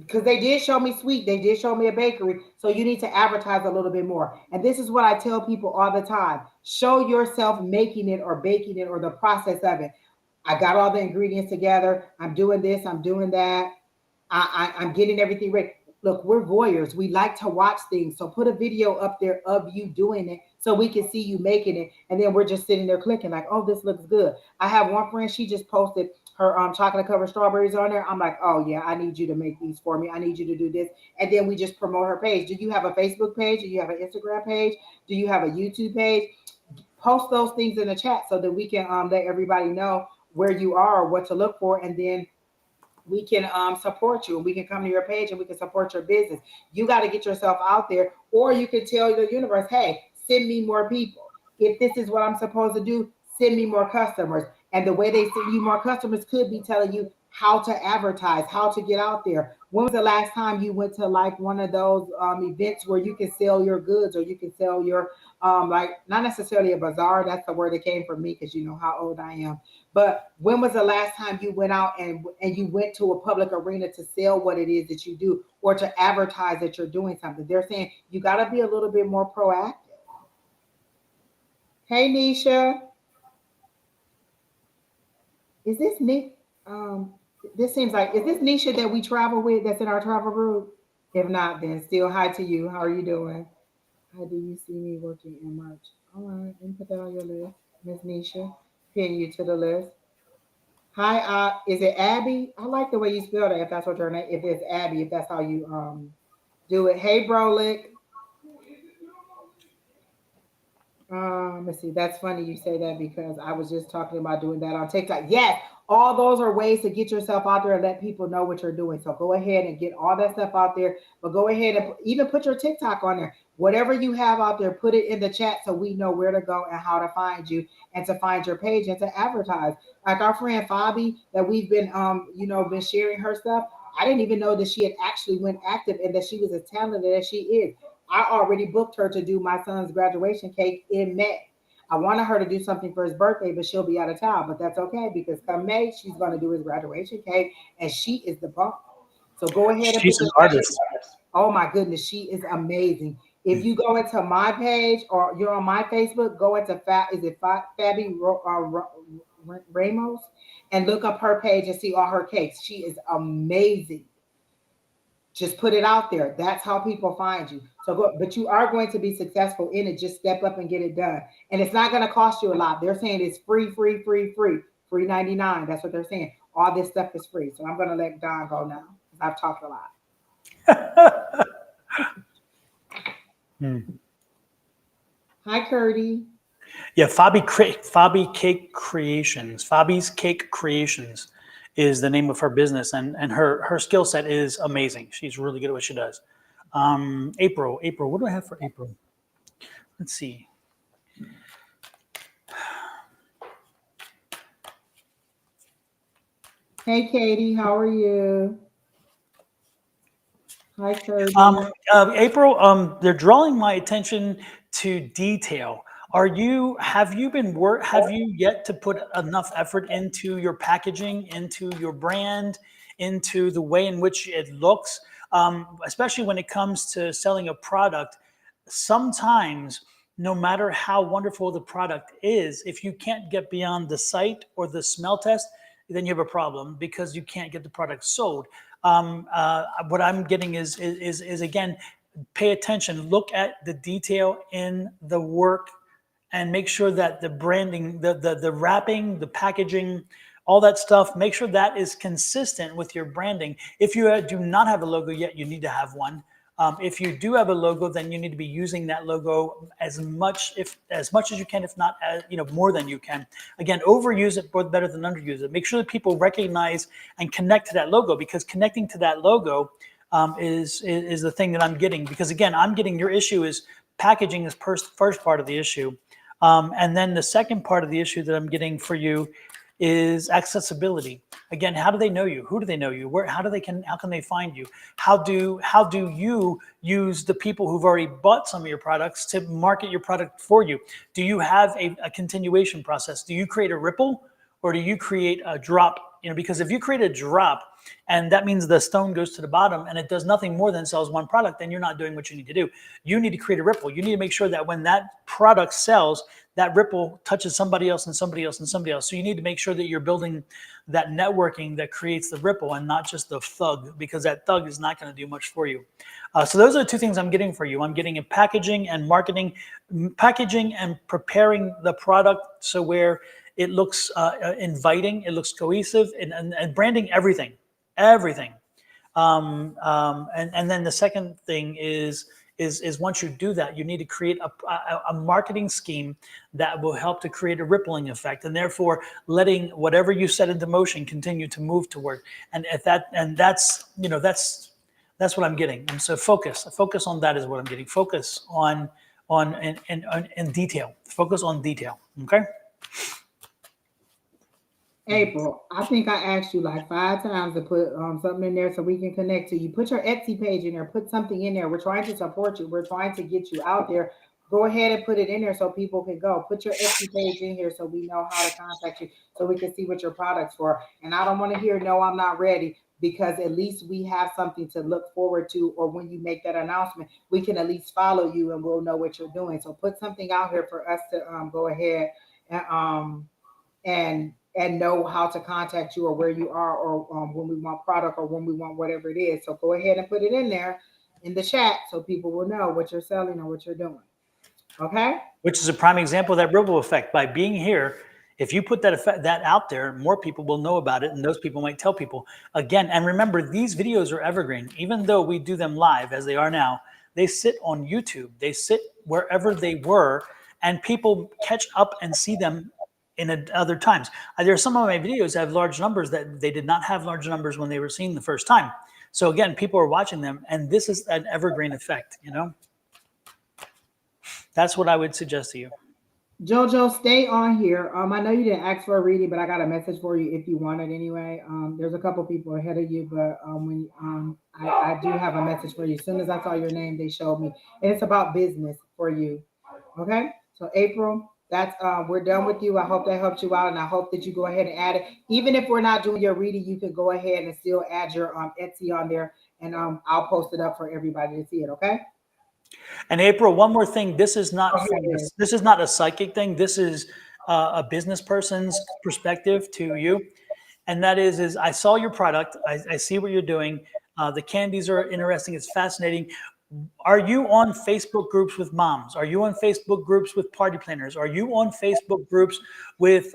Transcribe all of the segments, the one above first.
because they did show me sweet, they did show me a bakery, so you need to advertise a little bit more. And this is what I tell people all the time: show yourself making it or baking it or the process of it. I got all the ingredients together, I'm doing this, I'm doing that, I'm getting everything ready. Look, we're voyeurs. We like to watch things. So put a video up there of you doing it so we can see you making it. And then we're just sitting there clicking like, oh, this looks good. I have one friend, she just posted her chocolate covered strawberries on there. I'm like, oh yeah, I need you to make these for me. I need you to do this. And then we just promote her page. Do you have a Facebook page? Do you have an Instagram page? Do you have a YouTube page? Post those things in the chat so that we can let everybody know where you are, what to look for, and then we can support you, and we can come to your page and we can support your business. You got to get yourself out there, or you can tell the universe, hey, send me more people. If this is what I'm supposed to do, send me more customers. And the way they send you more customers could be telling you how to advertise, how to get out there. When was the last time you went to like one of those events where you can sell your goods, or you can sell your like, not necessarily a bazaar, that's the word that came from me because you know how old I am. But when was the last time you went out and you went to a public arena to sell what it is that you do, or to advertise that you're doing something? They're saying you got to be a little bit more proactive. Hey, Nisha, is this Nick? This seems like, is this Nisha that we travel with? That's in our travel group. If not, then still hi to you. How are you doing? How do you see me working in March? All right, let me put that on your list, Miss Nisha. Pin you to the list. Hi, is it Abby? I like the way you spell that. If that's what your name, if it's Abby, if that's how you do it. Hey, Brolick. Let's see. That's funny you say that because I was just talking about doing that on TikTok. Yes, all those are ways to get yourself out there and let people know what you're doing. So go ahead and get all that stuff out there. But go ahead and even put your TikTok on there. Whatever you have out there, put it in the chat so we know where to go and how to find you and to find your page and to advertise. Like our friend Fabi that we've been been sharing her stuff. I didn't even know that she had actually went active and that she was as talented as she is. I already booked her to do my son's graduation cake in May. I wanted her to do something for his birthday, but she'll be out of town. But that's okay because come May, she's going to do his graduation cake, and she is the bomb. So go ahead and put She's the. an artist. Oh my goodness, she is amazing. If you go into my page or you're on my Facebook, go into Is it Fabi Ramos, and look up her page and see all her cakes. She is amazing. Just put it out there. That's how people find you. So go, but you are going to be successful in it. Just step up and get it done. And it's not going to cost you a lot. They're saying it's free, free, free, free, free 99. That's what they're saying. All this stuff is free. So I'm going to let Don go now because I've talked a lot. Hmm. Hi, Curdy. Yeah, Fabi Cake Creations. Fabi's Cake Creations is the name of her business, and her skill set is amazing. She's really good at what she does. April, what do I have for April? Let's see. Hey, Katie. How are you? Hi, Curdy. April, they're drawing my attention to detail. Have you yet to put enough effort into your packaging, into your brand, into the way in which it looks? Especially when it comes to selling a product, sometimes no matter how wonderful the product is, if you can't get beyond the sight or the smell test, then you have a problem because you can't get the product sold. What I'm getting is again, pay attention, look at the detail in the work, and make sure that the branding, the wrapping, the packaging, all that stuff, make sure that is consistent with your branding. If you do not have a logo yet, you need to have one. If you do have a logo, then you need to be using that logo as much as you can, if not more than you can. Again, overuse it better than underuse it. Make sure that people recognize and connect to that logo, because connecting to that logo is the thing that I'm getting. Because again, I'm getting your issue is packaging is first part of the issue, and then the second part of the issue that I'm getting for you is accessibility. Again, how do they know you? Who do they know you? How can they find you? How do you use the people who've already bought some of your products to market your product for you? Do you have a continuation process? Do you create a ripple, or do you create a drop? Because if you create a drop, and that means the stone goes to the bottom and it does nothing more than sells one product, then you're not doing what you need to do. You need to create a ripple. You need to make sure that when that product sells, that ripple touches somebody else and somebody else and somebody else. So you need to make sure that you're building that networking that creates the ripple and not just the thug, because that thug is not going to do much for you. So those are the two things I'm getting for you. I'm getting in packaging and marketing, packaging and preparing the product so where it looks inviting, it looks cohesive, and branding everything. And then the second thing is once you do that, you need to create a marketing scheme that will help to create a rippling effect, and therefore letting whatever you set into motion continue to move toward. That's what I'm getting. And so focus on that is what I'm getting. Focus on in detail. Focus on detail. Okay. April, I think I asked you like 5 times to put something in there so we can connect to you. Put your Etsy page in there. Put something in there. We're trying to support you. We're trying to get you out there. Go ahead and put it in there so people can go. Put your Etsy page in here so we know how to contact you, so we can see what your product's for. And I don't want to hear, no, I'm not ready, because at least we have something to look forward to, or when you make that announcement, we can at least follow you and we'll know what you're doing. So put something out here for us to go ahead and know how to contact you, or where you are, or when we want product, or when we want whatever it is. So go ahead and put it in there in the chat so people will know what you're selling or what you're doing. Okay? Which is a prime example of that ripple effect. By being here, if you put that out there, more people will know about it, and those people might tell people. Again, and remember, these videos are evergreen. Even though we do them live, as they are now, they sit on YouTube. They sit wherever they were, and people catch up and see them in other times. There are some of my videos that have large numbers that they did not have large numbers when they were seen the first time. So again, people are watching them, and this is an evergreen effect, That's what I would suggest to you. Jojo, stay on here. I know you didn't ask for a reading, but I got a message for you if you want it anyway. There's a couple people ahead of you, but I do have a message for you. As soon as I saw your name, they showed me, and it's about business for you. Okay, so April, that's we're done with you. I hope that helped you out, and I hope that you go ahead and add it. Even if we're not doing your reading, you can go ahead and still add your Etsy on there, and I'll post it up for everybody to see it. Okay. And April, one more thing. This is not a psychic thing. This is a business person's perspective to you, and that is I saw your product. I see what you're doing. The candies are interesting. It's fascinating. Are you on Facebook groups with moms? Are you on Facebook groups with party planners? Are you on Facebook groups with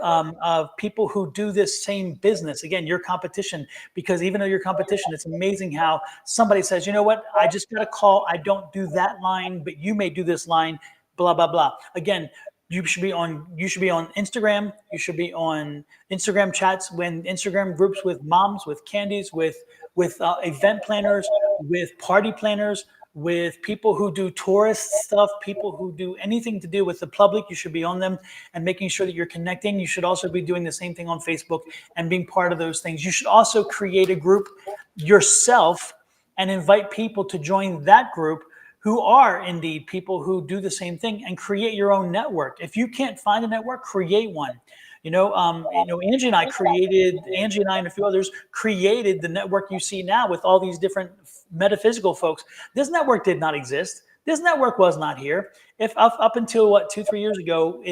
people who do this same business? Again, your competition, because even though your competition, it's amazing how somebody says, you know what, I just got a call. I don't do that line, but you may do this line, blah, blah, blah. Again, you should be on Instagram. You should be on Instagram chats, when Instagram groups with moms, with candies, with event planners, with party planners, with people who do tourist stuff, people who do anything to do with the public. You should be on them and making sure that you're connecting. You should also be doing the same thing on Facebook and being part of those things. You should also create a group yourself and invite people to join that group who are indeed people who do the same thing, and create your own network. If you can't find a network, create one. Angie and I and a few others created the network you see now with all these different metaphysical folks. This network did not exist. This network was not here. If up until 2-3 years ago,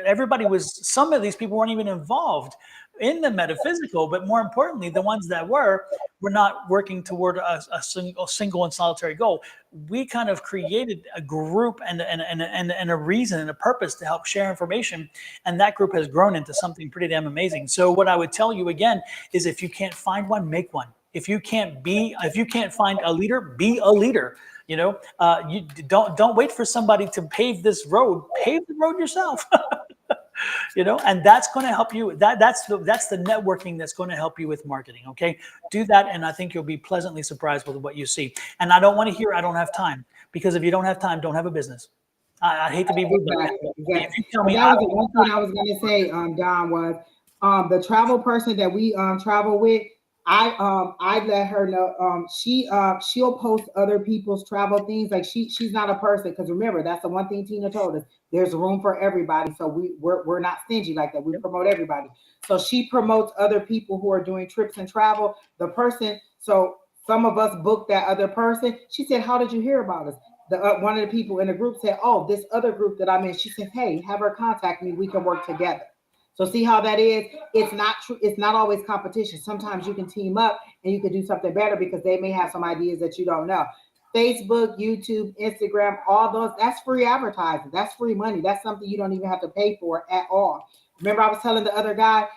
everybody was. Some of these people weren't even involved in the metaphysical, but more importantly, the ones that were not working toward a single and solitary goal. We kind of created a group and a reason and a purpose to help share information, and that group has grown into something pretty damn amazing. So what I would tell you again is, if you can't find one, make one. If you can't find a leader, be a leader. You don't wait for somebody to pave this road. Pave the road yourself. And that's going to help you. That's the networking that's going to help you with marketing. Okay, do that, and I think you'll be pleasantly surprised with what you see. And I don't want to hear I don't have time, because if you don't have time, don't have a business. I hate to be rude, exactly. If you tell me that was the one thing I was going to say, Don, was the travel person that we travel with. I let her know. She'll post other people's travel things. Like she's not a person, because remember, that's the one thing Tina told us. There's room for everybody, so we're not stingy like that. We promote everybody. So she promotes other people who are doing trips and travel. The person, so some of us booked that other person. She said, "How did you hear about us?" The one of the people in the group said, "Oh, this other group that I'm in." She said, "Hey, have her contact me. We can work together." So see how that is? It's not true. It's not always competition. Sometimes you can team up and you can do something better because they may have some ideas that you don't know. Facebook, YouTube, Instagram, all those, that's free advertising. That's free money. That's something you don't even have to pay for at all. Remember, I was telling the other guy,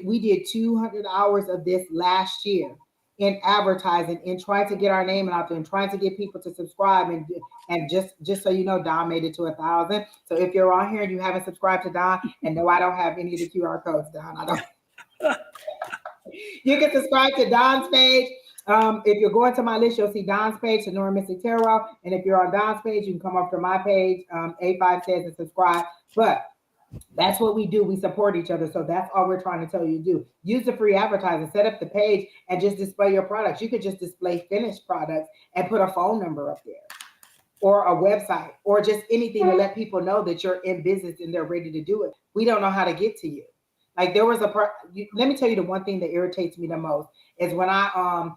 we did 200 hours of this last year in advertising and trying to get our name out there and trying to get people to subscribe, and just so you know, Don made it to 1,000. So if you're on here and you haven't subscribed to Don, and no, I don't have any of the QR codes, Don. I don't. You can subscribe to Don's page. If you're going to my list, you'll see Don's page, Sonora Mystic Tarot. And if you're on Don's page, you can come up to my page, A5 says, and subscribe. But that's what we do. We support each other. So that's all we're trying to tell you to do. Use the free advertising, set up the page, and just display your products. You could just display finished products and put a phone number up there, or a website, or just anything to let people know that you're in business and they're ready to do it. We don't know how to get to you. Like there was let me tell you the one thing that irritates me the most is when I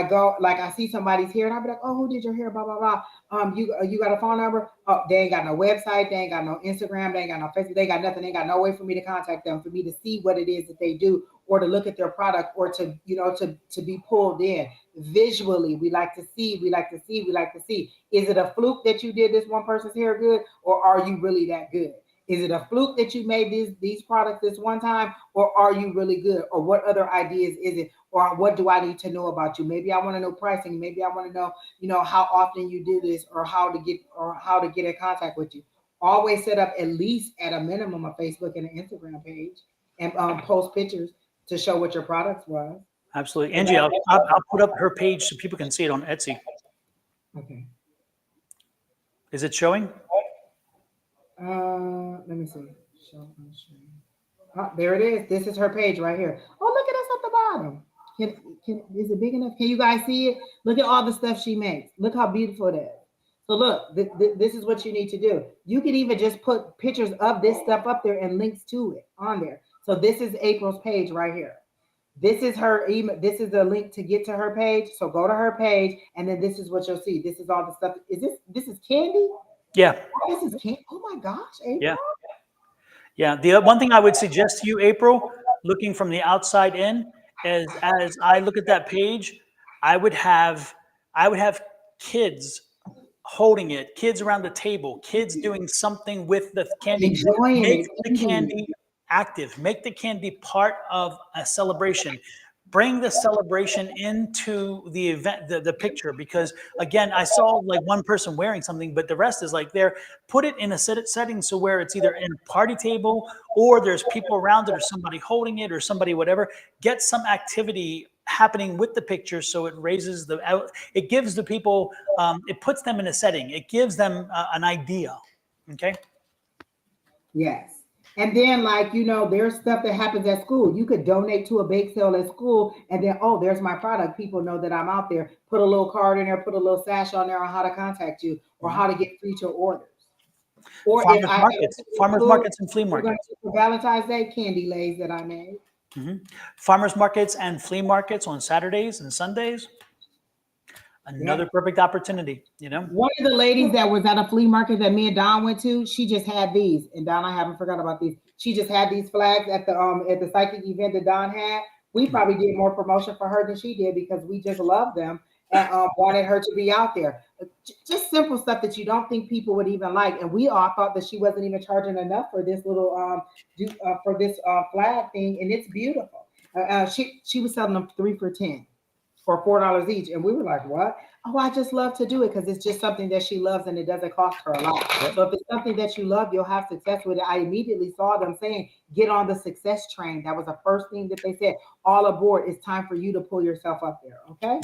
go, like I see somebody's hair and I'll be like, "Oh, who did your hair? Blah blah blah." You got a phone number? Oh, they ain't got no website, they ain't got no Instagram, they ain't got no Facebook, they ain't got nothing, they ain't got no way for me to contact them, for me to see what it is that they do, or to look at their product, or to to be pulled in visually. We like to see, we like to see, we like to see. Is it a fluke that you did this one person's hair good, or are you really that good? Is it a fluke that you made these products this one time, or are you really good? Or what other ideas is it? Or what do I need to know about you? Maybe I want to know pricing. Maybe I want to know, how often you do this, or how to get in contact with you. Always set up at least at a minimum a Facebook and an Instagram page, and post pictures to show what your products was. Absolutely. Angie, I'll put up her page so people can see it on Etsy. Okay. Is it showing? Let me see. Show on screen. There it is. This is her page right here. Oh, look at us at the bottom. Is it big enough? Can you guys see it? Look at all the stuff she makes. Look how beautiful it is. So look, this is what you need to do. You can even just put pictures of this stuff up there and links to it on there. So this is April's page right here. This is her email. This is the link to get to her page. So go to her page, and then this is what you'll see. This is all the stuff. This is candy? Yeah. This is candy. Oh my gosh, April. Yeah. Yeah. The one thing I would suggest to you, April, looking from the outside in, is as I look at that page, I would have kids holding it, kids around the table, kids doing something with the candy. Enjoying Make it. the candy active. Make the candy part of a celebration. Bring the celebration into the event, the picture, because again, I saw like one person wearing something, but the rest is like there. Put it in a setting so where it's either in a party table, or there's people around it, or somebody holding it, or somebody whatever. Get some activity happening with the picture, so it raises it gives the people, it puts them in a setting. It gives them an idea. Okay. Yes. And then, like, there's stuff that happens at school. You could donate to a bake sale at school, and then, oh, there's my product. People know that I'm out there. Put a little card in there, put a little sash on there on how to contact you, or how to get free to orders. Or farmers markets and flea markets. For Valentine's Day, candy lays that I made. Mm-hmm. Farmers markets and flea markets on Saturdays and Sundays. Another perfect opportunity, One of the ladies that was at a flea market that me and Don went to, she just had these. And Don, I haven't forgot about these. She just had these flags at the psychic event that Don had. We probably did more promotion for her than she did, because we just loved them and wanted her to be out there. Just simple stuff that you don't think people would even like. And we all thought that she wasn't even charging enough for this little flag thing, and it's beautiful. She was selling them 3 for $10 for $4 each, and we were like, what? Oh, I just love to do it because it's just something that she loves, and it doesn't cost her a lot. Yep. So if it's something that you love, you'll have success with it. I immediately saw them saying, get on the success train. That was the first thing that they said. All aboard. It's time for you to pull yourself up there. Okay.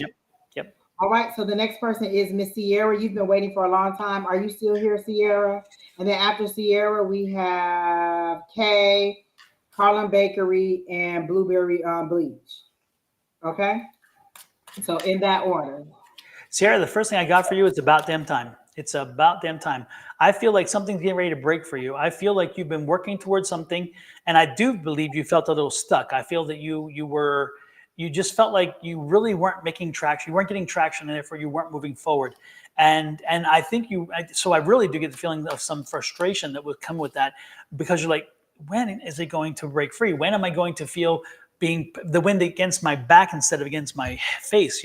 Yep. All right. So the next person is Miss Sierra. You've been waiting for a long time. Are you still here, Sierra? And then after Sierra, we have Kay, Carlin Bakery, and Blueberry Bleach. Okay. So in that order. Sierra, the first thing I got for you is about damn time. It's about damn time. I feel like something's getting ready to break for you. I feel like you've been working towards something, and I do believe you felt a little stuck. I feel that you just felt like you really weren't making traction. You weren't getting traction, and therefore you weren't moving forward. And I think so I really do get the feeling of some frustration that would come with that, because you're like, when is it going to break free? When am I going to feel being the wind against my back instead of against my face,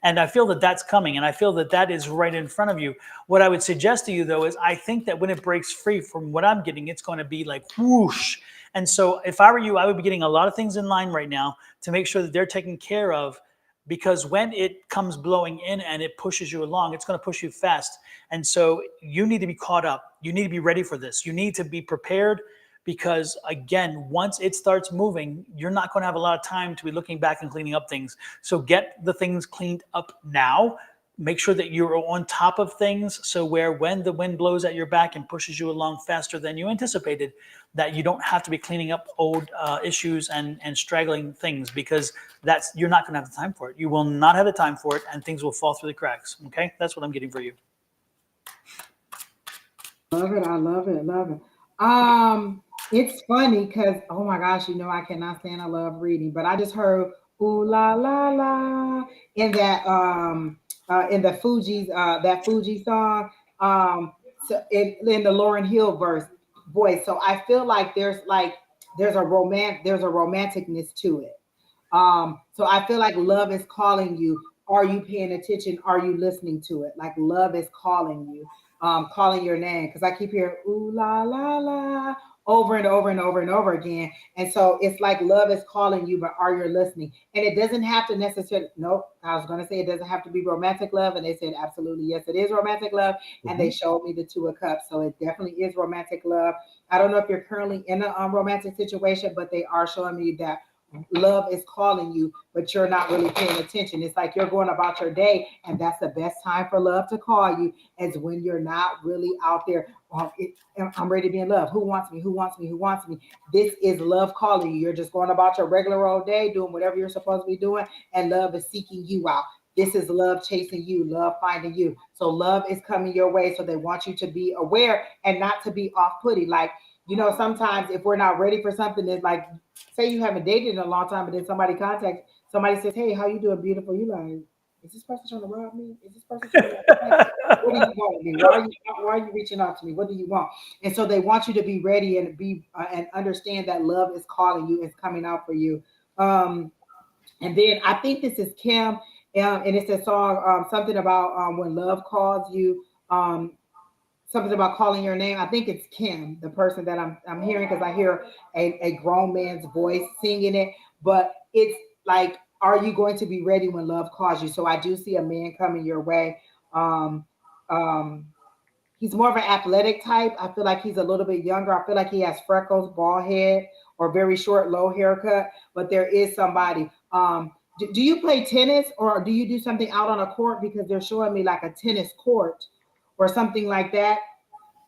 And I feel that that's coming, and I feel that that is right in front of you. What I would suggest to you, though, is I think that when it breaks free, from what I'm getting, it's going to be like whoosh. And so if I were you, I would be getting a lot of things in line right now to make sure that they're taken care of, because when it comes blowing in and it pushes you along, it's going to push you fast. And so you need to be caught up. You need to be ready for this. You need to be prepared, because again, once it starts moving, you're not going to have a lot of time to be looking back and cleaning up things. So get the things cleaned up now. Make sure that you're on top of things, so where when the wind blows at your back and pushes you along faster than you anticipated, that you don't have to be cleaning up old issues and straggling things, because you're not going to have the time for it. You will not have the time for it, and things will fall through the cracks. Okay, that's what I'm getting for you. Love it. I love it. Love it. It's funny because oh my gosh, I cannot stand. I love reading, but I just heard ooh la la la in that in the Fuji's that Fuji song so in the Lauren Hill voice. So I feel like there's a romanticness to it. So I feel like love is calling you. Are you paying attention? Are you listening to it? Like love is calling you, calling your name. Because I keep hearing ooh la la la over and over and over and over again. And so it's like love is calling you, but are you listening? And it doesn't have to necessarily. Nope. I was going to say it doesn't have to be romantic love, and they said absolutely yes, it is romantic love. And they showed me the Two of Cups, so it definitely is romantic love. I don't know if you're currently in a romantic situation, but they are showing me that love is calling you, but you're not really paying attention. It's like you're going about your day, and that's the best time for love to call you, is when you're not really out there. I'm ready to be in love. Who wants me? Who wants me? Who wants me? This is love calling you. You're just going about your regular old day, doing whatever you're supposed to be doing, and love is seeking you out. This is love chasing you, love finding you. So love is coming your way. So they want you to be aware and not to be off-putting. Like, sometimes if we're not ready for something, it's like, say you haven't dated in a long time, but then somebody says, "Hey, how you doing, beautiful?" You like, is this person trying to rob me? Is this person trying to? What do you want with me? Why are you reaching out to me? What do you want? And so they want you to be ready and be and understand that love is calling you, is coming out for you. Um, and then I think this is Kim, and it's a song, something about when love calls you. Something about calling your name. I think it's Kim, the person that I'm hearing, because I hear a grown man's voice singing it. But it's like, are you going to be ready when love calls you? So I do see a man coming your way. Um, um, he's more of an athletic type. I feel like he's a little bit younger. I feel like he has freckles, bald head, or very short, low haircut. But there is somebody. Do you play tennis, or do you do something out on a court? Because they're showing me like a tennis court or something like that,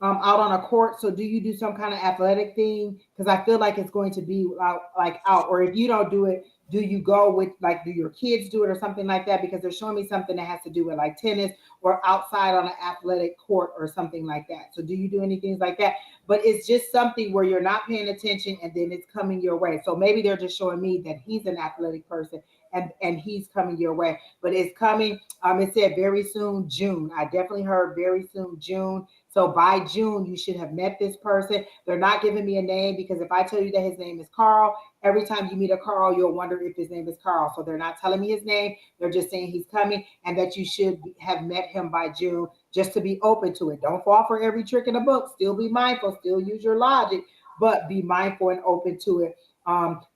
out on a court. So do you do some kind of athletic thing? Because I feel like it's going to be out. Or if you don't do it, do you go with, like, do your kids do it or something like that? Because they're showing me something that has to do with like tennis or outside on an athletic court or something like that. So do you do anything like that? But it's just something where you're not paying attention, and then it's coming your way. So maybe they're just showing me that he's an athletic person, and he's coming your way. But it's coming. It said very soon, June. I definitely heard very soon, June. So by June, you should have met this person. They're not giving me a name, because if I tell you that his name is Carl, every time you meet a Carl, you'll wonder if his name is Carl. So they're not telling me his name. They're just saying he's coming, and that you should have met him by June, just to be open to it. Don't fall for every trick in the book. Still be mindful. Still use your logic, but be mindful and open to it.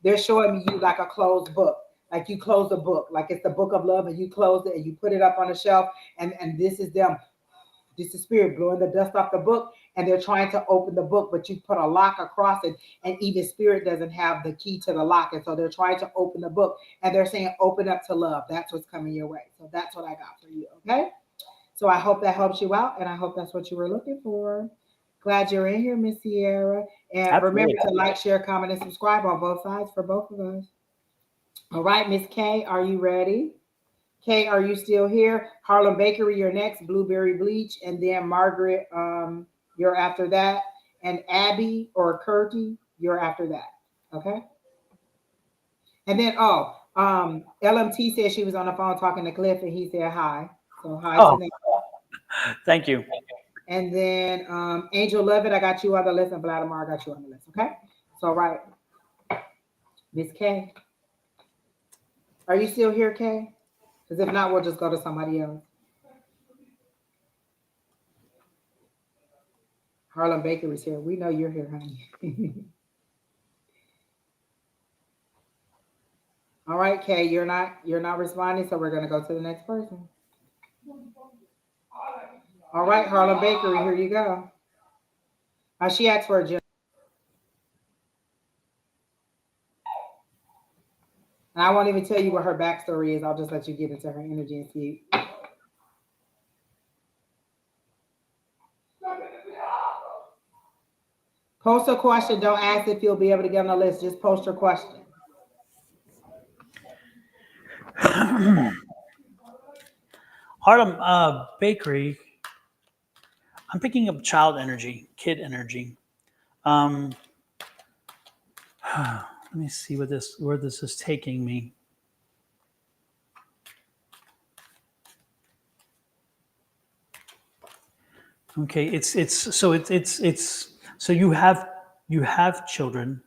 They're showing me you like a closed book. Like you close a book, like it's the book of love, and you close it and you put it up on a shelf, and this is them. This is spirit blowing the dust off the book, and they're trying to open the book, but you put a lock across it, and even spirit doesn't have the key to the lock, and so they're trying to open the book, and they're saying, "Open up to love." That's what's coming your way. So that's what I got for you. Okay. So I hope that helps you out, and I hope that's what you were looking for. Glad you're in here, Miss Sierra. And remember Absolutely. to like, share, comment, and subscribe on both sides for both of us. All right, Miss K, are you ready? Kay, are you still here? Harlem Bakery, you're next. Blueberry Bleach, and then Margaret, you're after that. And Abby or Curdy, you're after that. Okay. And then LMT said she was on the phone talking to Cliff, and he said hi. So hi to Oh, them. thank you. And then Angel Lovett, I got you on the list, and Vladimir, I got you on the list. Okay. So right, Miss K, are you still here, Kay? Because if not, we'll just go to somebody else. Harlem Bakery's here. We know you're here, honey. All right, Kay, you're not responding, so we're gonna go to the next person. All right, Harlem Bakery, here you go. She asked for a gym, and I won't even tell you what her backstory is. I'll just let you get into her energy and see. Post a question. Don't ask if you'll be able to get on the list. Just post your question. Harlem Bakery. I'm picking up child energy, kid energy. Um, let me see where this is taking me. Okay, it's so you have children.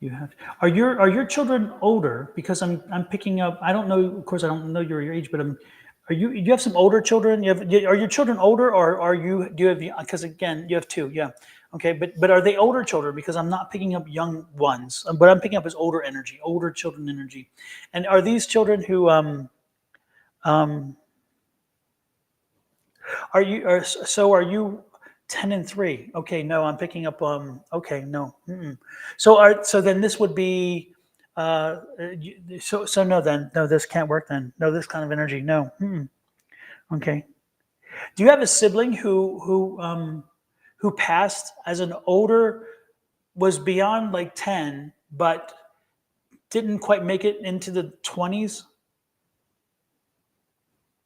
You have are your children older? Because I'm picking up. I don't know. Of course, I don't know your age, but are you have some older children? Are your children older, or do you have because again you have two, yeah, okay, but are they older children? Because I'm not picking up young ones. What I'm picking up is older energy, older children energy, and are these children who um are you 10 and 3? Okay, no, I'm picking up okay, no. Mm-mm. So then this would be so no, then no, this can't work then. No, this kind of energy. No. Mm-mm. Okay. Do you have a sibling who passed as an older, was beyond like 10 but didn't quite make it into the 20s?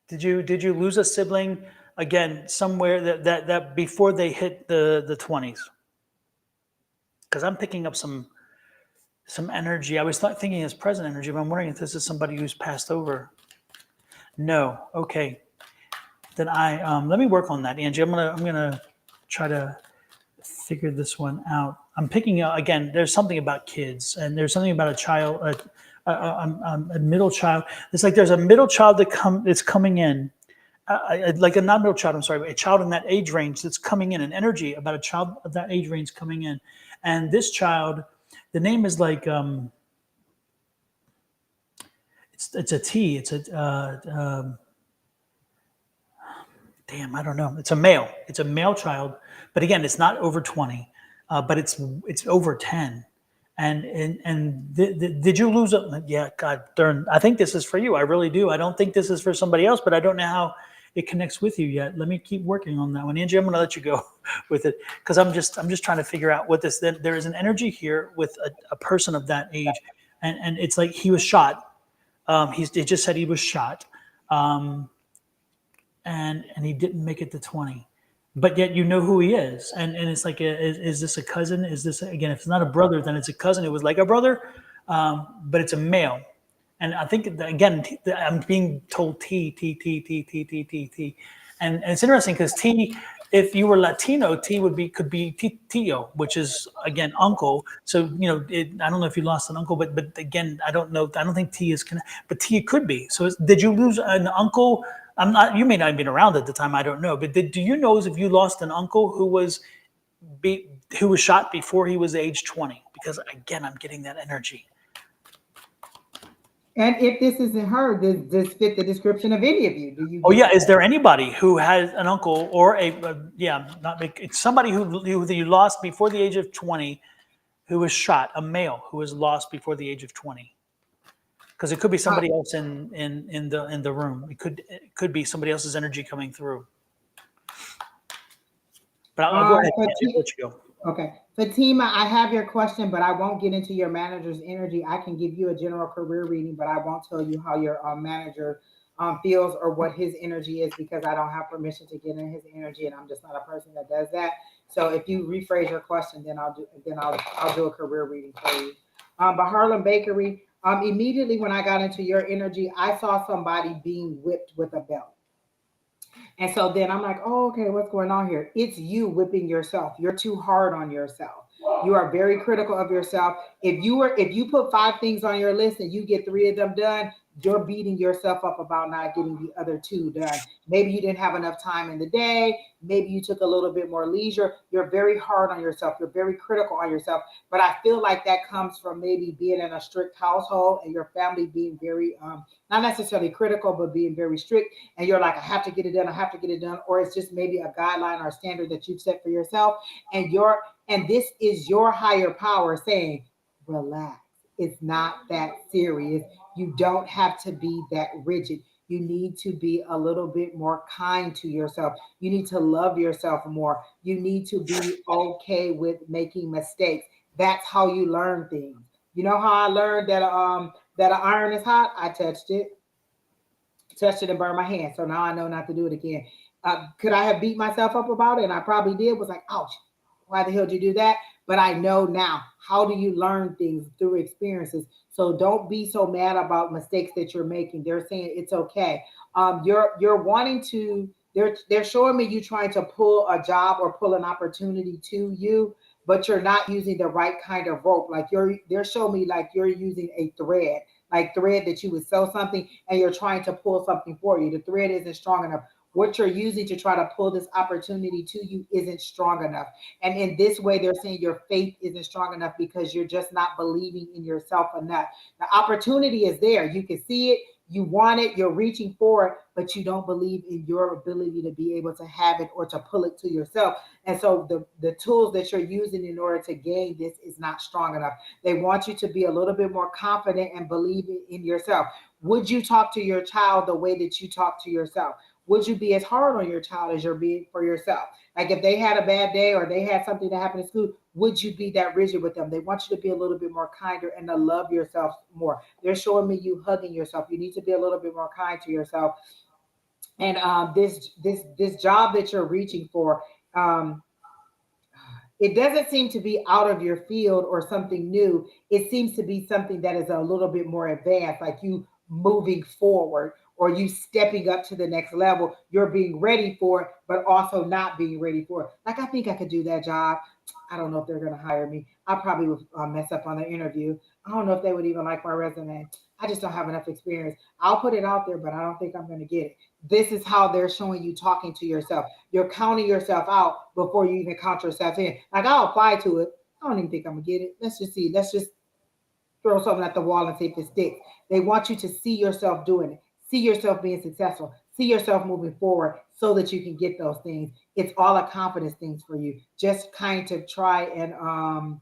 Did you lose a sibling again somewhere that before they hit the 20s? Because I'm picking up some energy. I was not thinking it's present energy, but I'm wondering if this is somebody who's passed over. No. Okay. Then I let me work on that, Angie. I'm gonna try to figure this one out. I'm picking out again. There's something about kids, and there's something about a child, a middle child. It's like there's a middle child that's coming in, like a not middle child. I'm sorry, but a child in that age range that's coming in. An energy about a child of that age range coming in, and this child, the name is like it's a T. It's a damn. I don't know. It's a male. It's a male child, but again, it's not over 20, but it's over 10. And did you lose it? Yeah, God darn. I think this is for you. I really do. I don't think this is for somebody else, but I don't know how it connects with you yet. Let me keep working on that one, Angie. I'm going to let you go with it because I'm just trying to figure out what this. There is an energy here with a person of that age, and it's like he was shot. He just said he was shot, um, and he didn't make it to 20, but yet you know who he is, and it's like is this a cousin? Is this again? If it's not a brother, then it's a cousin. It was like a brother, but it's a male, and I think that, again I'm being told T, and it's interesting because T. If you were Latino, T could be Tio, which is again uncle. So I don't know if you lost an uncle, but again, I don't know. I don't think T is connected, but T could be. So did you lose an uncle? I'm not. You may not have been around at the time. I don't know. But do you know if you lost an uncle be, who was shot before he was age 20? Because again, I'm getting that energy. And if this isn't her, does this fit the description of any of you? Do you Oh get yeah, is there anybody who has an uncle or yeah, not it's somebody who you lost before the age of 20, who was shot, a male who was lost before the age of 20? Because it could be uh, somebody else in the room. It could be somebody else's energy coming through. But I'll go ahead, Angie. I'll Fati- let you go. okay. Fatima, I have your question, but I won't get into your manager's energy. I can give you a general career reading, but I won't tell you how your manager feels or what his energy is because I don't have permission to get in his energy, and I'm just not a person that does that. So if you rephrase your question, then I'll do a career reading for you. But Harlem Bakery, immediately when I got into your energy, I saw somebody being whipped with a belt. And so then I'm like, oh, okay, what's going on here? It's you whipping yourself. You're too hard on yourself. You are very critical of yourself. If you put five things on your list and you get three of them done, you're beating yourself up about not getting the other two done. Maybe you didn't have enough time in the day. Maybe you took a little bit more leisure. You're very hard on yourself. You're very critical on yourself. But I feel like that comes from maybe being in a strict household and your family being very not necessarily critical, but being very strict, and you're like, I have to get it done, I have to get it done, or it's just maybe a guideline or a standard that you've set for yourself, and this is your higher power saying, relax. It's not that serious. You don't have to be that rigid. You need to be a little bit more kind to yourself. You need to love yourself more. You need to be okay with making mistakes. That's how you learn things. You know how I learned that an iron is hot? I touched it and burned my hand. So now I know not to do it again. Could I have beat myself up about it? And I probably did. Was like, ouch, why the hell did you do that? But I know now. How do you learn things through experiences? So don't be so mad about mistakes that you're making. They're saying it's okay. You're wanting to. They're showing me you trying to pull a job or pull an opportunity to you, but you're not using the right kind of rope. Like they're showing me like you're using a thread, like thread that you would sew something and you're trying to pull something for you. The thread isn't strong enough. What you're using to try to pull this opportunity to you isn't strong enough. And in this way, they're saying your faith isn't strong enough because you're just not believing in yourself enough. The opportunity is there. You can see it. You want it. You're reaching for it, but you don't believe in your ability to be able to have it or to pull it to yourself. And so the tools that you're using in order to gain this is not strong enough. They want you to be a little bit more confident and believe in yourself. Would you talk to your child the way that you talk to yourself? Would you be as hard on your child as you're being for yourself? Like if they had a bad day or they had something that happened in school, would you be that rigid with them? They want you to be a little bit more kinder and to love yourself more. They're showing me you hugging yourself. You need to be a little bit more kind to yourself. And this job that you're reaching for, um, it doesn't seem to be out of your field or something new. It seems to be something that is a little bit more advanced, like you moving forward or you stepping up to the next level. You're being ready for it, but also not being ready for it. Like, I think I could do that job. I don't know if they're going to hire me. I probably would mess up on the interview. I don't know if they would even like my resume. I just don't have enough experience. I'll put it out there, but I don't think I'm going to get it. This is how they're showing you talking to yourself. You're counting yourself out before you even count yourself in. Like, I'll apply to it. I don't even think I'm gonna get it. Let's just see. Let's just throw something at the wall and see if it sticks. They want you to see yourself doing it, see yourself being successful, see yourself moving forward so that you can get those things. It's all a confidence things for you. Just kind of trying to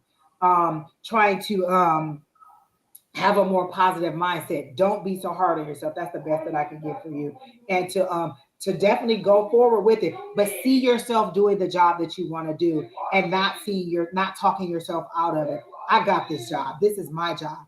have a more positive mindset. Don't be so hard on yourself. That's the best that I can give for you. And to definitely go forward with it, but see yourself doing the job that you want to do and not talking yourself out of it. I got this job. This is my job.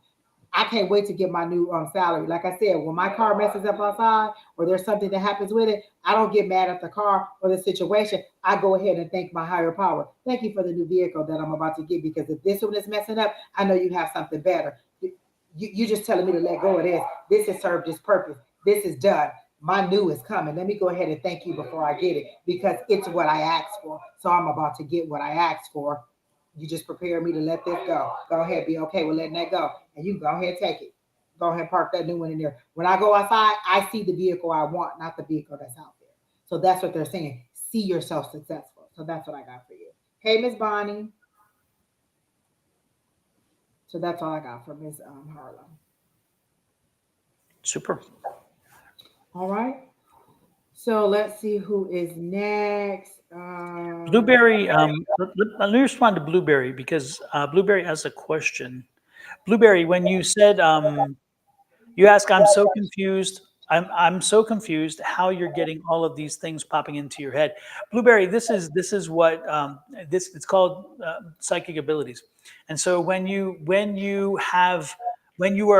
I can't wait to get my new salary. Like I said, when my car messes up outside or there's something that happens with it, I don't get mad at the car or the situation. I go ahead and thank my higher power. Thank you for the new vehicle that I'm about to get because if this one is messing up, I know you have something better. You just telling me to let go of this. This has served its purpose. This is done. My new is coming. Let me go ahead and thank you before I get it because it's what I asked for. So I'm about to get what I asked for. You just prepare me to let this go. Go ahead, be okay with letting that go. And you go ahead and take it. Go ahead and park that new one in there. When I go outside, I see the vehicle I want, not the vehicle that's out there. So that's what they're saying. See yourself successful. So that's what I got for you. Hey, Miss Bonnie. So that's all I got for Miss Harlem. Super. All right. So let's see who is next. Blueberry. Let me respond to Blueberry because Blueberry has a question. Blueberry, when you said you ask, I'm so confused. I'm so confused how you're getting all of these things popping into your head. Blueberry, this is what this it's called psychic abilities. And so when you have when you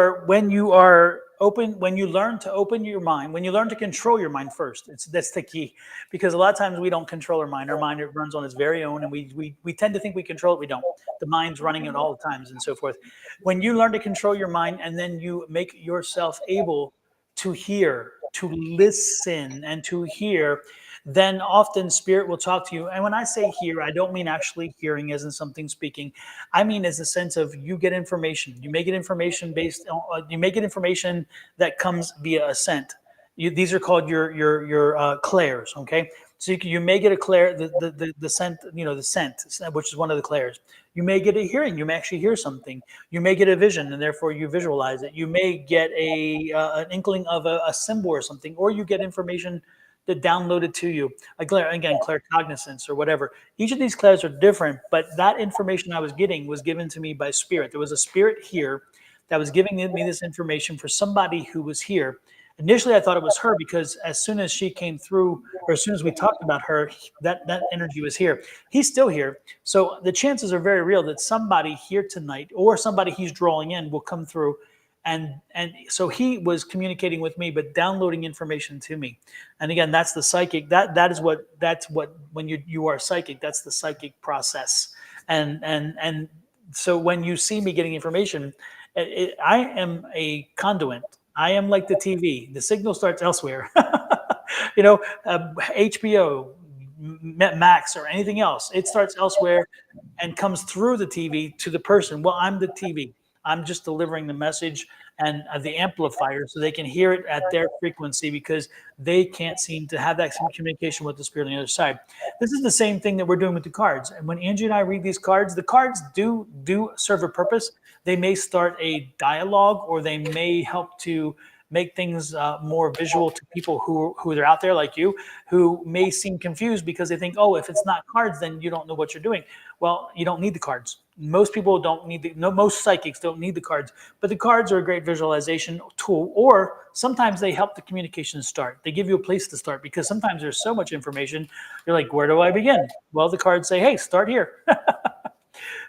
are open, when you learn to open your mind, when you learn to control your mind first, that's the key. Because a lot of times we don't control our mind. Our mind, it runs on its very own, and we tend to think we control it. We don't. The mind's running it all the times and so forth. When you learn to control your mind, and then you make yourself able to hear, to listen, and to hear, then often spirit will talk to you. And when I say hear, I don't mean actually hearing as in something speaking. I mean as the sense of you get information. You may get information based on, you may get information that comes via a scent. These are called your clairs. Okay, so you may get a clair, the scent, the scent, which is one of the clairs. You may get a hearing. You may actually hear something. You may get a vision, and therefore you visualize it. You may get an inkling of a symbol or something, or you get information that downloaded to you. Like again, claircognizance or whatever. Each of these clairs are different, but that information I was getting was given to me by spirit. There was a spirit here that was giving me this information for somebody who was here. Initially, I thought it was her because as soon as she came through, or as soon as we talked about her, that energy was here. He's still here. So the chances are very real that somebody here tonight or somebody he's drawing in will come through. And so he was communicating with me, but downloading information to me. And again, that's the psychic. That's what when you are psychic, that's the psychic process. And so when you see me getting information, I am a conduit. I am like the TV. The signal starts elsewhere. HBO, Max, or anything else. It starts elsewhere and comes through the TV to the person. Well, I'm the TV. I'm just delivering the message and the amplifier so they can hear it at their frequency because they can't seem to have that communication with the spirit on the other side. This is the same thing that we're doing with the cards. And when Angie and I read these cards, the cards do serve a purpose. They may start a dialogue, or they may help to make things more visual to people who are out there like you, who may seem confused because they think, oh, if it's not cards, then you don't know what you're doing. Well, you don't need the cards. Most people don't need most psychics don't need the cards, but the cards are a great visualization tool, or sometimes they help the communication start. They give you a place to start because sometimes there's so much information. You're like, where do I begin? Well, the cards say, hey, start here.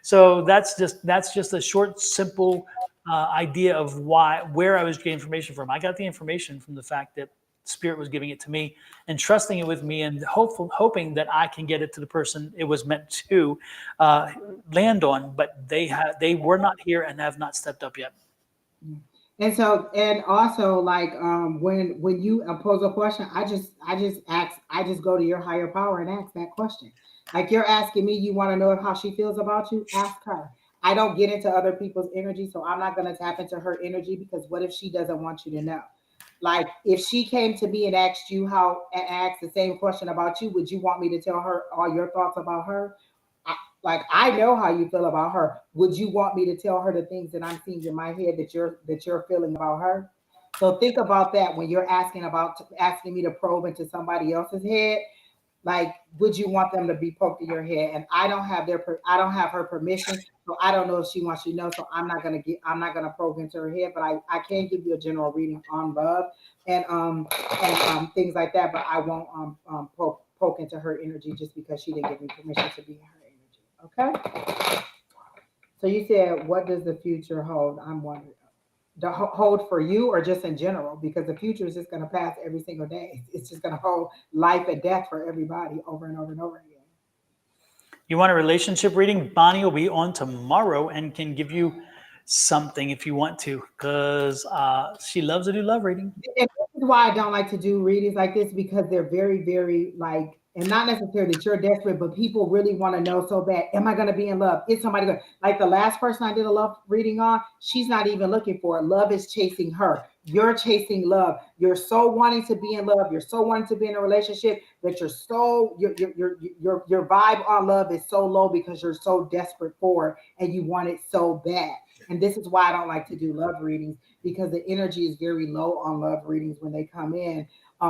So that's just a short, simple idea of where I was getting information from. I got the information from the fact that spirit was giving it to me and trusting it with me, and hoping that I can get it to the person it was meant to land on. But they were not here and have not stepped up yet. And so, and also, like, when you pose a question, I just go to your higher power and ask that question. Like, you're asking me, you want to know how she feels about you? Ask her. I don't get into other people's energy, so I'm not going to tap into her energy, because what if she doesn't want you to know? Like, if she came to me and asked you how, and asked the same question about you, would you want me to tell her all your thoughts about her? Like, I know how you feel about her. Would you want me to tell her the things that I'm seeing in my head that you're feeling about her? So think about that when you're asking me to probe into somebody else's head. Like, would you want them to be poked in your head? And I don't have her permission, so I don't know if she wants you to know. So I'm not gonna probe into her head, but I can give you a general reading on love and things like that. But I won't poke into her energy just because she didn't give me permission to be in her energy. Okay. So you said, what does the future hold? I'm wondering. The hold for you, or just in general? Because the future is just going to pass every single day. It's just going to hold life and death for everybody over and over and over again. You want a relationship reading? Bonnie will be on tomorrow and can give you something if you want to, because she loves to do love reading. And this is why I don't like to do readings like this, because they're very, very like, and not necessarily that you're desperate, but people really want to know so bad. Am I going to be in love? Is somebody going, like the last person I did a love reading on? She's not even looking for it. Love is chasing her. You're chasing love. You're so wanting to be in love. You're so wanting to be in a relationship that your vibe on love is so low because you're so desperate for it and you want it so bad. And this is why I don't like to do love readings, because the energy is very low on love readings when they come in,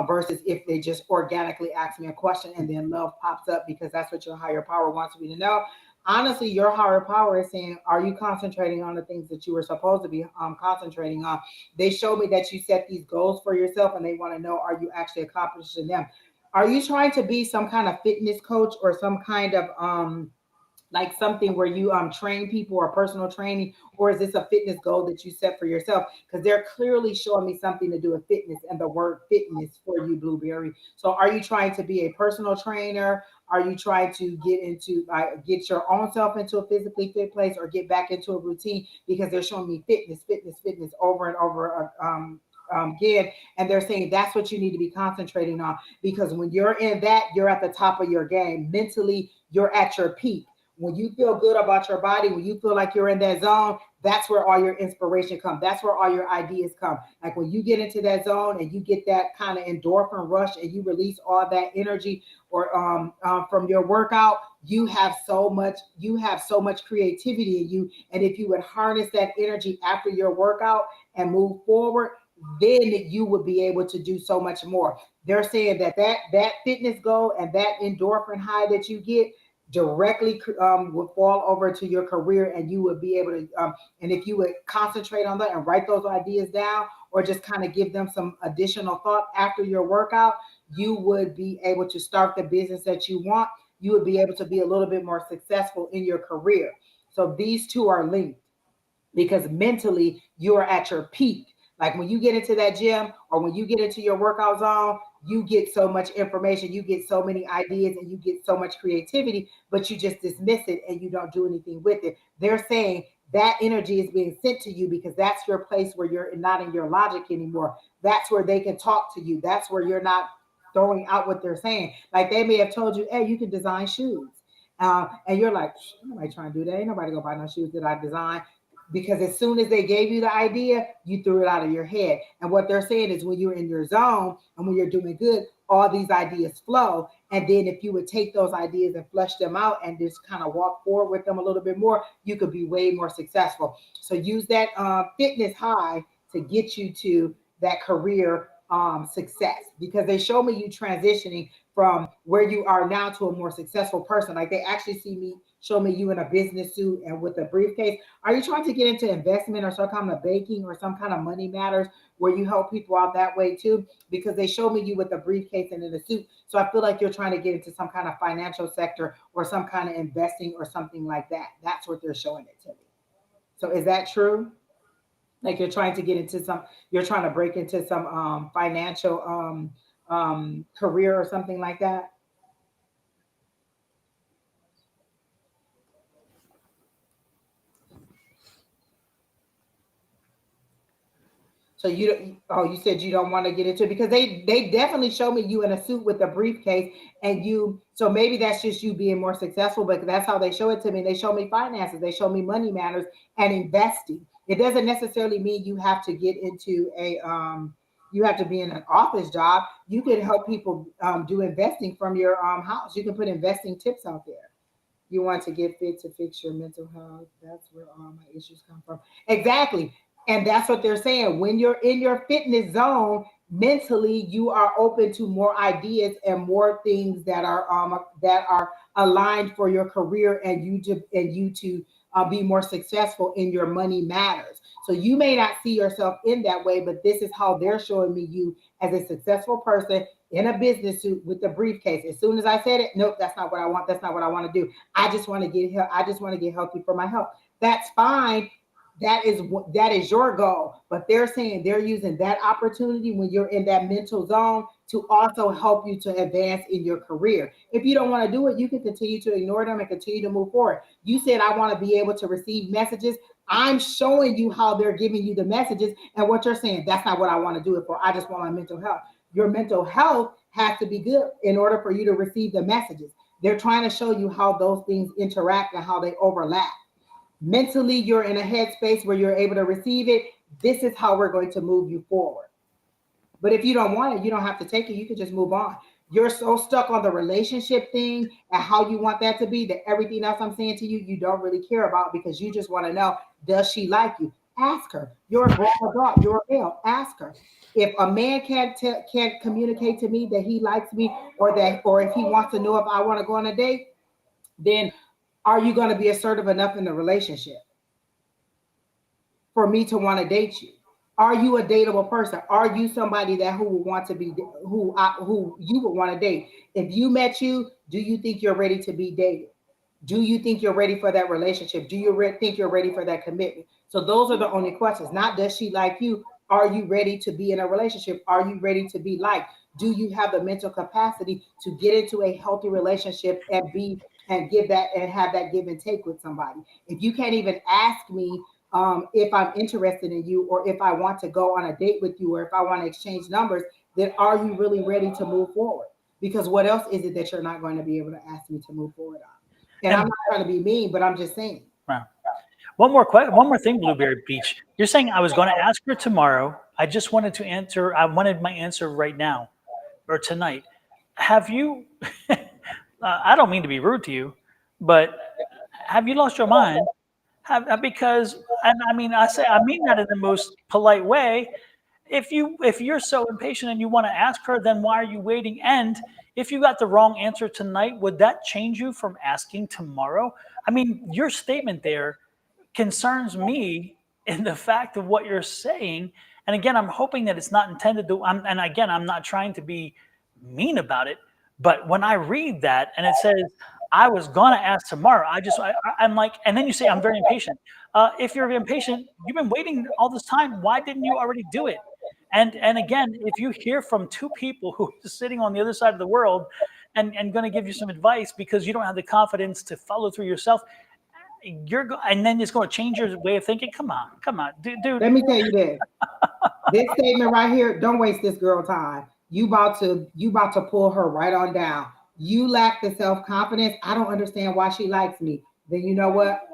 versus if they just organically ask me a question and then love pops up because that's what your higher power wants me to know. honestly, your higher power is saying, are you concentrating on the things that you were supposed to be concentrating on? They show me that you set these goals for yourself and they want to know, are you actually accomplishing them? Are you trying to be some kind of fitness coach or some kind of like something where you train people or personal training, or is this a fitness goal that you set for yourself? Because they're clearly showing me something to do with fitness and the word fitness for you, Blueberry. So are you trying to be a personal trainer? Are you trying to get into get your own self into a physically fit place or get back into a routine? Because they're showing me fitness, fitness, fitness over and over again, and they're saying that's what you need to be concentrating on, because when you're in that, you're at the top of your game mentally, you're at your peak. When you feel good about your body, when you feel like you're in that zone, that's where all your inspiration comes. That's where all your ideas come. Like when you get into that zone and you get that kind of endorphin rush and you release all that energy or from your workout, you have so much creativity in you. And if you would harness that energy after your workout and move forward, then you would be able to do so much more. They're saying that fitness goal and that endorphin high that you get directly would fall over to your career, and you would be able to and if you would concentrate on that and write those ideas down or just kind of give them some additional thought after your workout, you would be able to start the business that you want. You would be able to be a little bit more successful in your career. So these two are linked, because mentally you are at your peak. Like when you get into that gym or when you get into your workout zone, you get so much information, you get so many ideas, and you get so much creativity, but you just dismiss it and you don't do anything with it. They're saying that energy is being sent to you because that's your place where you're not in your logic anymore. That's where they can talk to you. That's where you're not throwing out what they're saying. Like they may have told you, hey, you can design shoes. And you're like, nobody trying to do that. Ain't nobody gonna buy no shoes that I design, because as soon as they gave you the idea, you threw it out of your head. And what they're saying is when you're in your zone and when you're doing good, all these ideas flow. And then if you would take those ideas and flesh them out and just kind of walk forward with them a little bit more, you could be way more successful. So use that fitness high to get you to that career success, because they show me you transitioning from where you are now to a more successful person. Like they actually show me you in a business suit and with a briefcase. Are you trying to get into investment or some kind of banking or some kind of money matters where you help people out that way too? Because they show me you with a briefcase and in a suit. So I feel like you're trying to get into some kind of financial sector or some kind of investing or something like that. That's what they're showing it to me. So is that true? Like you're trying to get into you're trying to break into some financial career or something like that? So oh, you said you don't want to get into it, because they definitely show me you in a suit with a briefcase, and you. So maybe that's just you being more successful, but that's how they show it to me. They show me finances, they show me money matters and investing. It doesn't necessarily mean you have to get into you have to be in an office job. You can help people do investing from your house. You can put investing tips out there. You want to get fit to fix your mental health. That's where all my issues come from. Exactly. And that's what they're saying. When you're in your fitness zone, mentally, you are open to more ideas and more things that are aligned for your career, and you to be more successful in your money matters. So you may not see yourself in that way, but this is how they're showing me you as a successful person in a business suit with a briefcase. As soon as I said it, nope, that's not what I want. That's not what I want to do. I just want to get help. I just want to get healthy for my health. That's fine. That is your goal. But they're saying they're using that opportunity when you're in that mental zone to also help you to advance in your career. If you don't want to do it, you can continue to ignore them and continue to move forward. You said I want to be able to receive messages. I'm showing you how they're giving you the messages, and what you're saying, that's not what I want to do it for. I just want my mental health. Your mental health has to be good in order for you to receive the messages. They're trying to show you how those things interact and how they overlap. Mentally, you're in a headspace where you're able to receive it. This is how we're going to move you forward. But if you don't want it, you don't have to take it. You can just move on. You're so stuck on the relationship thing and how you want that to be that everything else I'm saying to you, you don't really care about, because you just want to know, does she like you? Ask her. You're a grown adult. You're a male. Ask her. If a man can't communicate to me that he likes me, or if he wants to know if I want to go on a date, then Are you going to be assertive enough in the relationship for me to want to date you? Are you a dateable person? Are you somebody that who would want to be who you would want to date? If you met you, do you think you're ready to be dated? Do you think you're ready for that relationship? Do you think you're ready for that commitment? So those are the only questions. Not does she like you? Are you ready to be in a relationship? Are you ready to be liked? Do you have the mental capacity to get into a healthy relationship and be and give that and have that give and take with somebody? If you can't even ask me if I'm interested in you, or if I want to go on a date with you, or if I want to exchange numbers, then are you really ready to move forward? Because what else is it that you're not going to be able to ask me to move forward on? And I'm And not trying to be mean, but I'm just saying. wow. One more thing, Blueberry Beach. You're saying I was going to ask her tomorrow. I just wanted to answer. I wanted my answer right now or tonight. Have you? I don't mean to be rude to you, but have you lost your mind? Because, and I mean, I mean that in the most polite way. If you're so impatient and you want to ask her, then why are you waiting? And if you got the wrong answer tonight, would that change you from asking tomorrow? I mean, your statement there concerns me in the fact of what you're saying. And again, I'm hoping that it's not intended to. And again, I'm not trying to be mean about it. But when I read that and it says, I was gonna ask tomorrow, I'm like, and then you say I'm very impatient. If you're impatient, you've been waiting all this time. Why didn't you already do it? And again, if you hear from two people who are sitting on the other side of the world and going to give you some advice because you don't have the confidence to follow through yourself, and then it's going to change your way of thinking. Come on, dude. Let me tell you this. This statement right here, don't waste this girl time. You about to pull her right on down. You lack the self-confidence. I don't understand why she likes me. Then you know what?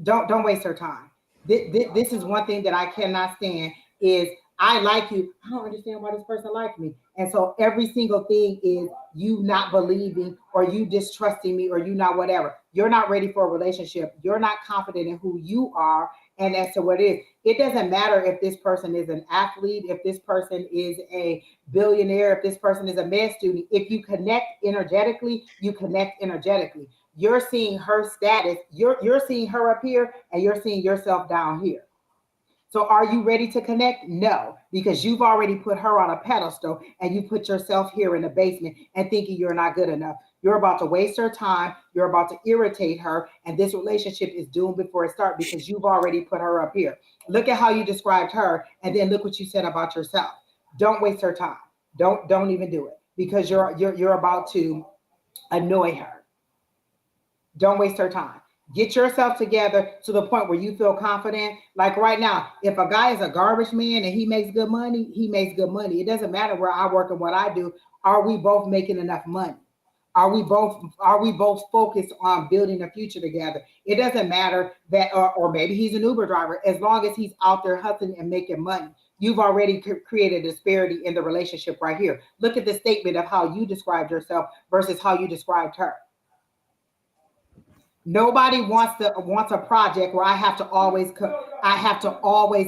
Don't waste her time. This is one thing that I cannot stand is I like you. I don't understand why this person likes me. And so every single thing is you not believing or you distrusting me or you not whatever. You're not ready for a relationship. You're not confident in who you are and as to what it is. It doesn't matter if this person is an athlete, if this person is a billionaire, if this person is a med student. If you connect energetically, you connect energetically. You're seeing her status, you're seeing her up here, and you're seeing yourself down here. So are you ready to connect? No, because you've already put her on a pedestal and you put yourself here in the basement and thinking you're not good enough. You're about to waste her time. You're about to irritate her. And this relationship is doomed before it starts because you've already put her up here. Look at how you described her and then look what you said about yourself. Don't waste her time. Don't even do it because you're about to annoy her. Don't waste her time. Get yourself together to the point where you feel confident. Like right now, if a guy is a garbage man and he makes good money, he makes good money. It doesn't matter where I work and what I do. Are we both making enough money? Are we both focused on building a future together? It doesn't matter that or maybe he's an Uber driver, as long as he's out there hustling and making money. You've already created a disparity in the relationship right here. Look at the statement of how you described yourself versus how you described her. Nobody wants a project where I have to always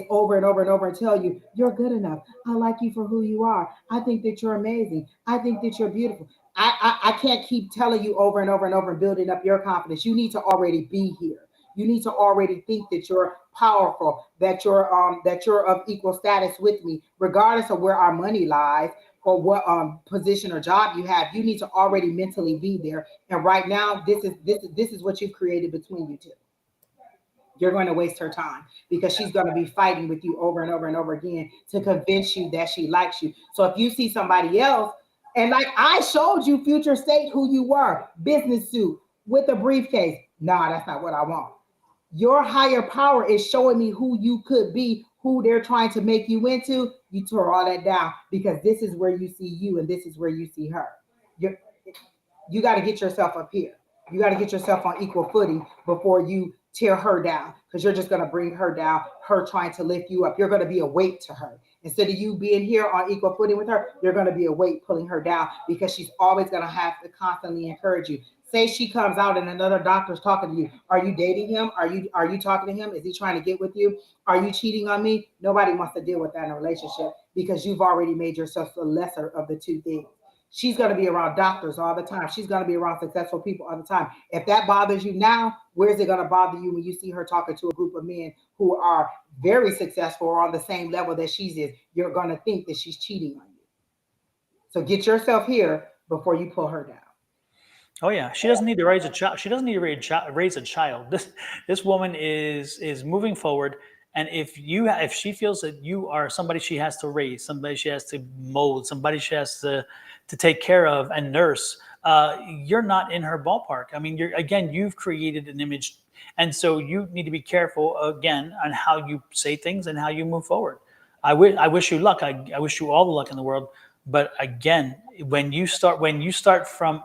over and over and over and tell you you're good enough. I like you for who you are. I think that you're amazing. I think that you're beautiful. I can't keep telling you over and over and over and building up your confidence. You need to already be here. You need to already think that you're powerful, that you're of equal status with me, regardless of where our money lies or what position or job you have. You need to already mentally be there. And right now, this is what you've created between you two. You're going to waste her time because she's going to be fighting with you over and over and over again to convince you that she likes you. So if you see somebody else, and like I showed you, future state who you were, business suit with a briefcase. Nah, that's not what I want. Your higher power is showing me who you could be, who they're trying to make you into. You tore all that down because this is where you see you and this is where you see her. You're, you got to get yourself up here. You got to get yourself on equal footing before you tear her down because you're just going to bring her down, her trying to lift you up. You're going to be a weight to her. Instead of you being here on equal footing with her, you're going to be a weight pulling her down because she's always going to have to constantly encourage you. Say she comes out and another doctor's talking to you. Are you dating him? Are you talking to him? Is he trying to get with you? Are you cheating on me? Nobody wants to deal with that in a relationship because you've already made yourself the lesser of the two things. She's going to be around doctors all the time. She's going to be around successful people all the time. If that bothers you now, where's it going to bother you when you see her talking to a group of men who are very successful or on the same level that she's is? You're going to think that she's cheating on you. So get yourself here before you pull her down. Oh yeah, she doesn't need to raise a child. She doesn't need to raise a child. This woman is moving forward, and if she feels that you are somebody she has to raise, somebody she has to mold, somebody she has to take care of and nurse, you're not in her ballpark. I mean, you've created an image, and so you need to be careful again on how you say things and how you move forward. I wish you luck. I wish you all the luck in the world. But again, when you start from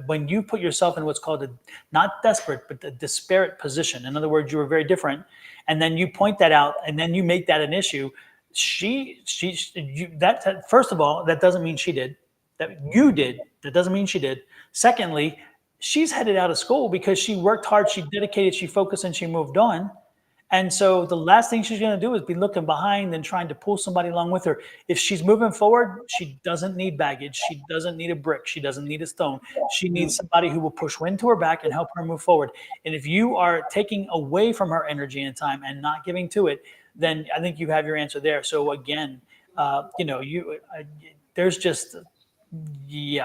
when you put yourself in what's called a not desperate but a disparate position. In other words, you were very different, and then you point that out, and then you make that an issue. That first of all, that doesn't mean she did. That you did. That doesn't mean she did. Secondly, she's headed out of school because she worked hard, she dedicated, she focused, and she moved on. And so the last thing she's going to do is be looking behind and trying to pull somebody along with her. If she's moving forward, she doesn't need baggage. She doesn't need a brick. She doesn't need a stone. She needs somebody who will push wind to her back and help her move forward. And if you are taking away from her energy and time and not giving to it, then I think you have your answer there. So again, there's just you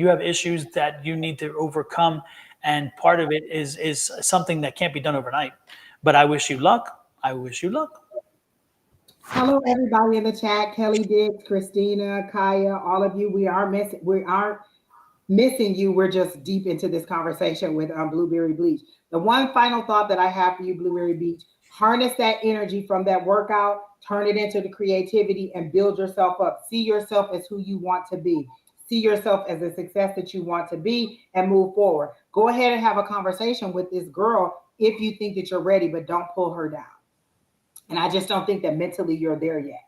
have issues that you need to overcome, and part of it is something that can't be done overnight. But I wish you luck. I wish you luck. Hello, everybody in the chat. Kelly Diggs, Christina, Kaya, all of you. We aren't missing you. We're just deep into this conversation with Blueberry Bleach. The one final thought that I have for you, Blueberry Beach, harness that energy from that workout, turn it into the creativity, and build yourself up. See yourself as who you want to be. See yourself as the success that you want to be, and move forward. Go ahead and have a conversation with this girl if you think that you're ready, but don't pull her down. And I just don't think that mentally you're there yet.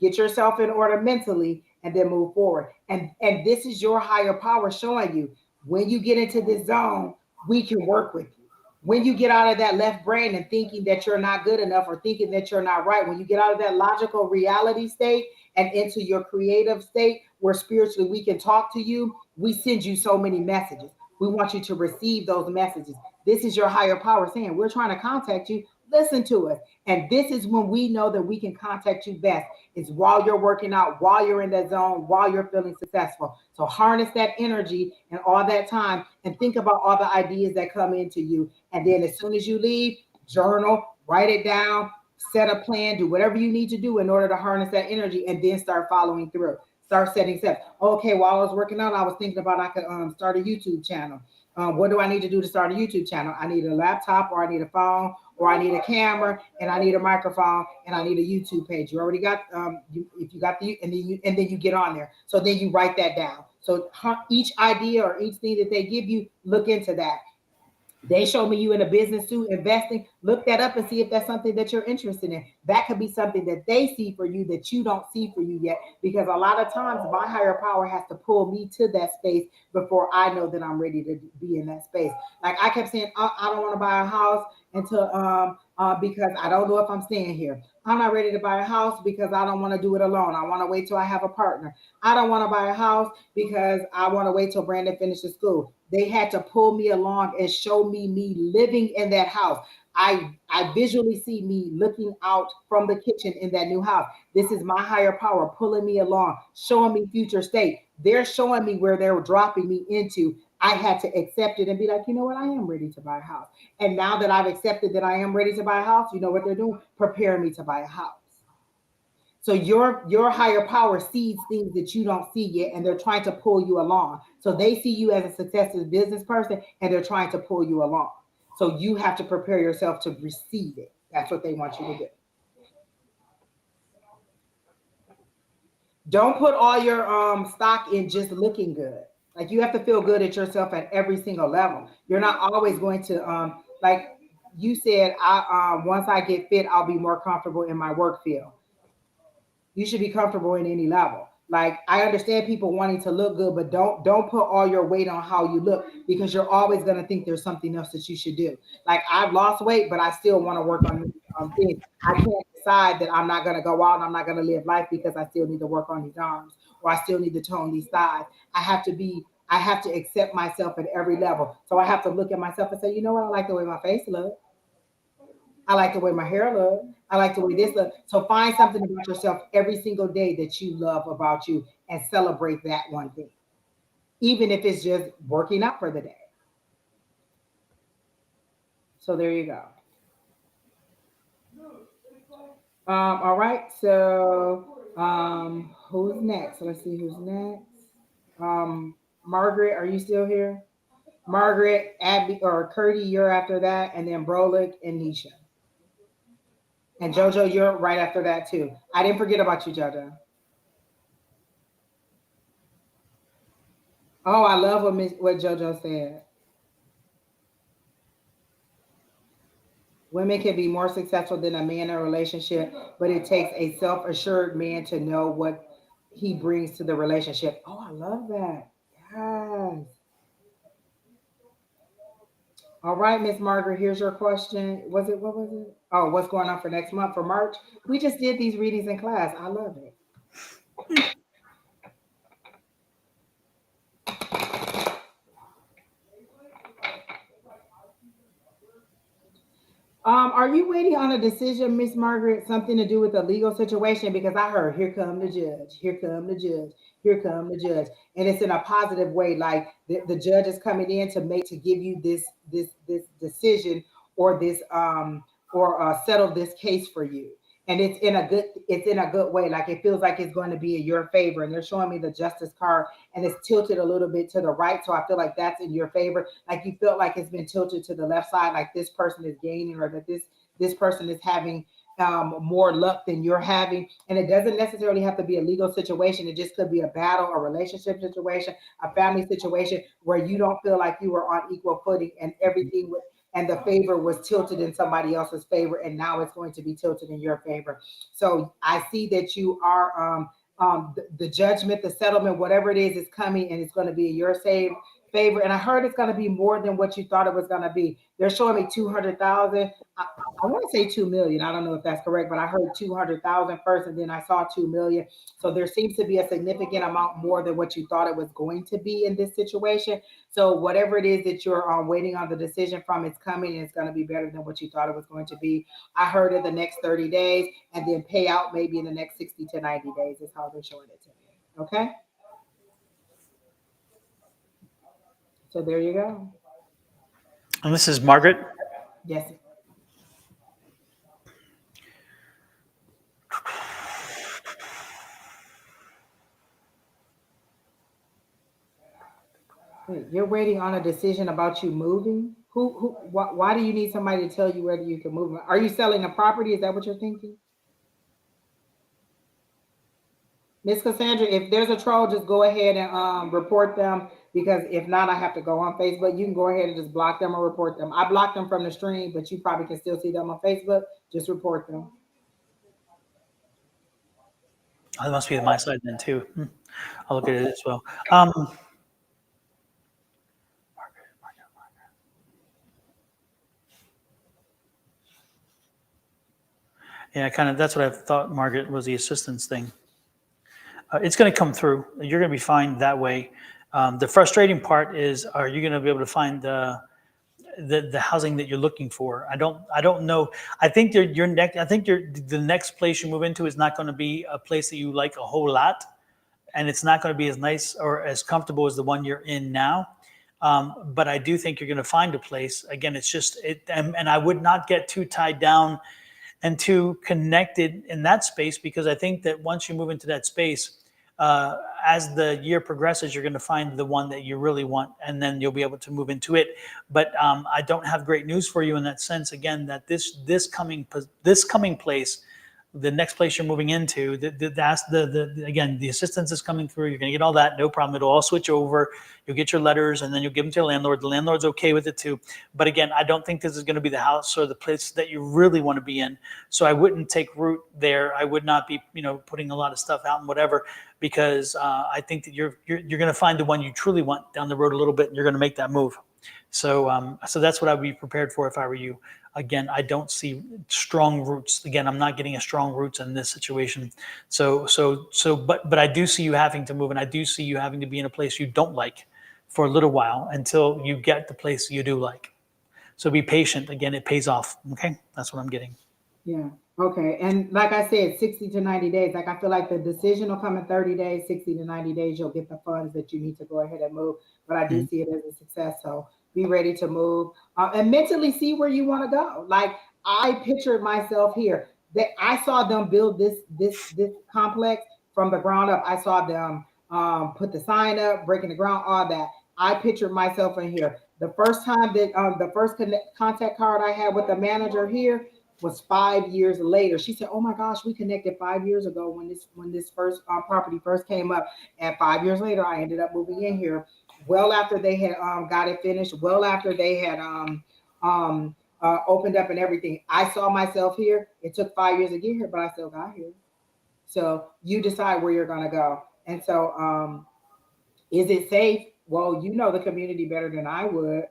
Get yourself in order mentally and then move forward. And this is your higher power showing you when you get into this zone, we can work with you. When you get out of that left brain and thinking that you're not good enough or thinking that you're not right, when you get out of that logical reality state and into your creative state where spiritually we can talk to you, we send you so many messages. We want you to receive those messages. This is your higher power saying, we're trying to contact you. Listen to us. And this is when we know that we can contact you best. It's while you're working out, while you're in that zone, while you're feeling successful. So harness that energy and all that time and think about all the ideas that come into you. And then as soon as you leave, journal, write it down, set a plan, do whatever you need to do in order to harness that energy, and then start following through. Start setting steps. Okay, while I was working out, I was thinking about I could start a YouTube channel. What do I need to do to start a YouTube channel? I need a laptop, or I need a phone, or I need a camera, and I need a microphone, and I need a YouTube page. You already got if you got the and then you get on there. So then you write that down. So each idea or each thing that they give you, look into that. They show me you in a business suit investing. Look that up and see if that's something that you're interested in. That could be something that they see for you that you don't see for you yet. Because a lot of times my higher power has to pull me to that space before I know that I'm ready to be in that space. Like I kept saying, I don't want to buy a house until because I don't know if I'm staying here. I'm not ready to buy a house because I don't want to do it alone. I want to wait till I have a partner. I don't want to buy a house because I want to wait till Brandon finishes school. They had to pull me along and show me living in that house. I visually see me looking out from the kitchen in that new house. This is my higher power pulling me along, showing me future state. They're showing me where they're dropping me into. I had to accept it and be like, you know what? I am ready to buy a house. And now that I've accepted that I am ready to buy a house, you know what they're doing? Preparing me to buy a house. So your higher power sees things that you don't see yet, and they're trying to pull you along. So they see you as a successful business person, and they're trying to pull you along. So you have to prepare yourself to receive it. That's what they want you to do. Don't put all your stock in just looking good. Like you have to feel good at yourself at every single level. You're not always going to like you said, I once I get fit, I'll be more comfortable in my work field. You should be comfortable in any level. Like I understand people wanting to look good, but don't put all your weight on how you look because you're always going to think there's something else that you should do. Like I've lost weight, but I still want to work on things. I can't decide that I'm not going to go out and I'm not going to live life because I still need to work on these arms or I still need to tone these thighs. I have to accept myself at every level. So I have to look at myself and say, you know what? I like the way my face looks. I like the way my hair looks. I like the way this looks. So find something about yourself every single day that you love about you and celebrate that one thing, even if it's just working out for the day. So there you go. All right. So who's next? Let's see who's next. Margaret, are you still here? Margaret, Abby, or Curdy, you're after that, and then Brolick and Nisha. And Jojo, you're right after that too. I didn't forget about you, Jojo. Oh, I love what Jojo said. Women can be more successful than a man in a relationship, but it takes a self-assured man to know what he brings to the relationship. Oh, I love that. Yes. All right, Miss Margaret, here's your question. What was it? Oh, what's going on for next month for March? We just did these readings in class. I love it. Are you waiting on a decision, Miss Margaret? Something to do with a legal situation? Because I heard, here come the judge, here come the judge, here come the judge. And it's in a positive way, like the judge is coming in to give you this decision or this or settle this case for you. And it's in a good way. Like it feels like it's going to be in your favor. And they're showing me the justice card and it's tilted a little bit to the right. So I feel like that's in your favor. Like you felt like it's been tilted to the left side, like this person is gaining or that this person is having more luck than you're having. And it doesn't necessarily have to be a legal situation. It just could be a battle, a relationship situation, a family situation where you don't feel like you were on equal footing and and the favor was tilted in somebody else's favor, and now it's going to be tilted in your favor. So I see that you are the judgment, the settlement, whatever it is coming, and it's going to be in your favor. And I heard it's going to be more than what you thought it was going to be. They're showing me 200,000. I want to say 2 million. I don't know if that's correct, but I heard 200,000 first, and then I saw 2 million. So there seems to be a significant amount more than what you thought it was going to be in this situation. So whatever it is that you're waiting on the decision from, it's coming, and it's going to be better than what you thought it was going to be. I heard in the next 30 days, and then pay out maybe in the next 60 to 90 days is how they're showing it to me. Okay. So there you go. And this is Margaret. Yes. Wait, you're waiting on a decision about you moving? Why do you need somebody to tell you whether you can move? Are you selling a property? Is that what you're thinking? Miss Cassandra, if there's a troll, just go ahead and report them because if not, I have to go on Facebook. You can go ahead and just block them or report them. I blocked them from the stream, but you probably can still see them on Facebook. Just report them. Oh, that must be my side then too. I'll look at it as well. Yeah, kind of. That's what I thought. Margaret was the assistance thing. It's going to come through. You're going to be fine that way. The frustrating part is, are you going to be able to find the housing that you're looking for? I don't know. I think the next place you move into is not going to be a place that you like a whole lot, and it's not going to be as nice or as comfortable as the one you're in now. But I do think you're going to find a place. Again, it's just and I would not get too tied down and too connected in that space, because I think that once you move into that space, as the year progresses, you're going to find the one that you really want, and then you'll be able to move into it. But I don't have great news for you in that sense. Again, that this coming place, the next place you're moving into, again, the assistance is coming through. You're going to get all that, no problem. It'll all switch over. You'll get your letters, and then you'll give them to your landlord. The landlord's okay with it too. But again, I don't think this is going to be the house or the place that you really want to be in. So I wouldn't take root there. I would not be, putting a lot of stuff out and whatever, because I think that you're going to find the one you truly want down the road a little bit, and you're going to make that move. So that's what I would be prepared for if I were you. Again, I don't see strong roots. Again, I'm not getting a strong roots in this situation. But I do see you having to move, and I do see you having to be in a place you don't like for a little while until you get the place you do like. So be patient. Again, it pays off. Okay, that's what I'm getting. Yeah. Okay. And like I said, 60 to 90 days. Like I feel like the decision will come in 30 days, 60 to 90 days. You'll get the funds that you need to go ahead and move. But I do Mhm. see it as a success. So be ready to move and mentally see where you want to go. Like I pictured myself here. That I saw them build this complex from the ground up. I saw them put the sign up, breaking the ground, all that. I pictured myself in here. The first time that the first contact card I had with the manager here was 5 years later. She said, "Oh my gosh, we connected 5 years ago when this first property first came up, and 5 years later, I ended up moving in here. Well after they had got it finished, well after they had opened up and everything. I saw myself here. It took 5 years to get here, but I still got here. So you decide where you're gonna go. And so, is it safe? Well, you know the community better than I would.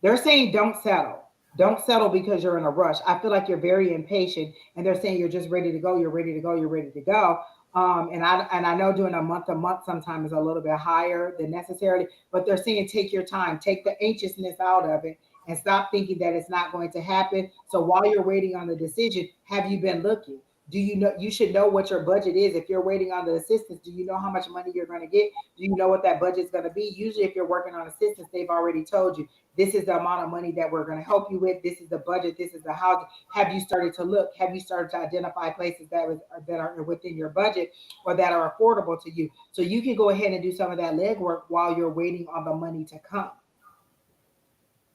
They're saying don't settle. Don't settle because you're in a rush. I feel like you're very impatient, and they're saying you're just ready to go. You're ready to go. You're ready to go. And I know doing a month sometimes is a little bit higher than necessarily, but they're saying take your time, take the anxiousness out of it, and stop thinking that it's not going to happen. So while you're waiting on the decision, have you been looking? Do you know you should know what your budget is if you're waiting on the assistance? Do you know how much money you're going to get? Do you know what that budget is going to be? Usually, if you're working on assistance, they've already told you this is the amount of money that we're going to help you with. This is the budget. This is the housing. Have you started to look? Have you started to identify places that are within your budget or that are affordable to you? So you can go ahead and do some of that legwork while you're waiting on the money to come,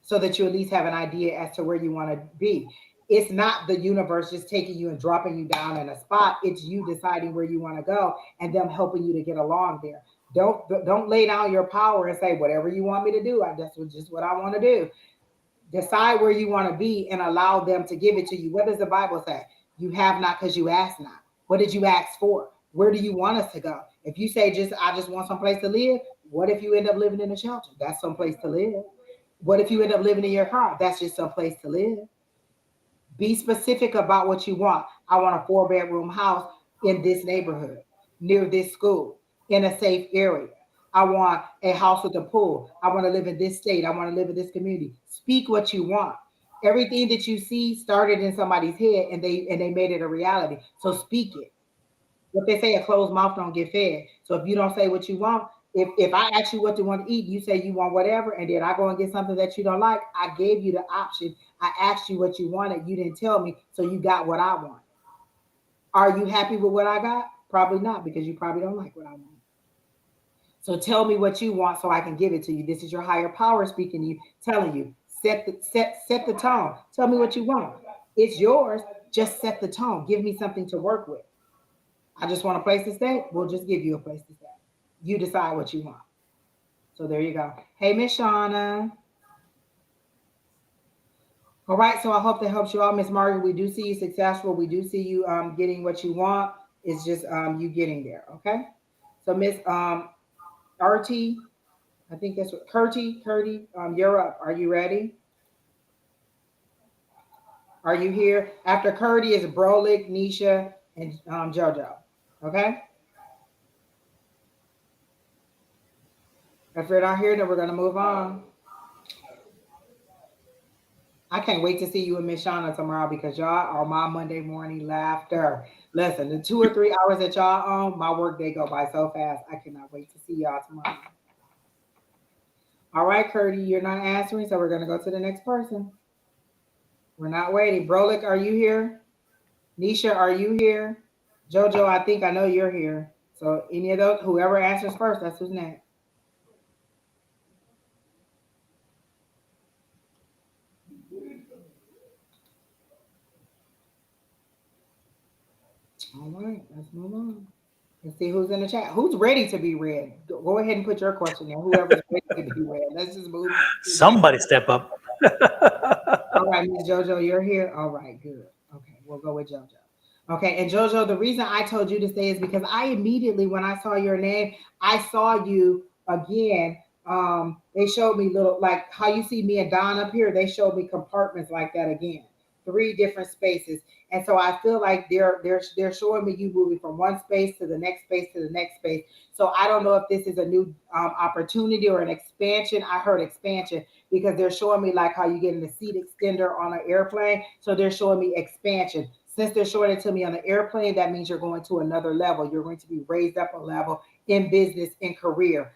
so that you at least have an idea as to where you want to be. It's not the universe just taking you and dropping you down in a spot. It's you deciding where you want to go and them helping you to get along there. Don't lay down your power and say whatever you want me to do. That's just what I want to do. Decide where you want to be and allow them to give it to you. What does the Bible say? You have not because you ask not. What did you ask for? Where do you want us to go? If you say I just want some place to live, what if you end up living in a shelter? That's some place to live. What if you end up living in your car? That's just some place to live. Be specific about what you want. I want a 4 bedroom house in this neighborhood, near this school, in a safe area. I want a house with a pool. I want to live in this state. I want to live in this community. Speak what you want. Everything that you see started in somebody's head and they made it a reality. So speak it. What they say, a closed mouth don't get fed. So if you don't say what you want, if I ask you what you want to eat, you say you want whatever, and then I go and get something that you don't like, I gave you the option. I asked you what you wanted. You didn't tell me, so you got what I want. Are you happy with what I got? Probably not, because you probably don't like what I want. So tell me what you want so I can give it to you. This is your higher power speaking to you, telling you, set the tone. Tell me what you want. It's yours. Just set the tone. Give me something to work with. I just want a place to stay. We'll just give you a place to stay. You decide what you want. So there you go. Hey, Miss Shauna. All right. So I hope that helps you out, Miss Margaret. We do see you successful. We do see you getting what you want. It's just you getting there. Okay. So Miss RT, I think that's what Curdy, you're up. Are you ready? Are you here? After Curdy is Brolic, Nisha, and JoJo. Okay. If you're not here, then we're gonna move on. I can't wait to see you and Miss Shauna tomorrow because y'all are my Monday morning laughter. Listen, the 2 or 3 hours that y'all on, my work day go by so fast. I cannot wait to see y'all tomorrow. All right, Curdy, you're not answering, so we're gonna go to the next person. We're not waiting. Brolic, are you here? Nisha, are you here? Jojo, I think I know you're here. So any of those, whoever answers first, that's who's next. All right, let's move on. Let's see who's in the chat. Who's ready to be read? Go ahead and put your question in. Whoever's ready to be read. Let's just move to the next. Somebody step up. All right, Miss Jojo, you're here. All right, good. Okay, we'll go with Jojo. Okay, and Jojo, the reason I told you to stay is because I immediately, when I saw your name, I saw you again They showed me little, like how you see me and Don up here. They showed me compartments like that again, three different spaces. And so I feel like they're showing me you moving from one space to the next space to the next space. So I don't know if this is a new opportunity or an expansion. I heard expansion because they're showing me like how you get in a seat extender on an airplane. So they're showing me expansion. Since they're showing it to me on the airplane, that means you're going to another level. You're going to be raised up a level in business and career.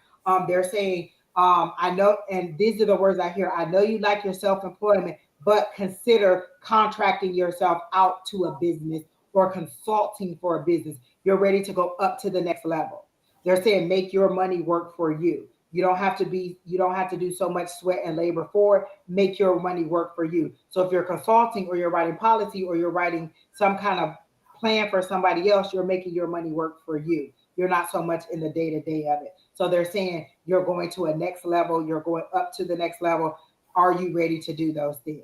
They're saying, I know, and these are the words I hear. I know you like your self-employment, but consider contracting yourself out to a business or consulting for a business. You're ready to go up to the next level. They're saying make your money work for you. You don't have to do so much sweat and labor for it. Make your money work for you. So if you're consulting or you're writing policy or you're writing some kind of plan for somebody else, you're making your money work for you. You're not so much in the day to day of it. So they're saying you're going to a next level, you're going up to the next level. Are you ready to do those things?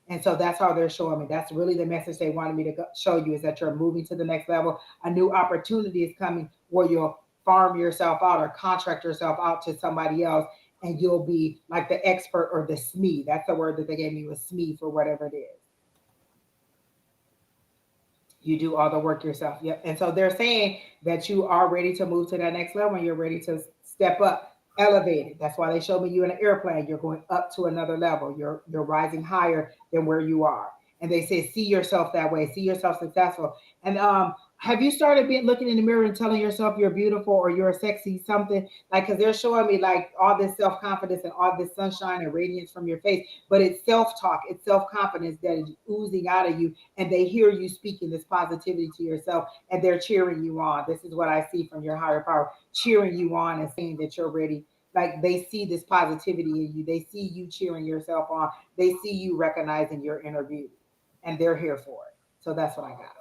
And so that's how they're showing me. That's really the message they wanted me to show you, is that you're moving to the next level. A new opportunity is coming where you'll farm yourself out or contract yourself out to somebody else, and you'll be like the expert or the SME. That's the word that they gave me, was SME for whatever it is. You do all the work yourself. Yep. And so they're saying that you are ready to move to that next level and you're ready to step up, elevated. That's why they showed me you in an airplane. You're going up to another level. You're rising higher than where you are. And they say, see yourself that way, see yourself successful. And have you started looking in the mirror and telling yourself you're beautiful or you're sexy something? Like, because they're showing me like all this self confidence and all this sunshine and radiance from your face, but it's self talk, it's self confidence that is oozing out of you, and they hear you speaking this positivity to yourself, and they're cheering you on. This is what I see from your higher power, cheering you on and saying that you're ready. Like they see this positivity in you, they see you cheering yourself on, they see you recognizing your inner beauty, and they're here for it. So that's what I got.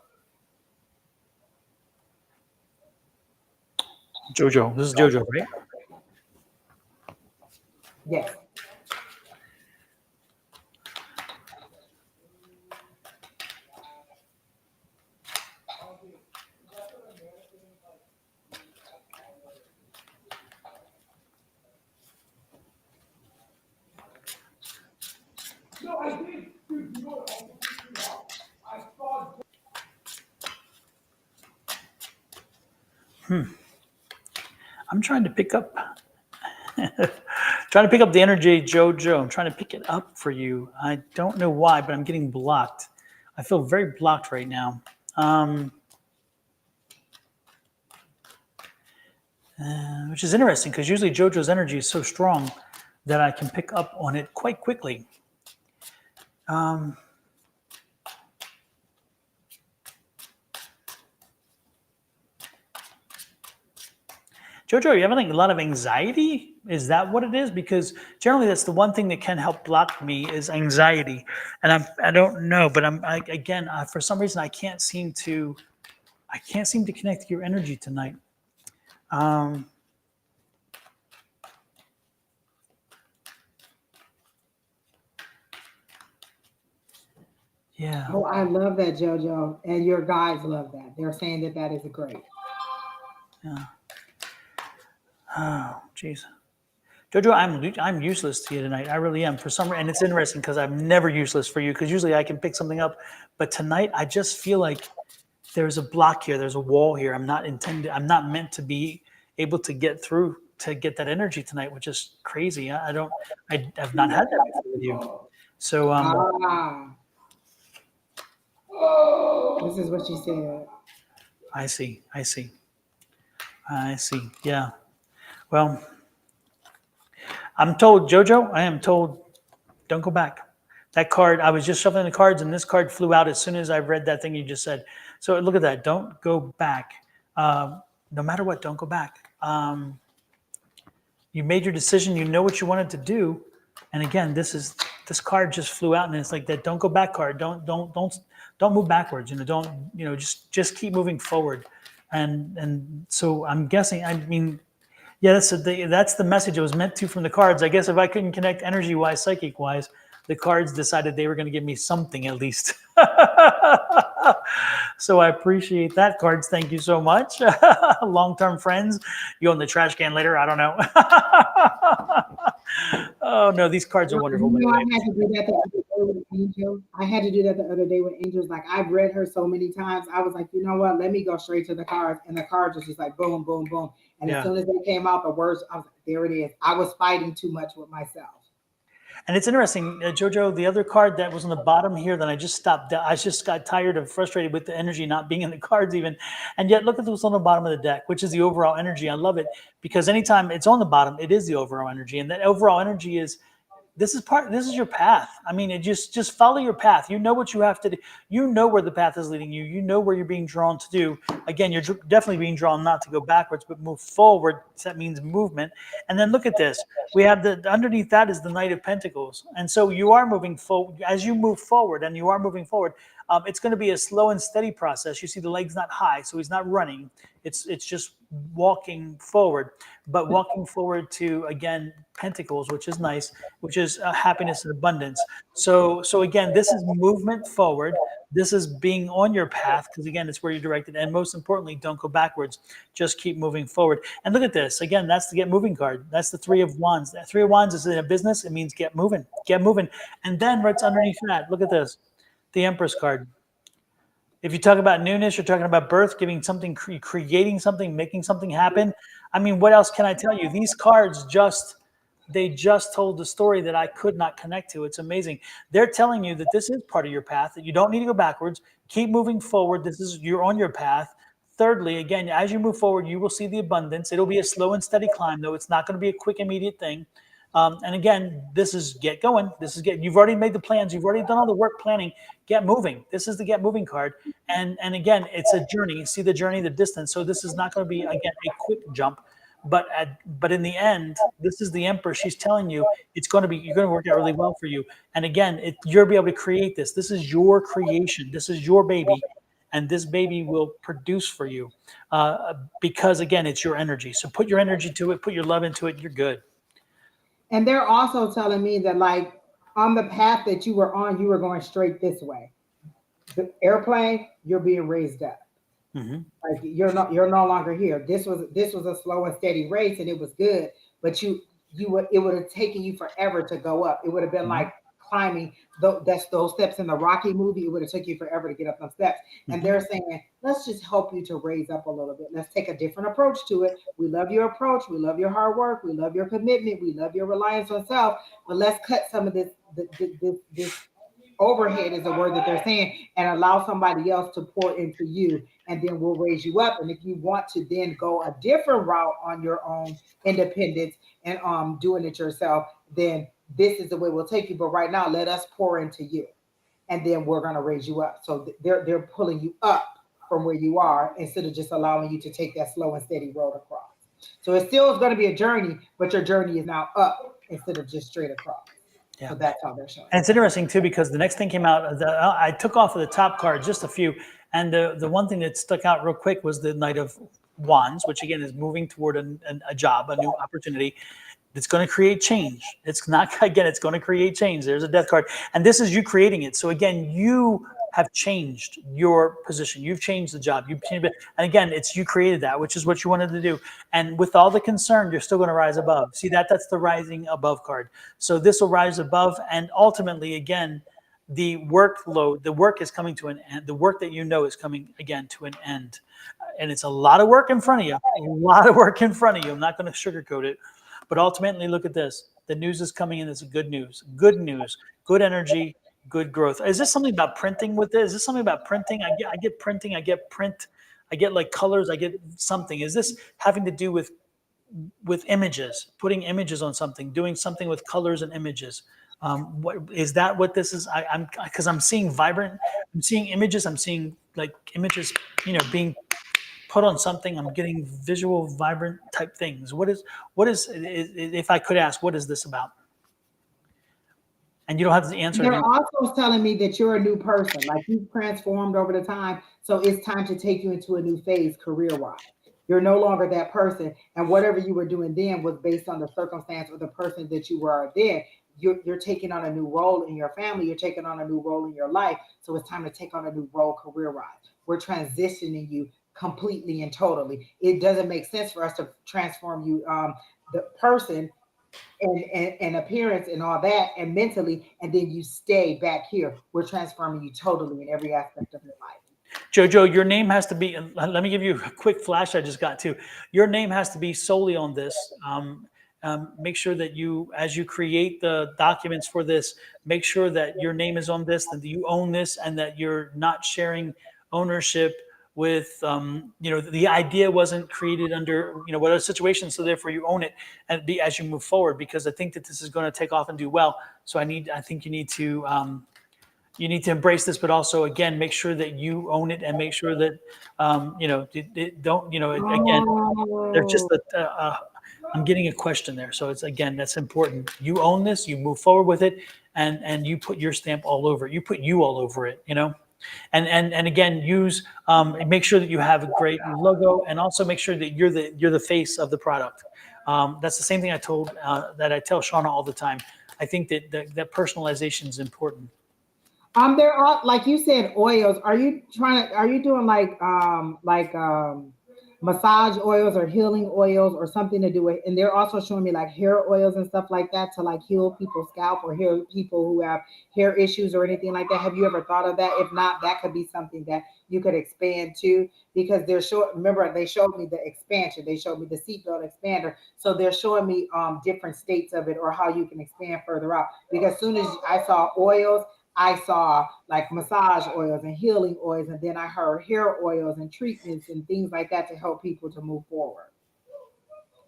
Jojo, this is Jojo, right? Yes. I'm trying to pick up trying to pick up the energy, Jojo. I'm trying to pick it up for you. I don't know why, but I'm getting blocked. I feel very blocked right now. Which is interesting because usually Jojo's energy is so strong that I can pick up on it quite quickly. Jojo, are you having like a lot of anxiety? Is that what it is? Because generally that's the one thing that can help block me is anxiety. And I don't know, but again, for some reason I can't seem to connect to your energy tonight. Yeah. Oh, I love that, JoJo. And your guys love that. They're saying that that is great. Yeah. Oh, jeez. Jojo, I'm useless to you tonight. I really am. For some reason, and it's interesting because I'm never useless for you because usually I can pick something up. But tonight, I just feel like there's a block here. There's a wall here. I'm not meant to be able to get through to get that energy tonight, which is crazy. I have not had that before with you. So, this is what you said. I see. Yeah. Well, I'm told, Jojo, I am told, don't go back. That card, I was just shuffling the cards and this card flew out as soon as I read that thing you just said. So look at that. Don't go back. No matter what, don't go back. You made your decision. You know what you wanted to do. And again, this card just flew out and it's like that. Don't go back card. Don't move backwards. Just keep moving forward. And so I'm guessing, I mean, yeah, that's the message it was meant to from the cards. I guess if I couldn't connect energy-wise, psychic-wise, the cards decided they were going to give me something at least. So I appreciate that, cards. Thank you so much. Long-term friends. You in the trash can later. I don't know. Oh no, these cards are wonderful, by the I way. had to do that the other day with Angel. I had to do that the other day with Angels. Like I've read her so many times. I was like, you know what? Let me go straight to the cards, and the cards was just like boom, boom, boom. And as Yeah. soon as they came out, the words, I was like, there it is. I was fighting too much with myself. And it's interesting, Jojo, the other card that was on the bottom here that I just stopped, I just got tired of frustrated with the energy not being in the cards even. And yet look at what's on the bottom of the deck, which is the overall energy. I love it because anytime it's on the bottom, it is the overall energy. And that overall energy is, this is your path. I mean, it just follow your path. You know what you have to do. You know where the path is leading you. You know where you're being drawn to do. Again, you're definitely being drawn not to go backwards, but move forward. So that means movement. And then look at this. We have underneath that is the Knight of Pentacles. And so you are moving forward. As you move forward and you are moving forward, it's going to be a slow and steady process. You see the leg's not high, so he's not running. It's just walking forward, but walking forward to, again, Pentacles, which is nice, which is happiness and abundance. So again, this is movement forward. This is being on your path because, again, it's where you're directed. And most importantly, don't go backwards. Just keep moving forward. And look at this. Again, that's the Get Moving card. That's the Three of Wands. That Three of Wands is in a business. It means get moving. Get moving. And then right underneath that, look at this. The Empress card. If you talk about newness, you're talking about birth, giving something, creating something, making something happen. I mean, what else can I tell you? These cards they just told the story that I could not connect to. It's amazing. They're telling you that this is part of your path, that you don't need to go backwards. Keep moving forward. You're on your path. Thirdly, again, as you move forward, you will see the abundance. It'll be a slow and steady climb, though. It's not going to be a quick, immediate thing. And again, this is get going. You've already made the plans. You've already done all the work planning. Get moving. This is the Get Moving card. And again, it's a journey. See the journey, the distance. So this is not going to be, again, a quick jump. But in the end, this is the Emperor. She's telling you you're going to work out really well for you. And again, you'll be able to create this. This is your creation. This is your baby. And this baby will produce for you because, again, it's your energy. So put your energy to it. Put your love into it. You're good. And they're also telling me that, like, on the path that you were on, you were going straight this way. The airplane, you're being raised up. Mm-hmm. Like you're no longer here. This was a slow and steady race, and it was good. But it would have taken you forever to go up. It would have been like climbing those steps in the Rocky movie. It would have took you forever to get up those steps. And they're saying, let's just help you to raise up a little bit. Let's take a different approach to it. We love your approach. We love your hard work. We love your commitment. We love your reliance on self. But let's cut some of this overhead is a word that they're saying, and allow somebody else to pour into you, and then we'll raise you up. And if you want to then go a different route on your own independence and doing it yourself, then this is the way we'll take you. But right now, let us pour into you, and then we're going to raise you up. So they're pulling you up from where you are instead of just allowing you to take that slow and steady road across. So it still is going to be a journey, but your journey is now up instead of just straight across. Yeah. So that's how they're showing. And it's interesting too, because the next thing came out, I took off of the top card, just a few. And the one thing that stuck out real quick was the Knight of Wands, which again is moving toward a job, a new opportunity. It's going to create change. It's not, again, it's going to create change. There's a death card. And this is you creating it. So again, you have changed your position. You've changed the job. You've changed it. And again, it's you created that, which is what you wanted to do. And with all the concern, you're still going to rise above. See that's the rising above card. So this will rise above. And ultimately, again, the workload, the work is coming to an end. The work that you know is coming again to an end. And it's a lot of work in front of you. A lot of work in front of you. I'm not going to sugarcoat it. But ultimately, look at this. The news is coming in. It's good news, good energy, good growth. Is this something about printing with this? Is this something about printing? I get printing. I get print. I get like colors. I get something. Is this having to do with images, putting images on something, doing something with colors and images? What is that? What this is? Because I'm seeing vibrant. I'm seeing images. I'm seeing like images, being put on something. I'm getting visual, vibrant type things. What is, if I could ask, what is this about? And you don't have to answer. They're also telling me that you're a new person, like you've transformed over the time. So it's time to take you into a new phase career-wise. You're no longer that person. And whatever you were doing then was based on the circumstance or the person that you were then. you're taking on a new role in your family, you're taking on a new role in your life. So it's time to take on a new role career-wise. We're transitioning you completely and totally. It doesn't make sense for us to transform you, the person and appearance and all that, and mentally, and then you stay back here. We're transforming you totally in every aspect of your life. Jojo, your name has to be, let me give you a quick flash I just got to. Your name has to be solely on this. Make sure that you, as you create the documents for this, make sure that your name is on this, that you own this, and that you're not sharing ownership with, the idea wasn't created under, whatever situation, so therefore you own it and as you move forward, because I think that this is going to take off and do well. So I think you need to embrace this, but also again make sure that you own it and make sure that don't again. There's just Oh, I'm getting a question there, so it's again that's important. You own this, you move forward with it, and you put your stamp all over it. You put you all over it, and again use make sure that you have a great logo, and also make sure that you're the face of the product. That's the same thing I tell Shauna all the time. I think that personalization is important. there are, like you said, oils. Are you doing massage oils or healing oils or something to do with? And they're also showing me like hair oils and stuff like that to like heal people's scalp or heal people who have hair issues or anything like that. Have you ever thought of that? If not, that could be something that you could expand to, because they're showing. Remember, they showed me the expansion. They showed me the seatbelt expander. So they're showing me different states of it or how you can expand further out. Because as soon as I saw oils, I saw like massage oils and healing oils, and then I heard hair oils and treatments and things like that to help people to move forward.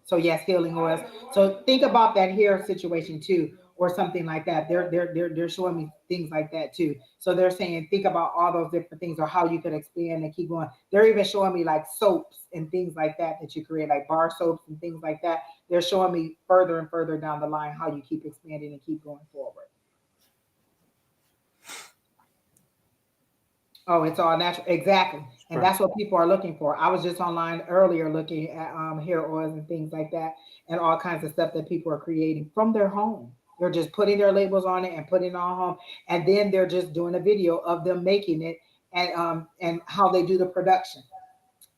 So yes, healing oils. So think about that hair situation too, or something like that. They're showing me things like that too. So they're saying think about all those different things or how you could expand and keep going. They're even showing me like soaps and things like that you create, like bar soaps and things like that. They're showing me further and further down the line how you keep expanding and keep going forward. Oh, it's all natural. Exactly. And Sure. that's what people are looking for. I was just online earlier looking at hair oils and things like that and all kinds of stuff that people are creating from their home. They're just putting their labels on it and putting it on home. And then they're just doing a video of them making it and how they do the production.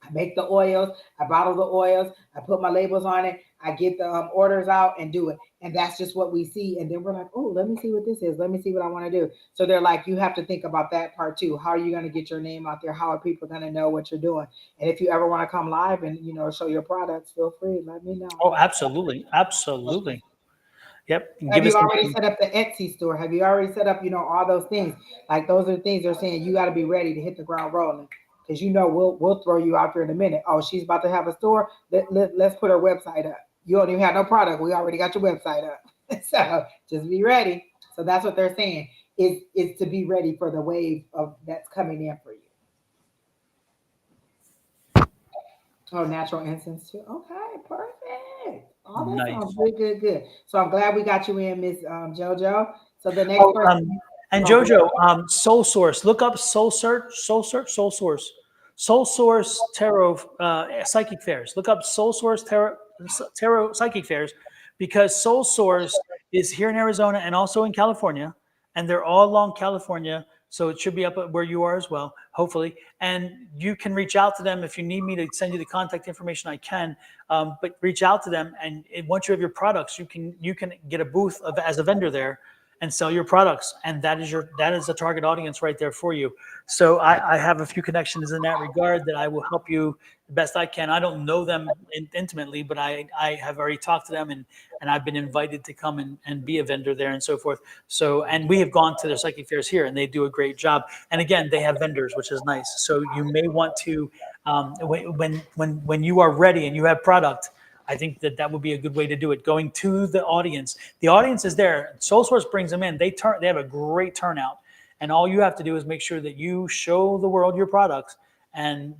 I make the oils, I bottle the oils, I put my labels on it, I get the orders out and do it. And that's just what we see. And then we're like, oh, let me see what this is. Let me see what I want to do. So they're like, you have to think about that part too. How are you going to get your name out there? How are people going to know what you're doing? And if you ever want to come live and, show your products, feel free. Let me know. Oh, absolutely, absolutely. Yep, and Have give us you a already name. set up the Etsy store? Have you already set up, all those things? Like those are the things they're saying you got to be ready to hit the ground rolling. Because we'll throw you out there in a minute. Oh, she's about to have a store. Let's put her website up. You don't even have no product. We already got your website up. So just be ready. So that's what they're saying is to be ready for the wave of that's coming in for you. Oh, natural incense too. Okay, perfect. Oh, that sounds Nice. good, good, good. So I'm glad we got you in, Miss JoJo. So the next Oh, person. and Oh, go Jojo, Soul Source. Look up Soul Source, Soul Source Tarot Psychic Fairs. Look up Soul Source Tarot Psychic Fairs, because Soul Source is here in Arizona and also in California, and they're all along California. So it should be up at where you are as well, hopefully. And you can reach out to them if you need me to send you the contact information. I can, but reach out to them, and once you have your products, you can get a booth as a vendor there and sell your products, and that is a target audience right there for you. So I have a few connections in that regard that I will help you the best I can. I don't know them intimately, but I have already talked to them, and I've been invited to come and be a vendor there and so forth. So, and we have gone to their psychic fairs here, and they do a great job. And again, they have vendors, which is nice. So you may want to, when you are ready and you have product, I think that would be a good way to do it. Going to the audience. The audience is there. SoulSource brings them in. They have a great turnout. And all you have to do is make sure that you show the world your products, and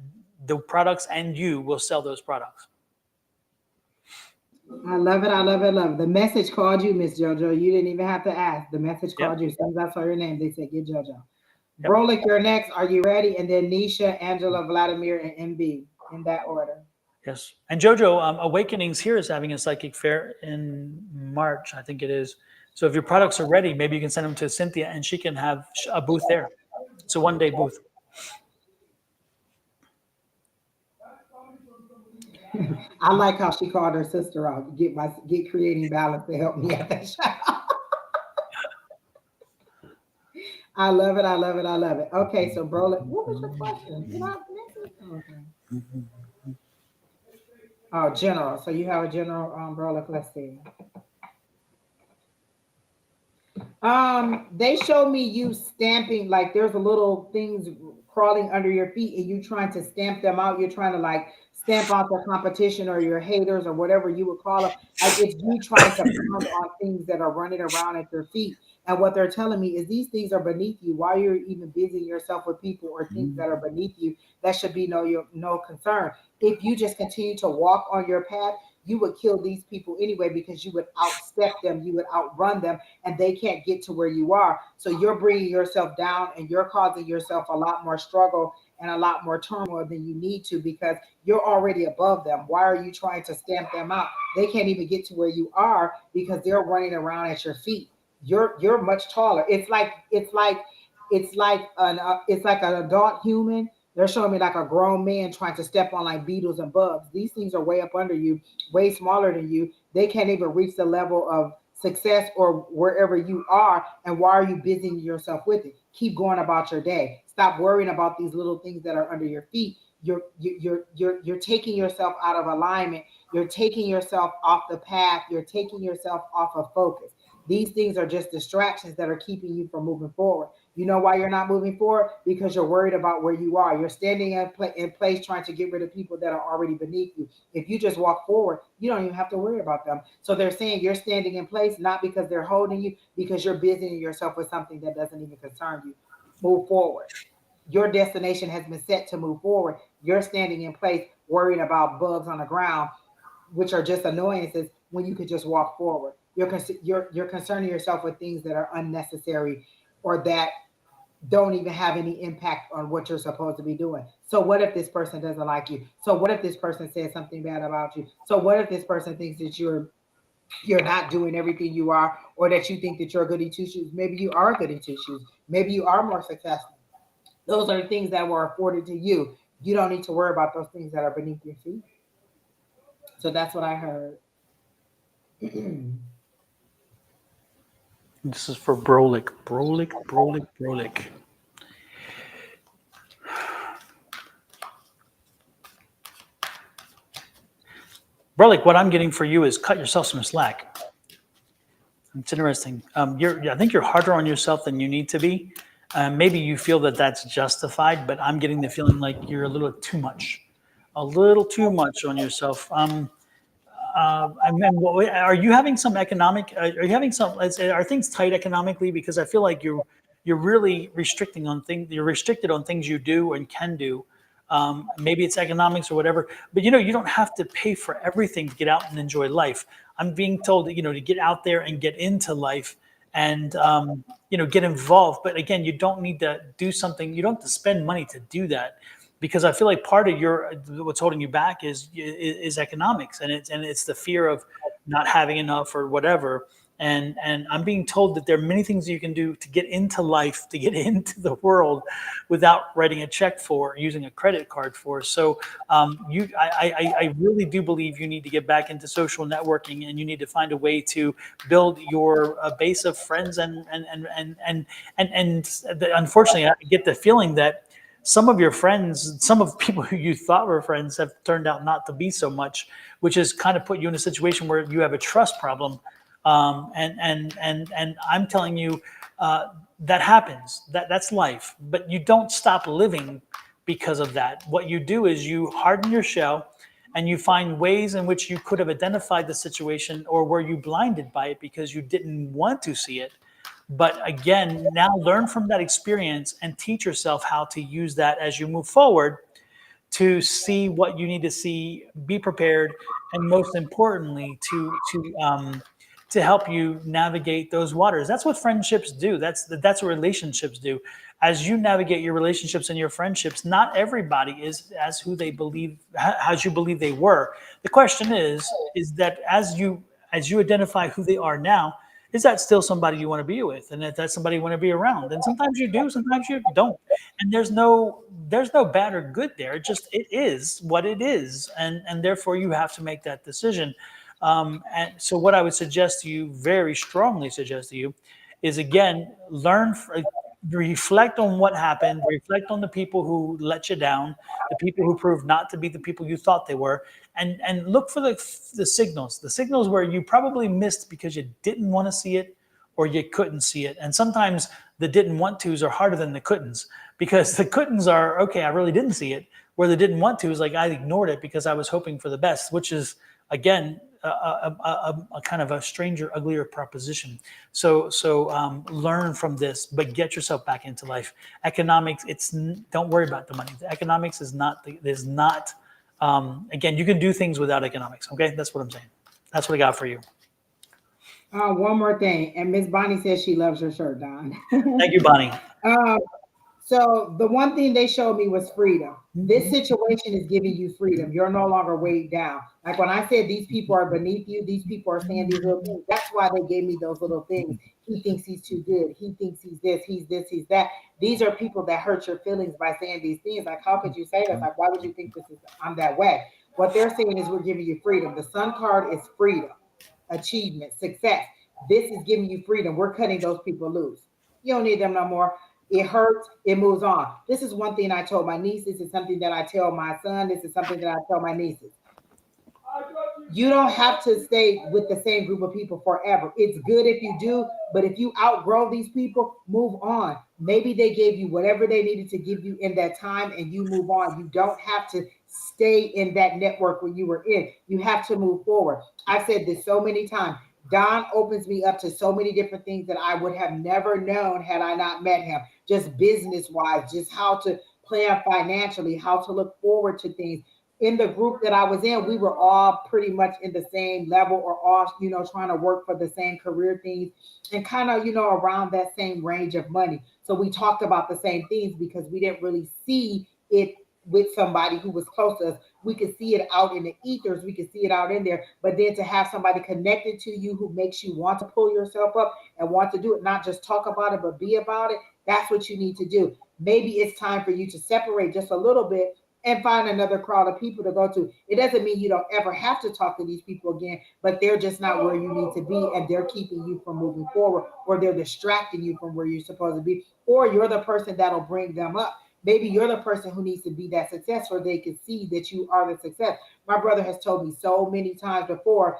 the products and you will sell those products. I love it. I love it. I love it. The message called you, Miss JoJo. You didn't even have to ask. The message Yep. called you. As soon as I saw your name, they said, get JoJo. Yep. Brolick, you're next. Are you ready? And then Nisha, Angela, Vladimir, and MB in that order. Yes. And Jojo, Awakenings here is having a psychic fair in March, I think it is. So if your products are ready, maybe you can send them to Cynthia and she can have a booth there. It's a one-day booth. I like how she called her sister out. Get creating balance to help me at that shop. I love it. I love it. I love it. Okay, so bro, what was your question? Did I miss it? Okay. Oh, general. So you have a general bro. Let's see. They showed me you stamping, like there's a little things crawling under your feet and you trying to stamp them out. You're trying to like stamp out the competition or your haters or whatever you would call them. Like it's you trying to pound on things that are running around at your feet. And what they're telling me is these things are beneath you. Why you're even busying yourself with people or things that are beneath you, that should be no concern. If you just continue to walk on your path, you would kill these people anyway because you would outstep them, you would outrun them, and they can't get to where you are. So you're bringing yourself down and you're causing yourself a lot more struggle and a lot more turmoil than you need to because you're already above them. Why are you trying to stamp them out? They can't even get to where you are because they're running around at your feet. You're much taller. It's like an adult human. They're showing me like a grown man trying to step on like beetles and bugs. These things are way up under you, way smaller than you. They can't even reach the level of success or wherever you are. And why are you busying yourself with it? Keep going about your day. Stop worrying about these little things that are under your feet. You're taking yourself out of alignment. You're taking yourself off the path. You're taking yourself off of focus. These things are just distractions that are keeping you from moving forward. You know why you're not moving forward? Because you're worried about where you are. You're standing in place trying to get rid of people that are already beneath you. If you just walk forward, you don't even have to worry about them. So they're saying you're standing in place not because they're holding you, because you're busying yourself with something that doesn't even concern you. Move forward. Your destination has been set to move forward. You're standing in place worrying about bugs on the ground, which are just annoyances when you could just walk forward. You're concerning yourself with things that are unnecessary or that don't even have any impact on what you're supposed to be doing. So what if this person doesn't like you? So what if this person says something bad about you? So what if this person thinks that you're not doing everything you are, or that you think that you're goody two shoes? Maybe you are goody two shoes. Maybe you are more successful. Those are the things that were afforded to you. You don't need to worry about those things that are beneath your feet. So that's what I heard. This is for Brolik. Brolik. Brolik, what I'm getting for you is cut yourself some slack. It's interesting. I think you're harder on yourself than you need to be. Maybe you feel that that's justified, but I'm getting the feeling like you're a little too much on yourself. Are you having some economic? Are you having some? Are things tight economically? Because I feel like you're really restricting on things. You're restricted on things you do and can do. Maybe it's economics or whatever, but you don't have to pay for everything to get out and enjoy life. I'm being told that to get out there and get into life and get involved. But again, you don't need to do something. You don't have to spend money to do that, because I feel like part of what's holding you back is economics, and it's the fear of not having enough or whatever. And I'm being told that there are many things you can do to get into life, to get into the world, without writing a check for, using a credit card for. So I really do believe you need to get back into social networking, and you need to find a way to build your base of friends. Unfortunately, I get the feeling that some of your friends, some of people who you thought were friends, have turned out not to be so much, which has kind of put you in a situation where you have a trust problem. And I'm telling you, that happens. That's life. But you don't stop living because of that. What you do is you harden your shell, and you find ways in which you could have identified the situation, or were you blinded by it because you didn't want to see it. But again, now learn from that experience and teach yourself how to use that as you move forward to see what you need to see, be prepared, and most importantly, to help you navigate those waters. That's what friendships do. That's what relationships do. As you navigate your relationships and your friendships, not everybody is as who they believe, as you believe they were. The question is that as you identify who they are now, is that still somebody you want to be with? And if that's somebody you want to be around, and sometimes you do, sometimes you don't. And there's no bad or good there. It is what it is, and therefore you have to make that decision. And so, what I would suggest to you, very strongly suggest to you, is again reflect on what happened, reflect on the people who let you down, the people who proved not to be the people you thought they were, and look for the signals where you probably missed because you didn't want to see it or you couldn't see it. And sometimes the didn't want tos are harder than the couldn'ts, because the couldn'ts are, okay, I really didn't see it, where the didn't want to is like I ignored it because I was hoping for the best, which is again a kind of a stranger, uglier proposition. So learn from this, but get yourself back into life. Economics, don't worry about the money. The economics is not. Again, you can do things without economics. Okay, that's what I'm saying. That's what I got for you. One more thing, and Miss Bonnie says she loves your shirt, Don. Thank you, Bonnie. um, So the one thing they showed me was freedom. This Mhm. situation is giving you freedom. You're no longer weighed down. Like when I said these people are beneath you, these people are saying these little things. That's why they gave me those little things. He thinks he's too good. He thinks he's this, he's that. These are people that hurt your feelings by saying these things. Like, how could you say this? Like, why would you think this is I'm that way? What they're saying is we're giving you freedom. The sun card is freedom, achievement, success. This is giving you freedom. We're cutting those people loose. You don't need them no more. It hurts, it moves on. This is one thing I told my niece. This is something that I tell my son. This is something that I tell my nieces. You don't have to stay with the same group of people forever. It's good if you do, but if you outgrow these people, move on. Maybe they gave you whatever they needed to give you in that time and you move on. You don't have to stay in that network where you were in. You have to move forward. I've said this so many times. Don opens me up to so many different things that I would have never known had I not met him, just business wise, just how to plan financially, how to look forward to things. In the group that I was in, we were all pretty much in the same level or all, trying to work for the same career things and kind of, around that same range of money. So we talked about the same things because we didn't really see it with somebody who was close to us. We could see it out in the ethers, we could see it out in there, but then to have somebody connected to you who makes you want to pull yourself up and want to do it, not just talk about it, but be about it, that's what you need to do. Maybe it's time for you to separate just a little bit and find another crowd of people to go to. It doesn't mean you don't ever have to talk to these people again, but they're just not where you need to be and they're keeping you from moving forward or they're distracting you from where you're supposed to be or you're the person that'll bring them up. Maybe you're the person who needs to be that success or they can see that you are the success. My brother has told me so many times before,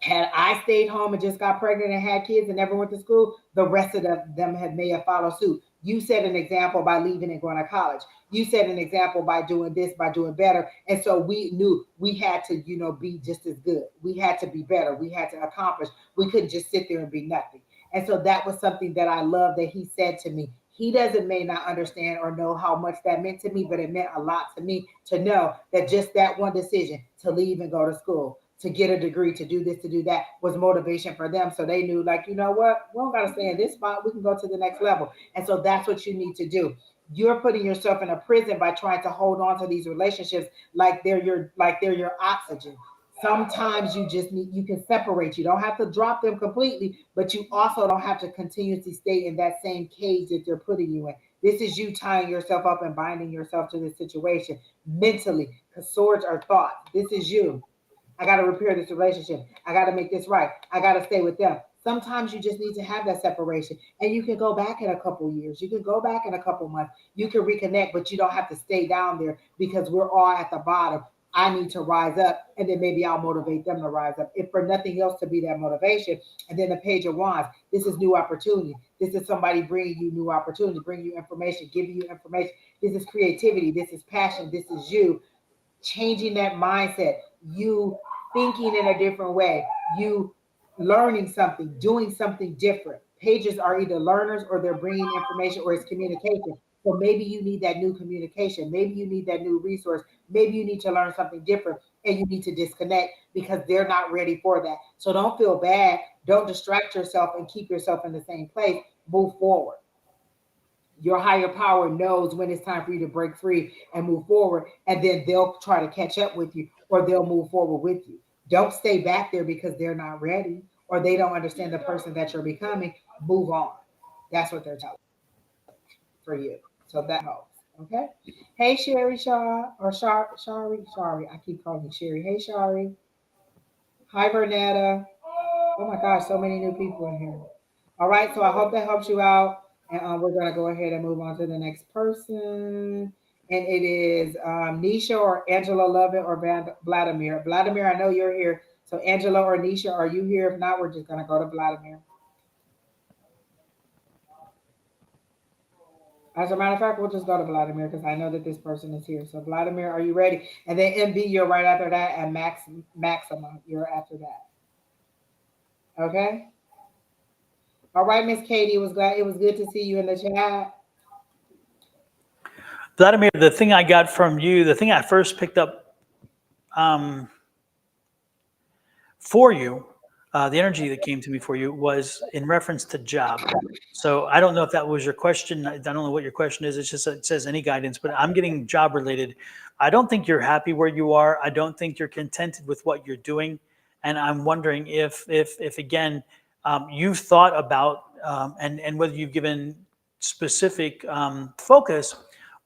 had I stayed home and just got pregnant and had kids and never went to school, the rest of them may have followed suit. You set an example by leaving and going to college. You set an example by doing this, by doing better. And so we knew we had to, be just as good. We had to be better. We had to accomplish. We couldn't just sit there and be nothing. And so that was something that I love that he said to me. He doesn't may not understand or know how much that meant to me, but it meant a lot to me to know that just that one decision to leave and go to school, to get a degree, to do this, to do that was motivation for them. So they knew, like, you know what, we don't got to stay in this spot. We can go to the next level. And so that's what you need to do. You're putting yourself in a prison by trying to hold on to these relationships like they're your oxygen. Sometimes you can separate. You don't have to drop them completely, but you also don't have to continuously stay in that same cage that they're putting you in. This is you tying yourself up and binding yourself to this situation mentally, because swords are thoughts. This is you. I got to repair this relationship. I got to make this right. I got to stay with them. Sometimes you just need to have that separation and you can go back in a couple years. You can go back in a couple months. You can reconnect, but you don't have to stay down there because we're all at the bottom. I need to rise up and then maybe I'll motivate them to rise up. If for nothing else to be that motivation. And then the page of wands, this is new opportunity. This is somebody bringing you new opportunity, bringing you information, giving you information. This is creativity. This is passion. This is you changing that mindset, you thinking in a different way, you learning something, doing something different. Pages are either learners or they're bringing information or it's communication. So maybe you need that new communication. Maybe you need that new resource. Maybe you need to learn something different and you need to disconnect because they're not ready for that. So don't feel bad. Don't distract yourself and keep yourself in the same place. Move forward. Your higher power knows when it's time for you to break free and move forward, and then they'll try to catch up with you or they'll move forward with you. Don't stay back there because they're not ready or they don't understand the person that you're becoming, move on. That's what they're telling for you. So that helps. Okay. Hey Sherry Shaw or Shari. I keep calling you Sherry. Hey Shari. Hi Bernetta. Oh my gosh, so many new people in here. All right, so I hope that helps you out. And we're going to go ahead and move on to the next person. And it is Nisha or Angela Lovett or Vladimir. Vladimir, I know you're here. So Angela or Nisha, are you here? If not, we're just going to go to Vladimir. As a matter of fact, we'll just go to Vladimir because I know that this person is here. So Vladimir, are you ready? And then MV, you're right after that, and Maxima, you're after that. Okay. All right, Miss Katie, it was good to see you in the chat. Vladimir, the thing I got from you, the thing I first picked up um, for you, the energy that came to me for you was in reference to job. So I don't know if that was your question. I don't know what your question is. It's just it says any guidance, but I'm getting job related. I don't think you're happy where you are. I don't think you're contented with what you're doing, and I'm wondering if again you've thought about and whether you've given specific focus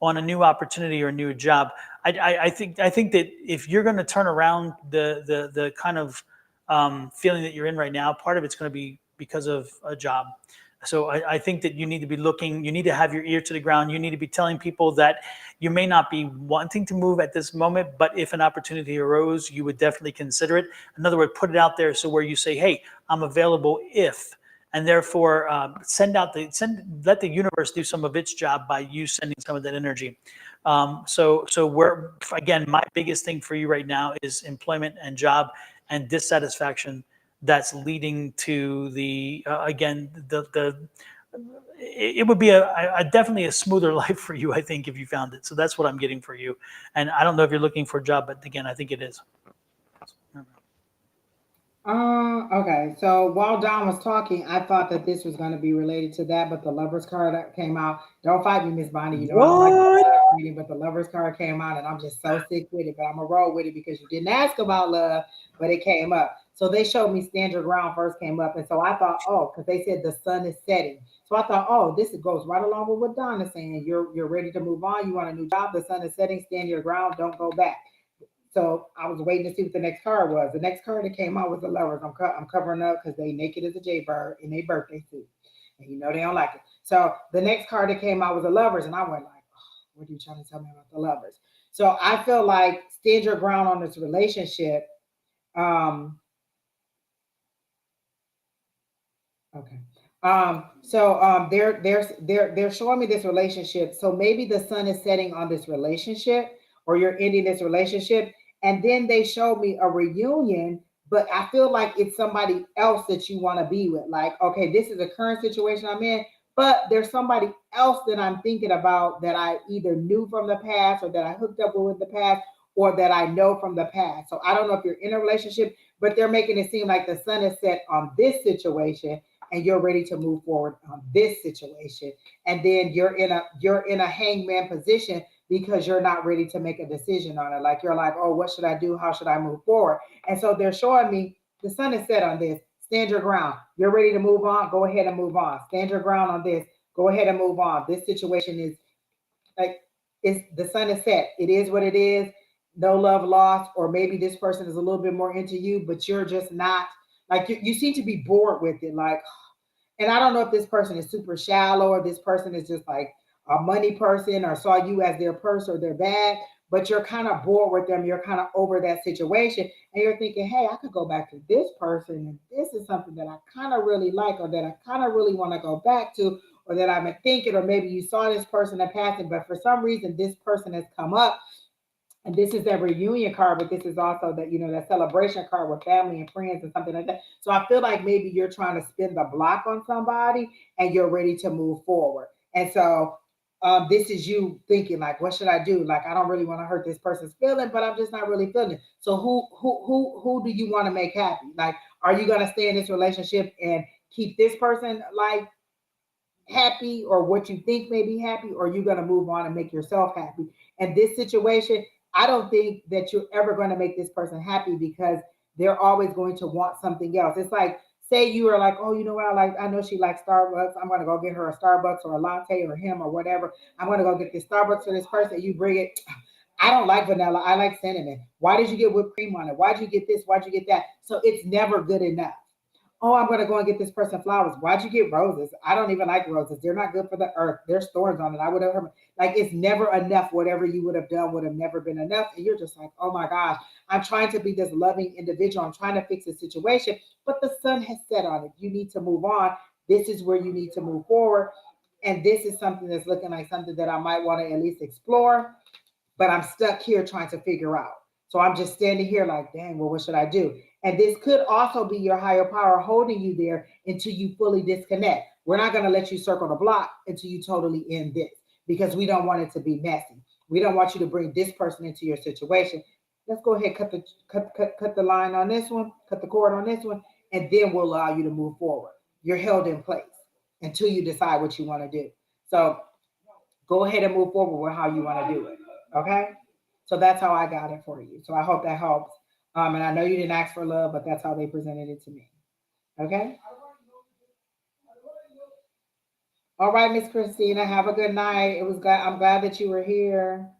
on a new opportunity or a new job. I think that if you're going to turn around the kind of feeling that you're in right now, part of it's going to be because of a job. So I think that you need to be looking, you need to have your ear to the ground. You need to be telling people that you may not be wanting to move at this moment, but if an opportunity arose, you would definitely consider it. In other words, put it out there so where you say, hey, I'm available if, and therefore let the universe do some of its job by you sending some of that energy. So we're, again, my biggest thing for you right now is employment and job and dissatisfaction that's leading to the again the it would be a definitely a smoother life for you, I think, if you found it. So that's what I'm getting for you. And I don't know if you're looking for a job, but again, I think it is. Okay. So while Don was talking, I thought that this was going to be related to that, but the lovers card that came out. Don't fight me, Miss Bonnie. You know I don't like What? reading, but the lovers card came out, and I'm just so sick with it. But I'm gonna roll with it because you didn't ask about love, but it came up. So they showed me stand your ground first came up, and so I thought, oh, because they said the sun is setting. So I thought, oh, this goes right along with what Don is saying. You're ready to move on. You want a new job. The sun is setting. Stand your ground. Don't go back. So I was waiting to see what the next card was. The next card that came out was the lovers. I'm covering up because they naked as a jaybird in their birthday suit, and you know they don't like it. So the next card that came out was the lovers, and I went like, oh, "What are you trying to tell me about the lovers?" So I feel like stand your ground on this relationship. Um, Okay. They're showing me this relationship. So maybe the sun is setting on this relationship, or you're ending this relationship, and then they showed me a reunion. But I feel like it's somebody else that you want to be with. Like, okay, this is a current situation I'm in, but there's somebody else that I'm thinking about that I either knew from the past, or that I hooked up with the past, or that I know from the past. So I don't know if you're in a relationship, but they're making it seem like the sun is set on this situation and you're ready to move forward on this situation, and then you're in a hangman position because you're not ready to make a decision on it. Like you're like, oh, what should I do? How should I move forward? And so they're showing me the sun is set on this. Stand your ground. You're ready to move on. Go ahead and move on. Stand your ground on this. Go ahead and move on. This situation is like, it's the sun is set. It is what it is. No love lost, or maybe this person is a little bit more into you, but you're just not. Like you seem to be bored with it. Like, and I don't know if this person is super shallow, or this person is just like a money person, or saw you as their purse or their bag, but you're kind of bored with them. You're kind of over that situation. And you're thinking, hey, I could go back to this person. And this is something that I kind of really like, or that I kind of really want to go back to, or that I've been thinking, or maybe you saw this person in passing, but for some reason, this person has come up, and this is that reunion card, but this is also that, that celebration card with family and friends and something like that. So I feel like maybe you're trying to spin the block on somebody, and you're ready to move forward. And so this is you thinking like, what should I do? Like, I don't really want to hurt this person's feeling, but I'm just not really feeling it. So who do you want to make happy? Like, are you going to stay in this relationship and keep this person like happy, or what you think may be happy, or you're going to move on and make yourself happy? And this situation, I don't think that you're ever going to make this person happy, because they're always going to want something else. It's like say you are like, oh, you know what, I know she likes Starbucks. I'm gonna go get her a Starbucks or a latte or him or whatever. I'm gonna go get this Starbucks for this person. You bring it. I don't like vanilla. I like cinnamon. Why did you get whipped cream on it? Why'd you get this? Why'd you get that? So it's never good enough. Oh, I'm gonna go and get this person flowers. Why'd you get roses? I don't even like roses. They're not good for the earth. There's thorns on it. I would have like it's never enough. Whatever you would have done would have never been enough. And you're just like, oh my gosh, I'm trying to be this loving individual. I'm trying to fix the situation, but the sun has set on it. You need to move on. This is where you need to move forward. And this is something that's looking like something that I might want to at least explore, but I'm stuck here trying to figure out. So I'm just standing here like, dang, well, what should I do? And this could also be your higher power holding you there until you fully disconnect. We're not going to let you circle the block until you totally end this because we don't want it to be messy. We don't want you to bring this person into your situation. Let's go ahead, cut the line on this one, cut the cord on this one, and then we'll allow you to move forward. You're held in place until you decide what you want to do. So go ahead and move forward with how you want to do it. Okay. So that's how I got it for you. So I hope that helps. And I know you didn't ask for love, but that's how they presented it to me. Okay. All right, Miss Christina. Have a good night. It was glad. I'm glad that you were here.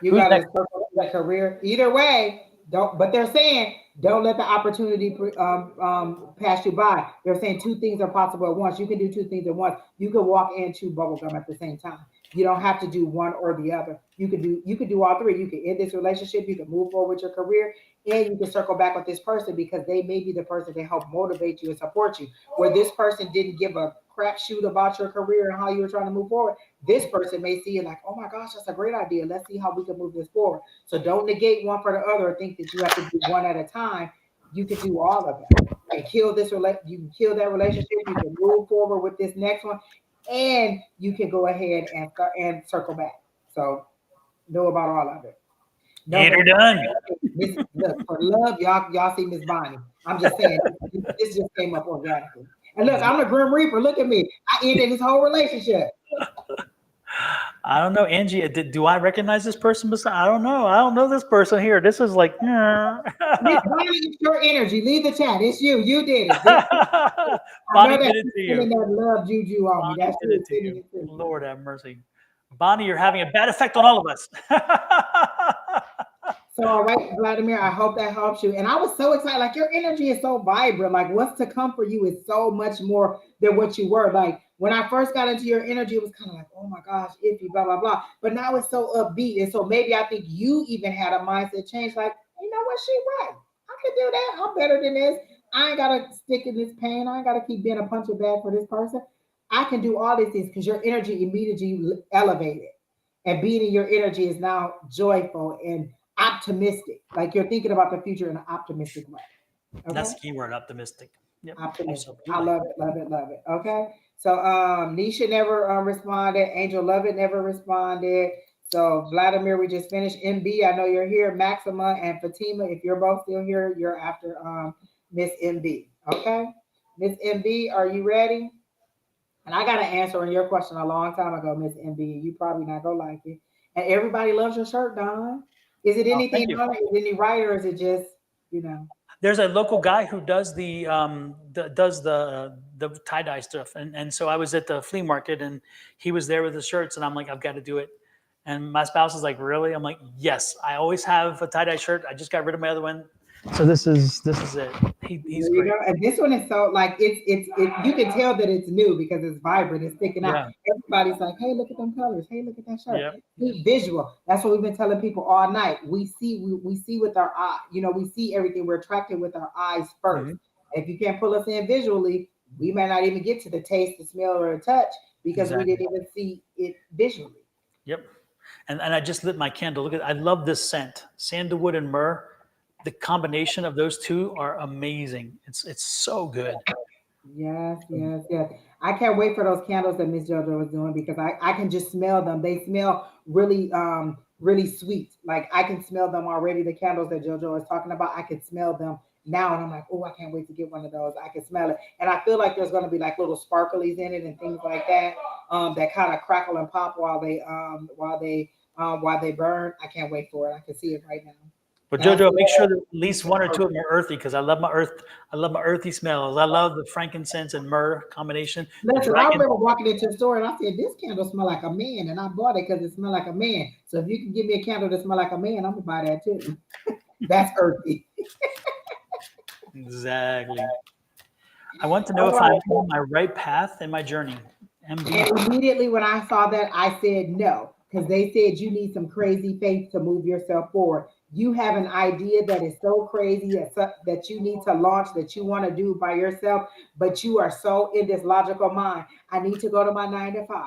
You Who's got to next? circle that career. Either way, don't. But they're saying don't let the opportunity pass you by. They're saying two things are possible at once. You can do two things at once. You can walk and chew bubble gum at the same time. You don't have to do one or the other. You can do all three. You can end this relationship. You can move forward with your career, and you can circle back with this person because they may be the person to help motivate you and support you. Where this person didn't give a crap shoot about your career and how you were trying to move forward, this person may see it like, oh my gosh, that's a great idea. Let's see how we can move this forward. So don't negate one for the other or think that you have to do one at a time. You can do all of them. And kill this you can kill that relationship. You can move forward with this next one, and you can go ahead and start and circle back. So know about all of it. No, Get but her done. look for love, y'all see Miss Bonnie. I'm just saying this just came up organically. And look, I'm the Grim Reaper. Look at me. I ended this whole relationship. I don't know, Angie. Do I recognize this person? I don't know. I don't know this person here. This is like. Miss Bonnie, it's your energy. Leave the chat. It's you. You did it. I know Bonnie that did it to feeling you. that love juju on me. Bonnie That's did you it to sending you. it to me. Lord have mercy. Bonnie, you're having a bad effect on all of us. So, all right, Vladimir, I hope that helps you. And I was so excited. Like, your energy is so vibrant. Like, what's to come for you is so much more than what you were. Like, when I first got into your energy, it was kind of like, oh my gosh, iffy, blah, blah, blah. But now it's so upbeat. And so maybe I think you even had a mindset change. Like, you know what? She right. I can do that. I'm better than this. I ain't got to stick in this pain. I ain't got to keep being a punching bag for this person. I can do all these things because your energy immediately elevated. And being in your energy is now joyful and optimistic. Like you're thinking about the future in an optimistic way. Okay. That's the key word, optimistic. Yep, Optimistic. I absolutely. love it, love it, love it. Okay. So Nisha never responded. Angel Lovett never responded. So Vladimir, we just finished. MB, I know you're here. Maxima and Fatima, if you're both still here, you're after Miss MB. Okay. Miss MB, are you ready? And I got an answer on your question a long time ago, Miss MB. You probably not gonna like it. And everybody loves your shirt, Don. Is it Oh, thank anything you. on it? Is it any right, or is it just, you know? There's a local guy who does the tie dye stuff, and so I was at the flea market, and he was there with the shirts, and I'm like, I've got to do it. And my spouse is like, really? I'm like, yes. I always have a tie dye shirt. I just got rid of my other one, so this is it. He's There you great. go. And this one is so like you can tell that it's new because it's vibrant, it's sticking out. Yeah. Everybody's like, hey, look at them colors. Hey, look at that shirt. Yep. See, visual. That's what we've been telling people all night. We see with our eye, we see everything. We're attracted with our eyes first. Hmm. If you can't pull us in visually, we may not even get to the taste, the smell, or the touch because we Exactly. didn't even see it visually. Yep. And I just lit my candle. Look at, I love this scent, sandalwood and myrrh. The combination of those two are amazing. It's so good. Yes, yes, yes. I can't wait for those candles that Miss JoJo is doing because I can just smell them. They smell really sweet. Like I can smell them already. The candles that JoJo is talking about, I can smell them now, and I'm like, oh, I can't wait to get one of those. I can smell it, and I feel like there's going to be like little sparklies in it and things like that. That kind of crackle and pop while they burn. I can't wait for it. I can see it right now. But And I Jojo, make sure said, that at least one or two of them are earthy because I love my earth. I love my earthy smells. I love the frankincense and myrrh combination. The listen, I dragon. remember walking into the store and I said, this candle smell like a man. And I bought it because it smelled like a man. So if you can give me a candle that smell like a man, I'm going to buy that too. That's earthy. Exactly. I want to know All if I'm right. on my right path in my journey. MB. And immediately when I saw that, I said no, because they said you need some crazy faith to move yourself forward. You have an idea that is so crazy that you need to launch, that you want to do by yourself, but you are so in this logical mind. I need to go to my 9 to 5.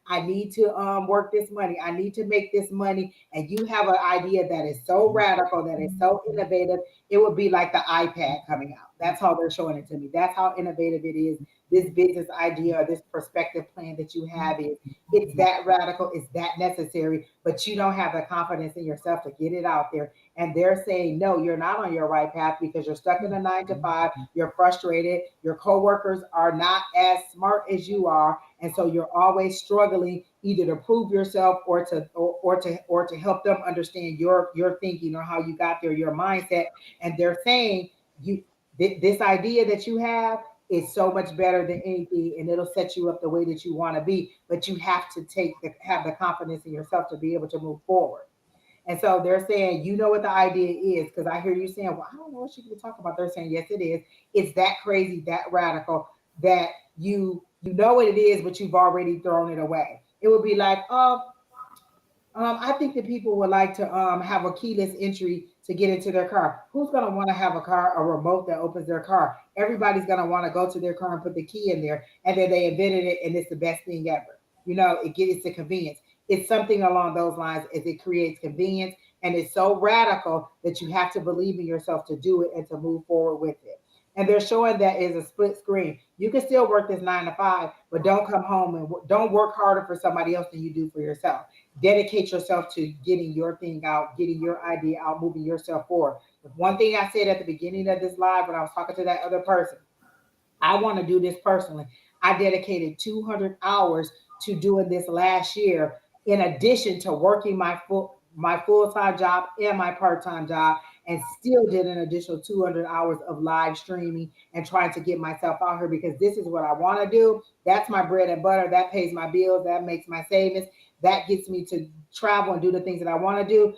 I need to work this money. I need to make this money. And you have an idea that is so radical, that is so innovative. It would be like the iPad coming out. That's how they're showing it to me. That's how innovative it is. This business idea or this perspective plan that you have is it's that radical, it's that necessary, but you don't have the confidence in yourself to get it out there. And they're saying, no, you're not on your right path because you're stuck in a 9 to 5, you're frustrated, your coworkers are not as smart as you are, and so you're always struggling either to prove yourself or to help them understand your thinking or how you got there, your mindset. And they're saying you this idea that you have is so much better than anything, and it'll set you up the way that you want to be, but you have to have the confidence in yourself to be able to move forward. And so they're saying, you know what the idea is, because I hear you saying, well, I don't know what she can talk about. They're saying, yes, it is. It's that crazy, that radical, that you know what it is, but you've already thrown it away. It would be like, oh, I think that people would like to have a keyless entry to get into their car. Who's going to want to have a remote that opens their car? Everybody's going to want to go to their car and put the key in there, and then they invented it, and it's the best thing ever. It's a convenience. It's something along those lines as it creates convenience, and it's so radical that you have to believe in yourself to do it and to move forward with it. And they're showing that is a split screen. You can still work this 9 to 5, but don't come home and don't work harder for somebody else than you do for yourself. Dedicate yourself to getting your thing out, getting your idea out, moving yourself forward. The one thing I said at the beginning of this live when I was talking to that other person, I want to do this personally. I dedicated 200 hours to doing this last year, in addition to working my full-time job and my part-time job, and still did an additional 200 hours of live streaming and trying to get myself out here because this is what I want to do. That's my bread and butter. That pays my bills. That makes my savings. That gets me to travel and do the things that I want to do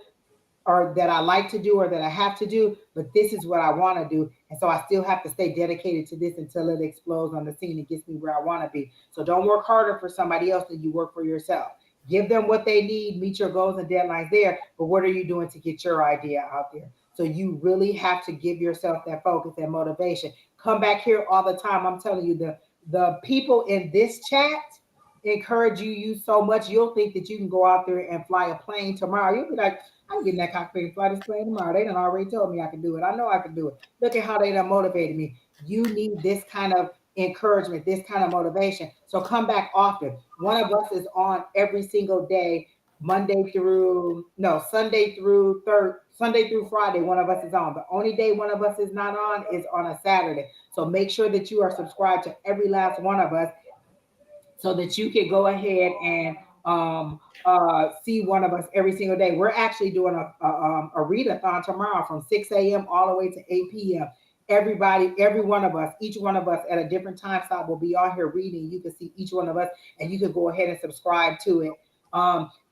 or that I like to do or that I have to do, but this is what I want to do. And so I still have to stay dedicated to this until it explodes on the scene and gets me where I want to be. So don't work harder for somebody else than you work for yourself. Give them what they need, meet your goals and deadlines there, but what are you doing to get your idea out there? So you really have to give yourself that focus and motivation. Come back here all the time. I'm telling you, the people in this chat encourage you so much, you'll think that you can go out there and fly a plane tomorrow. You'll be like, I'm getting that cockpit and fly this plane tomorrow. They done already told me I can do it. I know I can do it. Look at how they done motivated me. You need this kind of encouragement, this kind of motivation. So come back often. One of us is on every single day, Sunday through Friday, one of us is on. The only day one of us is not on is on a Saturday. So make sure that you are subscribed to every last one of us so that you can go ahead and see one of us every single day. We're actually doing a readathon tomorrow from 6 a.m. all the way to 8 p.m. Everybody, every one of us, each one of us at a different time slot will be on here reading. You can see each one of us and you can go ahead and subscribe to it.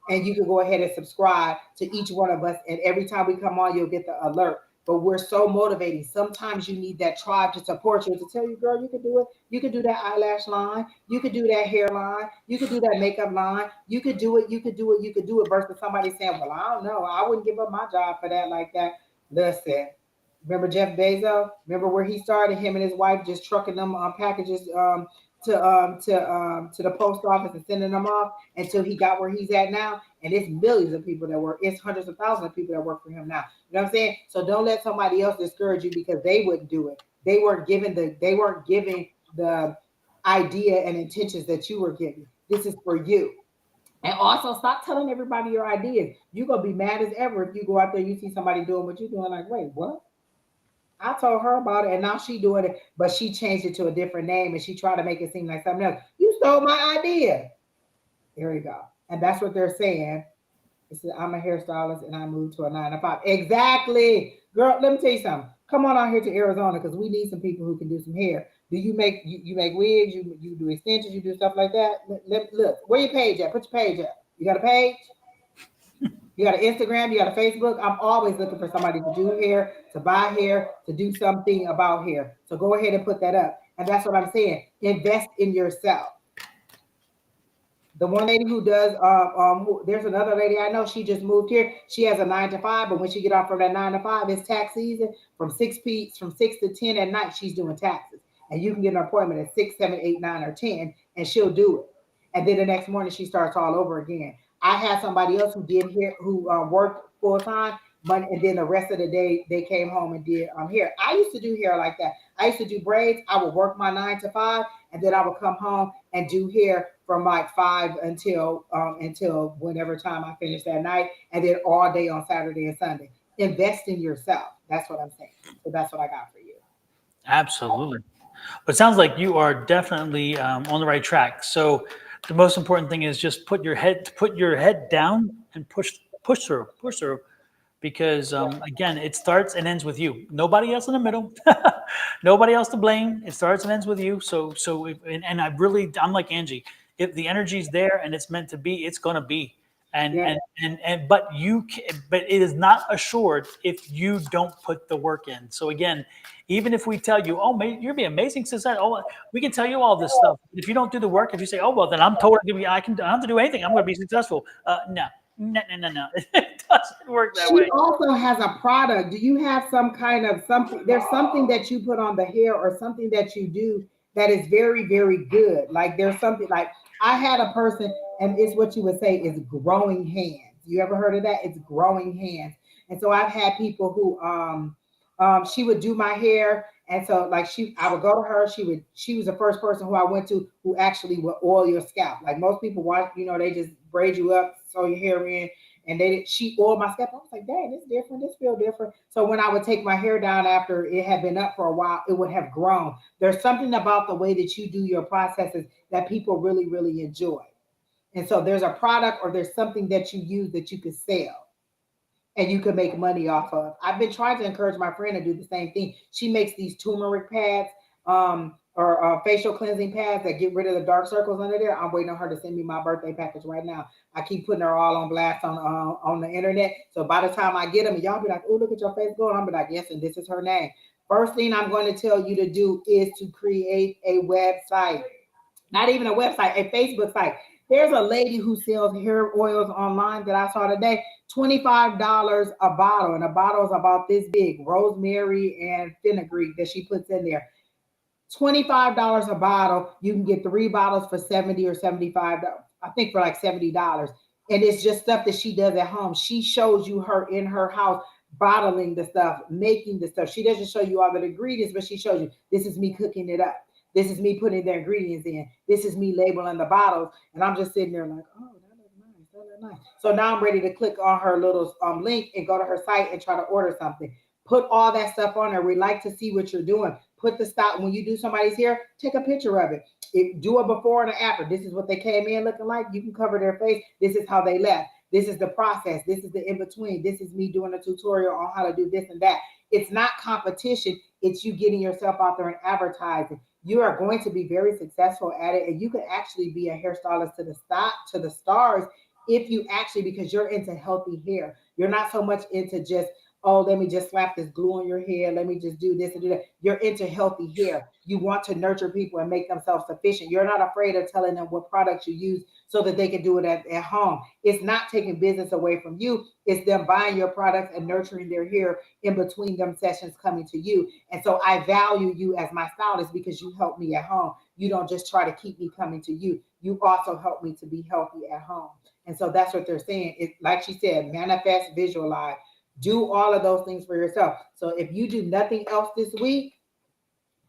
And you can go ahead and subscribe to each one of us. And every time we come on, you'll get the alert. But we're so motivating. Sometimes you need that tribe to support you, to tell you, girl, you can do it. You can do that eyelash line. You could do that hairline. You could do that makeup line. You could do it. You could do it. You could do it. Versus somebody saying, well, I don't know. I wouldn't give up my job for that like that. Listen, remember Jeff Bezos? Remember where he started? Him and his wife just trucking them packages to the post office and sending them off until he got where he's at now. And it's millions of people that work. It's hundreds of thousands of people that work for him now. You know what I'm saying? So don't let somebody else discourage you because they wouldn't do it. They weren't giving the idea and intentions that you were giving. This is for you. And also stop telling everybody your ideas. You're gonna be mad as ever if you go out there and you see somebody doing what you're doing, like, wait, what? I told her about it and now she doing it, but she changed it to a different name and she tried to make it seem like something else. You stole my idea. There you go. And that's what they're saying. It said, I'm a hairstylist and I moved to a 9 to 5. Exactly. Girl, let me tell you something. Come on out here to Arizona because we need some people who can do some hair. Do you make you make wigs, you do extensions, you do stuff like that? Look, where your page at? Put your page up. You got a page? You got an Instagram, you got a Facebook. I'm always looking for somebody to do hair, to buy hair, to do something about hair. So go ahead and put that up. And that's what I'm saying. Invest in yourself. The one lady who does, there's another lady I know. She just moved here. She has a 9 to 5, but when she get off from that 9 to 5, it's tax season. From 6 to 10 at night, she's doing taxes, and you can get an appointment at 6, 7, 8, 9, or 10, and she'll do it. And then the next morning, she starts all over again. I had somebody else who did here who worked full time, but and then the rest of the day they came home and did hair. I used to do hair like that. I used to do braids. I would work my 9 to 5, and then I would come home and do hair from like 5 until whenever time I finish that night, and then all day on Saturday and Sunday. Invest in yourself. That's what I'm saying. So that's what I got for you. Absolutely. But it sounds like you are definitely on the right track. So the most important thing is just put your head down and push through, because again, it starts and ends with you. Nobody else in the middle, nobody else to blame. It starts and ends with you. And I'm like Angie. If the energy's there and it's meant to be, it's gonna be. And Yeah. but but it is not assured if you don't put the work in. So again, even if we tell you, oh, you're be amazing success. Oh, we can tell you all this stuff. If you don't do the work, if you say, oh well, then I'm totally gonna be, I don't have to do anything. I'm gonna be successful. No, no. It doesn't work that She way. also has a product. Do you have some kind of something? There's something that you put on the hair or something that you do that is very, very good. Like there's something like I had a person, and it's what you would say is growing hands. You ever heard of that? It's growing hands. And so I've had people who she would do my hair. And so like I would go to her, she was the first person who I went to who actually would oil your scalp. Like most people watch, they just braid you up, sew your hair in, and she oiled my scalp. I was like, dang, it's different. This feel different. So when I would take my hair down after it had been up for a while, it would have grown. There's something about the way that you do your processes that people really, really enjoy. And so there's a product or there's something that you use that you could sell and you can make money off of. I've been trying to encourage my friend to do the same thing. She makes these turmeric pads, or facial cleansing pads that get rid of the dark circles under there. I'm waiting on her to send me my birthday package right now. I keep putting her all on blast on the internet. So by the time I get them, y'all be like, "Oh, look at your face going." I'm be like, "Yes," and this is her name. First thing I'm going to tell you to do is to create a website. Not even a website, a Facebook site. There's a lady who sells hair oils online that I saw today. $25 a bottle, and a bottle is about this big. Rosemary and fenugreek that she puts in there. $25 a bottle. You can get 3 bottles for 70 or 75. I think for like $70. And it's just stuff that she does at home. She shows you her in her house bottling the stuff, making the stuff. She doesn't show you all the ingredients, but she shows you this is me cooking it up. This is me putting the ingredients in. This is me labeling the bottles. And I'm just sitting there like, oh, that looks nice. That looks nice. So now I'm ready to click on her little link and go to her site and try to order something. Put all that stuff on there. We like to see what you're doing. Put the stop when you do somebody's hair, take a picture of it. Do a before and an after. This is what they came in looking like. You can cover their face. This is how they left. This is the process. This is the in between. This is me doing a tutorial on how to do this and that. It's not competition. It's you getting yourself out there and advertising. You are going to be very successful at it, and you can actually be a hairstylist to the stars if you actually, because you're into healthy hair. You're not so much into just, oh, let me just slap this glue on your hair. Let me just do this and do that. You're into healthy hair. You want to nurture people and make them self-sufficient. You're not afraid of telling them what products you use so that they can do it at home. It's not taking business away from you. It's them buying your products and nurturing their hair in between them sessions coming to you. And so I value you as my stylist because you help me at home. You don't just try to keep me coming to you. You also help me to be healthy at home. And so that's what they're saying. It, like she said, manifest, visualize. Do all of those things for yourself. So if you do nothing else this week,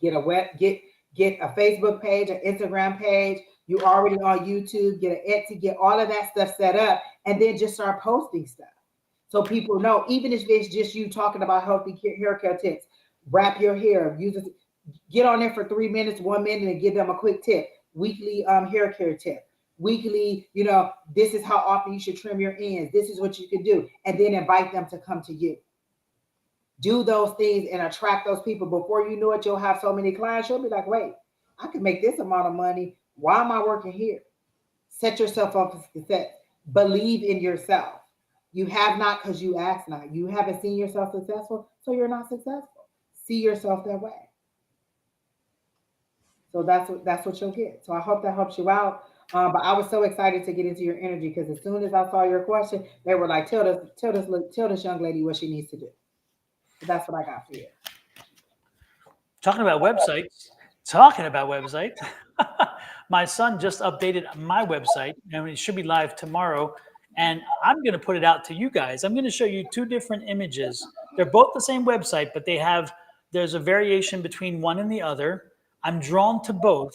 get a Facebook page, an Instagram page. You already on YouTube, get an Etsy, get all of that stuff set up, and then just start posting stuff. So people know, even if it's just you talking about healthy hair care tips, wrap your hair, get on there for 3 minutes, 1 minute, and give them a quick tip. Weekly hair care tip. weekly, this is how often you should trim your ends. This is what you can do. And then invite them to come to you. Do those things and attract those people. Before you know it, you'll have so many clients. You'll be like, wait, I can make this amount of money. Why am I working here? Set yourself up for success. Believe in yourself. You have not because you ask not. You haven't seen yourself successful, so you're not successful. See yourself that way. So that's what you'll get. So I hope that helps you out. But I was so excited to get into your energy because as soon as I saw your question, they were like, tell this young lady what she needs to do. So that's what I got for you. Talking about websites, my son just updated my website, and it should be live tomorrow. And I'm going to put it out to you guys. I'm going to show you two different images. They're both the same website, but there's a variation between one and the other. I'm drawn to both,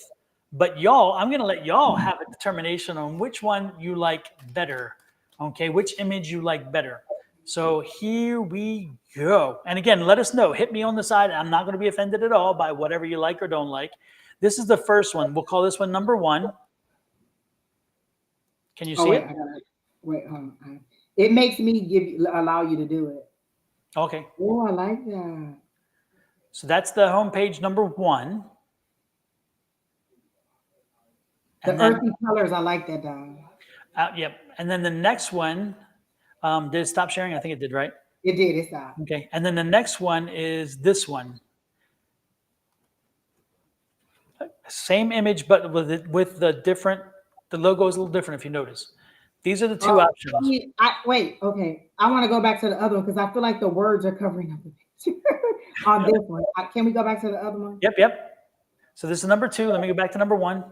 but I'm going to let y'all have a determination on which one you like better. Okay, which image you like better. So here we go. And again, let us know. Hit me on the side. I'm not going to be offended at all by whatever you like or don't like. This is the first one. We'll call this one number 1. Can you see it? Wait, hold on. It makes me allow you to do it. Okay. Oh, I like that. So that's the homepage number 1. The earthy colors, I like that, Don. Yep. And then the next one, did it stop sharing? I think it did, right? It did. It stopped. Okay. And then the next one is this one. Same image, but with the logo is a little different if you notice. These are the two options. Wait, okay. I want to go back to the other one because I feel like the words are covering up the picture on this one. Can we go back to the other one? Yep. So this is number 2. Let me go back to number 1.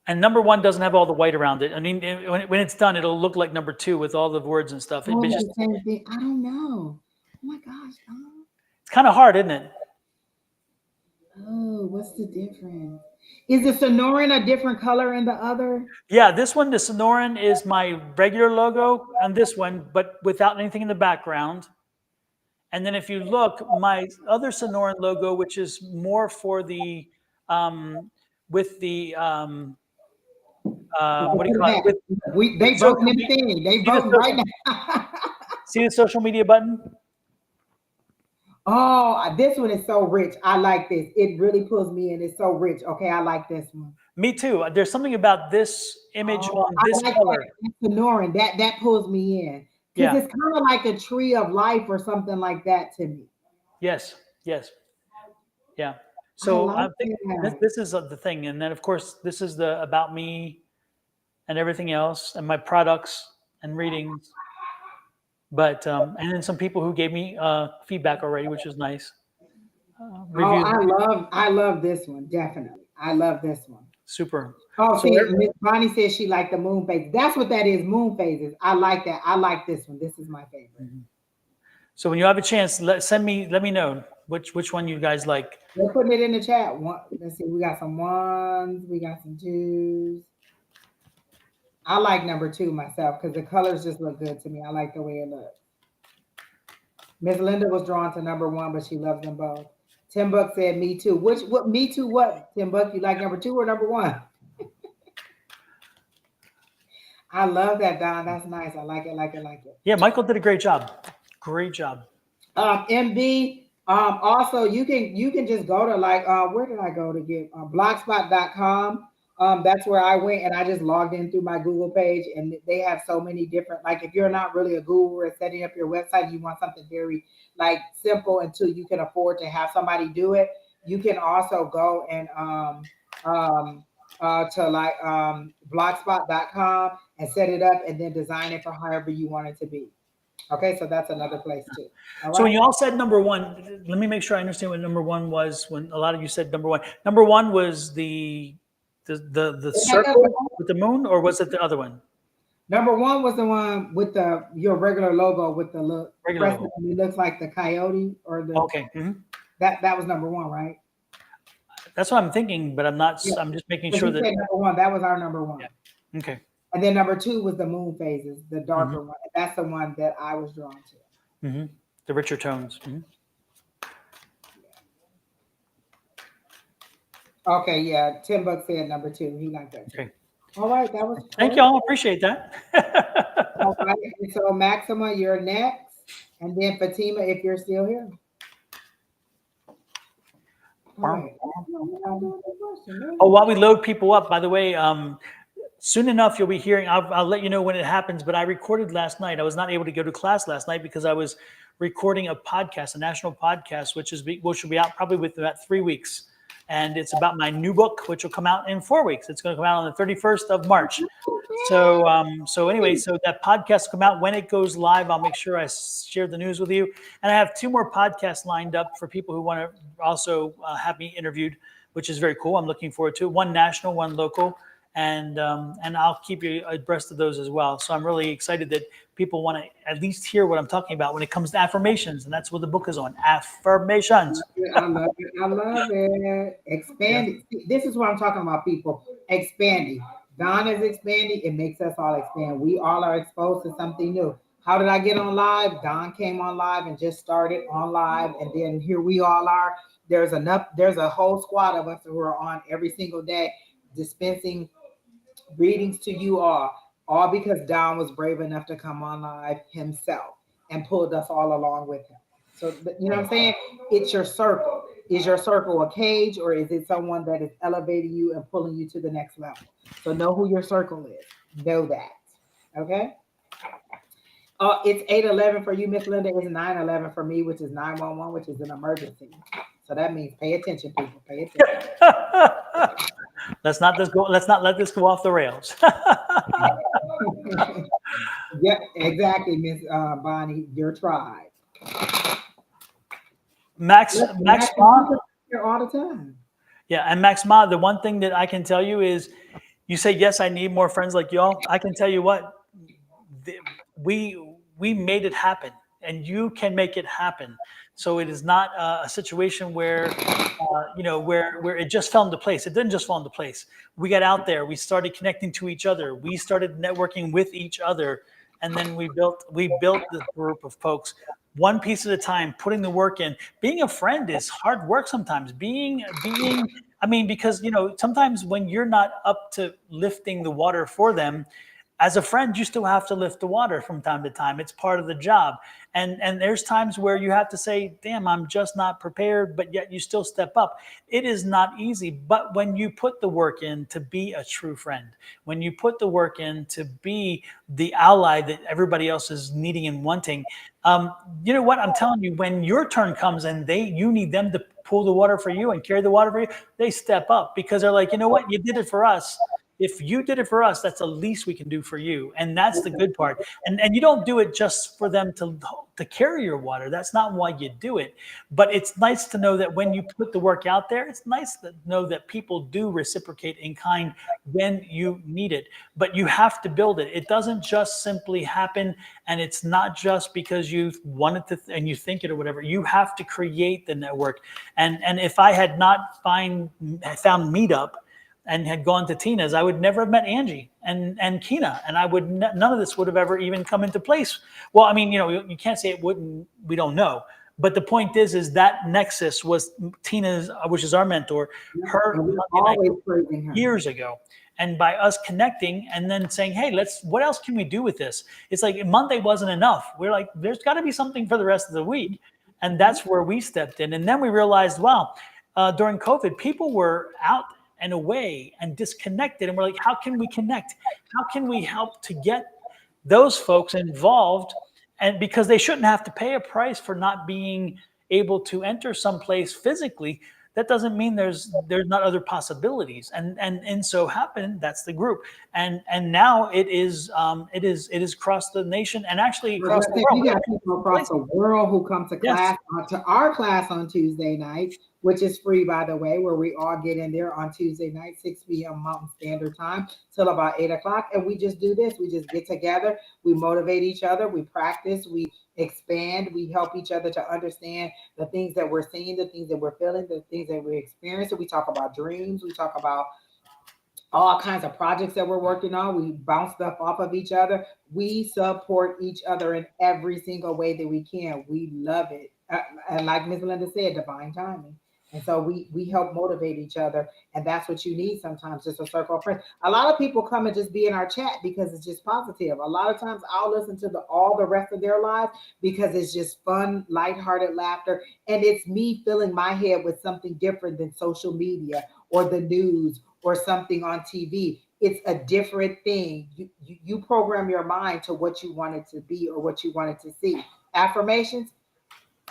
And number 1 doesn't have all the white around it. I mean, when it's done, it'll look like number 2 with all the words and stuff. Oh, the same thing. I don't know. Oh my gosh. It's kind of hard, isn't it? Oh, what's the difference? Is the Sonoran a different color in the other? Yeah, this one, the Sonoran, is my regular logo on this one, but without anything in the background. And then if you look, my other Sonoran logo, which is more for the with the what do you call it? They voting anything. They voting right now. See the social media button? Oh, this one is so rich. I like this. It really pulls me in. It's so rich. Okay, I like this one. Me too. There's something about this image on this color. Sonoran, that pulls me in. Because it's kind of like a tree of life or something like that to me. Yes. Yeah. So I think this is the thing. And then, of course, this is the about me and everything else and my products and readings. But and then some people who gave me feedback already, which is nice. I love this one, definitely. I love this one. Super. Oh, see, Miss Bonnie says she liked the moon phases. That's what that is, moon phases. I like that. I like this one. This is my favorite. Mm-hmm. So when you have a chance, let me know which one you guys like. We're putting it in the chat. Let's see, we got some 1s, we got some 2s. I like number 2 myself because the colors just look good to me. I like the way it looks. Miss Linda was drawn to number 1, but she loves them both. Tim Buck said me too. Me too what, Tim Buck? You like number 2 or number 1? I love that, Don. That's nice. I like it. Yeah, Michael did a great job. Great job. MB, also you can just go to where did I go to get blogspot.com. That's where I went and I just logged in through my Google page and they have so many different, if you're not really a guru at setting up your website, you want something very simple until you can afford to have somebody do it. You can also go and to blogspot.com and set it up and then design it for however you want it to be. Okay, so that's another place too. All so right? when you all said number 1, let me make sure I understand what number 1 was. When a lot of you said number 1, number 1 was the circle with the moon, or was it the other one? Number 1 was the one with your regular logo with the look. It looks like the coyote or the. Okay. Mm-hmm. That was number 1, right? That's what I'm thinking, but I'm not. Yeah. I'm just making sure that number 1. That was our number 1. Yeah. Okay. And then number 2 was the moon phases, the darker one. That's the one that I was drawn to. Mm-hmm. The richer tones. Mm-hmm. Okay, yeah. $10 said number two. He liked that too. Okay. All right, that was Thank perfect. y'all. Appreciate that. All right. And so Maxima, you're next. And then Fatima, if you're still here. All right. No, we're not doing the question. Oh, No. while we load people up, by the way, soon enough you'll be hearing. I'll let you know when it happens. But I recorded last night. I was not able to go to class last night because I was recording a podcast, a national podcast, which will be out probably within about 3 weeks. And it's about my new book, which will come out in 4 weeks. It's going to come out on the 31st of March. So anyway, so that podcast will come out when it goes live. I'll make sure I share the news with you. And I have 2 more podcasts lined up for people who want to also have me interviewed, which is very cool. I'm looking forward to it. One national, one local, and I'll keep you abreast of those as well. So I'm really excited that people want to at least hear what I'm talking about when it comes to affirmations, and that's what the book is on: affirmations. I love it. I love it. Yeah. Expanding. This is what I'm talking about, people. Expanding. Don is expanding. It makes us all expand. We all are exposed to something new. How did I get on live? Don came on live and just started on live. And then here we all are. There's a whole squad of us who are on every single day dispensing readings to you all because Don was brave enough to come on live himself and pulled us all along with him. So, you know what I'm saying? It's your circle. Is your circle a cage or is it someone that is elevating you and pulling you to the next level? So, know who your circle is. Know that. Okay? It's 811 for you, Miss Linda. It's 911 for me, which is 911, which is an emergency. So that means pay attention, people. Pay attention. Let's not let this go off the rails. Yeah, exactly, Miss Bonnie. Your tribe. Max Look, Max Max Ma, here all the time. yeah, and Max Ma, the one thing that I can tell you is, you say yes, I need more friends like y'all. I can tell you what, the- we made it happen, and you can make it happen. So it is not a situation where where it just fell into place. It didn't just fall into place. We got out there, we started connecting to each other, we started networking with each other, and then we built this group of folks one piece at a time, putting the work in. Being a friend is hard work sometimes. Being I mean, because sometimes when you're not up to lifting the water for them, as a friend, you still have to lift the water from time to time. It's part of the job. And there's times where you have to say, damn, I'm just not prepared, but yet you still step up. It is not easy. But when you put the work in to be a true friend, when you put the work in to be the ally that everybody else is needing and wanting, you know what? I'm telling you, when your turn comes and you need them to pull the water for you and carry the water for you, they step up because they're like, you know what? You did it for us. If you did it for us, that's the least we can do for you. And that's the good part. And you don't do it just for them to carry your water. That's not why you do it. But it's nice to know that when you put the work out there, it's nice to know that people do reciprocate in kind when you need it. But you have to build it. It doesn't just simply happen, and it's not just because you wanted to and you think it or whatever. You have to create the network. And if I had not found Meetup and had gone to Tina's, I would never have met Angie and Kina, and none of this would have ever even come into place. Well, I mean, you can't say it wouldn't. We don't know, but the point is that nexus was Tina's, which is our mentor, her And we're Monday always night praising her. years ago. And by us connecting and then saying, hey, what else can we do with this? It's like Monday wasn't enough. We're like, there's got to be something for the rest of the week. And that's where we stepped in. And then we realized, wow, during COVID, people were out and away and disconnected. And we're like, how can we connect? How can we help to get those folks involved? And because they shouldn't have to pay a price for not being able to enter someplace physically, that doesn't mean there's not other possibilities. And so happened, that's the group. And now it is across the nation and actually Well, across let's the say we world. got people across the world who come to Yes. class, to our class on Tuesday nights, which is free, by the way, where we all get in there on Tuesday night, 6 p.m. Mountain Standard Time till about 8 o'clock. And we just do this. We just get together. We motivate each other. We practice. We expand. We help each other to understand the things that we're seeing, the things that we're feeling, the things that we're experiencing. We talk about dreams. We talk about all kinds of projects that we're working on. We bounce stuff off of each other. We support each other in every single way that we can. We love it. And like Ms. Linda said, divine timing. And so we help motivate each other, and that's what you need sometimes, just a circle of friends. A lot of people come and just be in our chat because it's just positive. A lot of times I'll listen to all the rest of their lives because it's just fun, lighthearted laughter, and it's me filling my head with something different than social media or the news or something on TV. It's a different thing. You program your mind to what you want it to be or what you want it to see. Affirmations,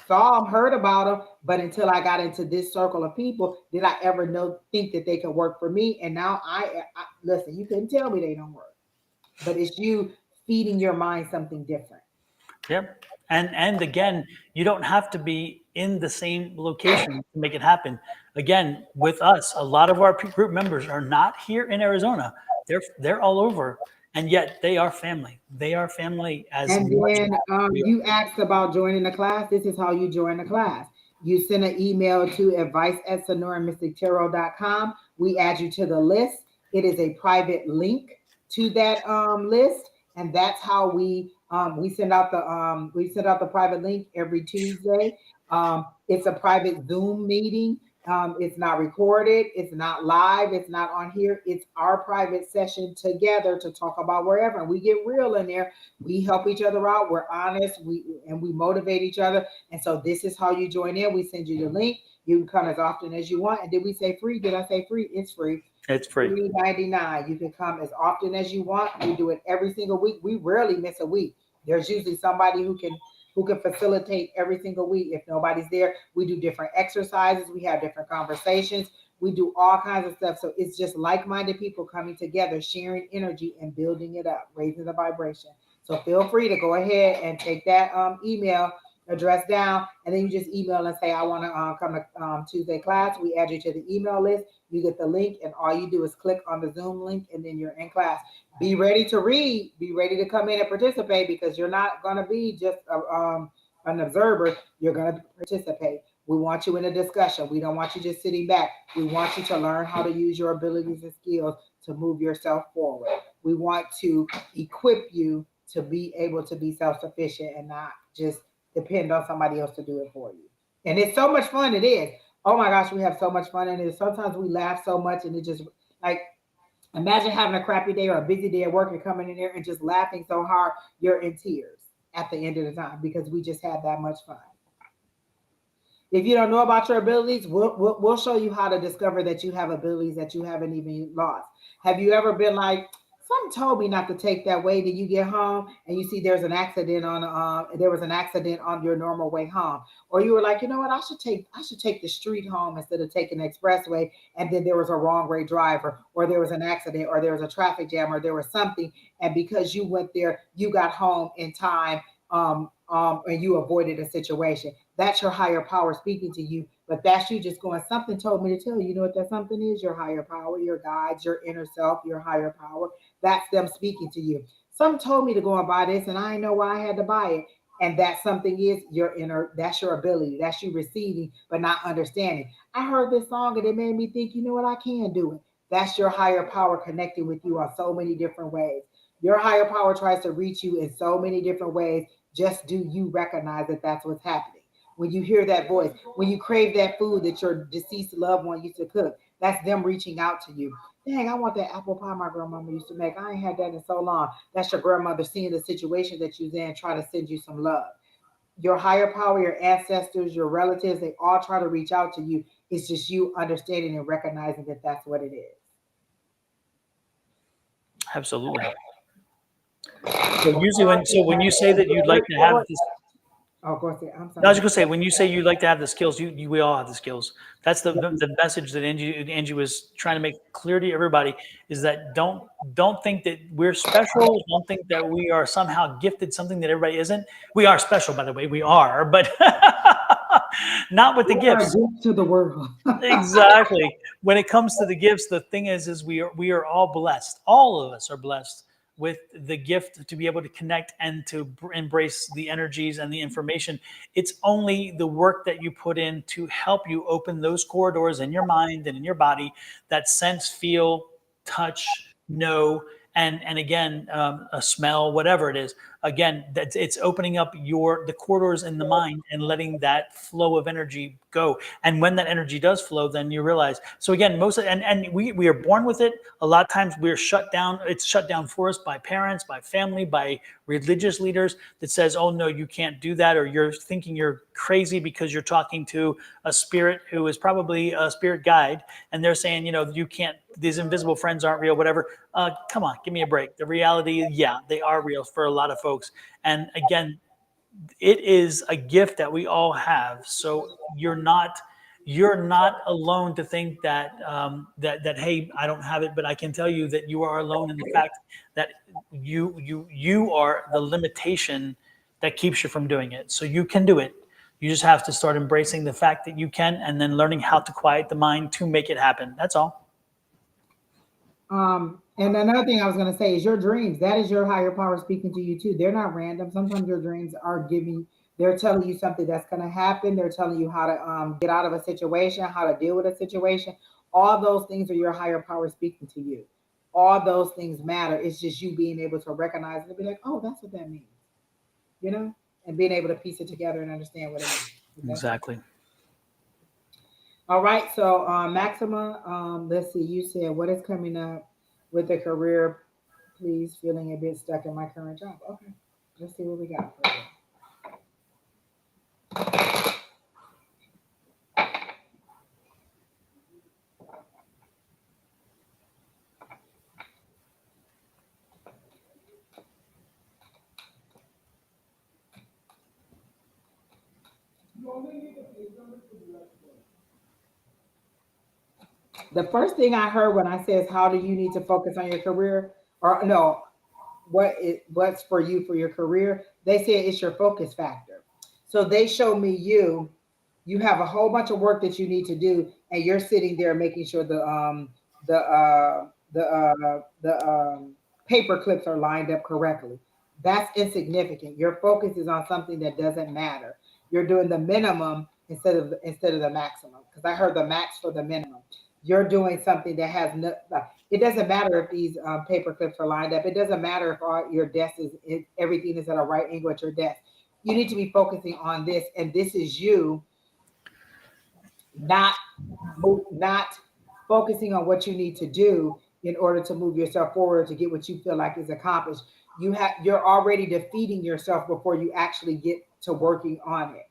saw them, heard about them, but until I got into this circle of people, did I ever think that they could work for me? And now I listen. You couldn't tell me they don't work, but it's you feeding your mind something different. Yep. And again, you don't have to be in the same location to make it happen. Again, with us, a lot of our group members are not here in Arizona. They're all over, and yet they are family. They are family as And much then as we are. you asked about joining the class. This is how you join the class. You send an email to advice@sonoramystictarot.com. We add you to the list. It is a private link to that list, and that's how we send out the private link every Tuesday. It's a private Zoom meeting. It's not recorded. It's not live. It's not on here. It's our private session together to talk about wherever. And we get real in there. We help each other out. We're honest. We motivate each other. And so this is how you join in. We send you the link. You can come as often as you want. And did we say free? Did I say free? It's free. It's free. $3.99. You can come as often as you want. We do it every single week. We rarely miss a week. There's usually somebody who can facilitate every single week. If nobody's there, we do different exercises. We have different conversations. We do all kinds of stuff. So it's just like-minded people coming together, sharing energy and building it up, raising the vibration. So feel free to go ahead and take that email address down, and then you just email and say, I want to come to Tuesday class. We add you to the email list. You get the link, and all you do is click on the Zoom link, and then you're in class. Be ready to read. Be ready to come in and participate, because you're not going to be just an observer. You're going to participate. We want you in a discussion. We don't want you just sitting back. We want you to learn how to use your abilities and skills to move yourself forward. We want to equip you to be able to be self-sufficient and not just depend on somebody else to do it for you. And it's so much fun. It is. Oh my gosh, we have so much fun in it. Sometimes we laugh so much, and it just like, imagine having a crappy day or a busy day at work and coming in there and just laughing so hard you're in tears at the end of the time, because we just had that much fun. If you don't know about your abilities, we'll show you how to discover that you have abilities that you haven't even lost. Have you ever been like, something told me not to take that way? Then you get home and you see there was an accident on your normal way home, or you were like, you know what, I should take the street home instead of taking the expressway, and then there was a wrong way driver, or there was an accident, or there was a traffic jam, or there was something, and because you went there, you got home in time, and you avoided a situation. That's your higher power speaking to you. But that's you just going, something told me to tell you. You know what that something is? Your higher power, your guides, your inner self, your higher power. That's them speaking to you. Something told me to go and buy this, and I didn't know why I had to buy it. And that something is your inner, that's your ability. That's you receiving, but not understanding. I heard this song and it made me think, you know what, I can do it. That's your higher power connecting with you on so many different ways. Your higher power tries to reach you in so many different ways. Just do you recognize that that's what's happening? When you hear that voice, when you crave that food that your deceased loved one used to cook, that's them reaching out to you. Dang, I want that apple pie my grandmama used to make. I ain't had that in so long. That's your grandmother seeing the situation that you're in, trying to send you some love. Your higher power, your ancestors, your relatives, they all try to reach out to you. It's just you understanding and recognizing that that's what it is. Absolutely. So when you say that you'd like to have this, Oh, go ahead. I'm I was sorry. going to say, when you say you like to have the skills, we all have the skills. That's the message that Angie was trying to make clear to everybody, is that don't think that we're special. Don't think that we are somehow gifted something that everybody isn't. We are special, by the way. We are, but not with the We are a gifts. gift to the world. Exactly. When it comes to the gifts, the thing is we are all blessed. All of us are blessed with the gift to be able to connect and to embrace the energies and the information. It's only the work that you put in to help you open those corridors in your mind and in your body that sense, feel, touch, know, and again, a smell, whatever it is. Again, that it's opening up the corridors in the mind and letting that flow of energy go. And when that energy does flow, then you realize. So again, and we are born with it. A lot of times we're shut down. It's shut down for us by parents, by family, by religious leaders that says, "Oh no, you can't do that," or you're thinking you're crazy because you're talking to a spirit who is probably a spirit guide, and they're saying, you can't. These invisible friends aren't real. Whatever. Come on, give me a break. The reality, yeah, they are real for a lot of folks. And again, it is a gift that we all have. So you're not alone to think that hey, I don't have it, but I can tell you that you are alone in the fact that you are the limitation that keeps you from doing it. So you can do it. You just have to start embracing the fact that you can, and then learning how to quiet the mind to make it happen. That's all. And another thing I was going to say is your dreams. That is your higher power speaking to you too. They're not random. Sometimes your dreams are they're telling you something that's going to happen. They're telling you how to get out of a situation, how to deal with a situation. All those things are your higher power speaking to you. All those things matter. It's just you being able to recognize it and be like, oh, that's what that means, you know, and being able to piece it together and understand what it means. That's all. Exactly. All right, so Maxima, let's see, you said what is coming up with the career, please, feeling a bit stuck in my current job. Okay, let's see what we got for you. The first thing I heard when I says, how do you need to focus on your career? Or no, what's for you for your career? They say it's your focus factor. So they show me you have a whole bunch of work that you need to do, and you're sitting there making sure the paper clips are lined up correctly. That's insignificant. Your focus is on something that doesn't matter. You're doing the minimum instead of the maximum. Because I heard the max for the minimum. You're doing something that has no. It doesn't matter if these paper clips are lined up. It doesn't matter if your desk everything is at a right angle at your desk. You need to be focusing on this, and this is you not not focusing on what you need to do in order to move yourself forward to get what you feel like is accomplished. You're already defeating yourself before you actually get to working on it.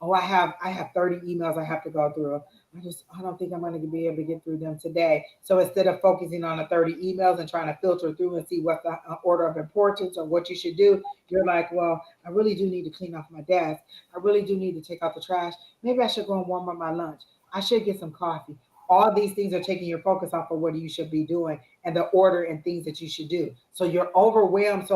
Oh, I have 30 emails I have to go through. I don't think I'm going to be able to get through them today. So instead of focusing on the 30 emails and trying to filter through and see what the order of importance or what you should do, you're like, well, I really do need to clean off my desk. I really do need to take out the trash. Maybe I should go and warm up my lunch. I should get some coffee. All these things are taking your focus off of what you should be doing and the order and things that you should do. So you're overwhelmed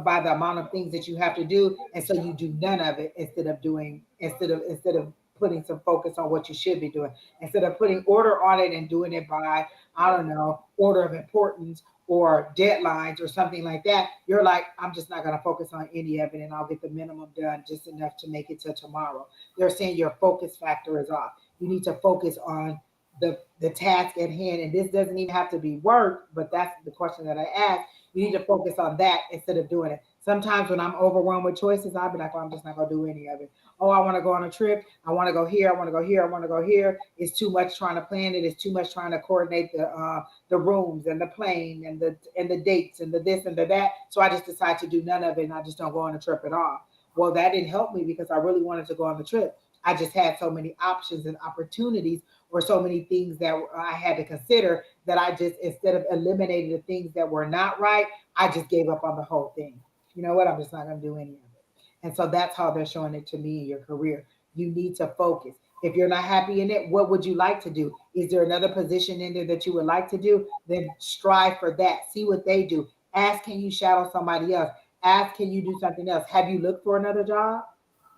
by the amount of things that you have to do, and so you do none of it instead of putting some focus on what you should be doing. Instead of putting order on it and doing it by, I don't know, order of importance or deadlines or something like that, you're like, I'm just not going to focus on any of it, and I'll get the minimum done, just enough to make it till tomorrow. They're saying your focus factor is off. You need to focus on the task at hand. And this doesn't even have to be work, but that's the question that I asked. You need to focus on that instead of doing it. Sometimes when I'm overwhelmed with choices, I'll be like, well, I'm just not gonna do any of it. Oh, I want to go on a trip. I want to go here. I want to go here. I want to go here. It's too much trying to plan it. It's too much trying to coordinate the rooms and the plane and the dates and the this and the that. So I just decide to do none of it, and I just don't go on the trip at all. Well, that didn't help me because I really wanted to go on the trip. I just had so many options and opportunities or so many things that I had to consider that I just, instead of eliminating the things that were not right, I just gave up on the whole thing. You know what? I'm just not going to do any of it. And so that's how they're showing it to me in your career. You need to focus. If you're not happy in it, what would you like to do? Is there another position in there that you would like to do? Then strive for that. See what they do. Ask, can you shadow somebody else? Ask, can you do something else? Have you looked for another job?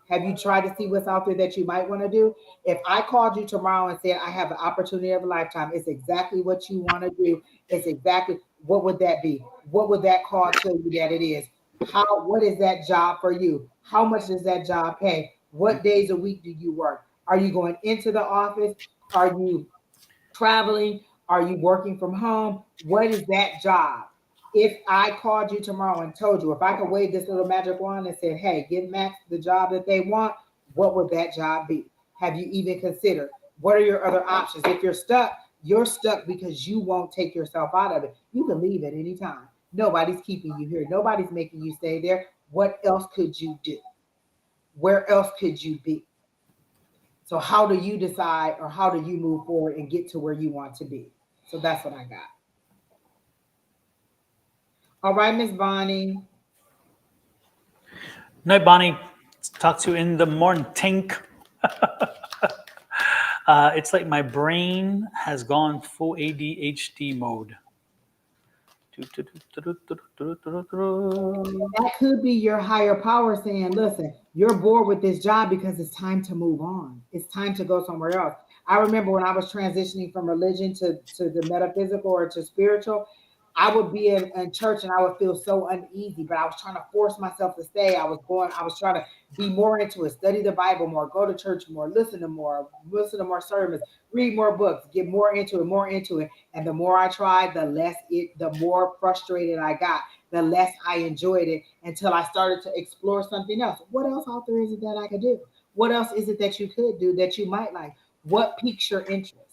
Have you tried to see what's out there that you might want to do? If I called you tomorrow and said, I have an opportunity of a lifetime, it's exactly what you want to do. It's exactly, what would that be? What would that call tell you that it is? What is that job for you? How much does that job pay? What days a week do you work? Are you going into the office? Are you traveling? Are you working from home? What is that job? If I called you tomorrow and told you, if I could wave this little magic wand and said, hey, give Max the job that they want, what would that job be? Have you even considered? What are your other options? If you're stuck because you won't take yourself out of it. You can leave at any time. Nobody's keeping you here. Nobody's making you stay there. What else could you do? Where else could you be? So how do you decide, or how do you move forward and get to where you want to be? So that's what I got. All right, Miss Bonnie. Night, Bonnie. Talk to you in the morning. Tink. It's like my brain has gone full ADHD mode. That could be your higher power saying, listen, you're bored with this job because it's time to move on. It's time to go somewhere else. I remember when I was transitioning from religion to the metaphysical or to spiritual, I would be in church and I would feel so uneasy, but I was trying to force myself to stay. I was trying to be more into it, study the Bible more, go to church more, listen to more sermons, read more books, get more into it, more into it. And the more I tried, the more frustrated I got, the less I enjoyed it, until I started to explore something else. What else out there is it that I could do? What else is it that you could do that you might like? What piques your interest?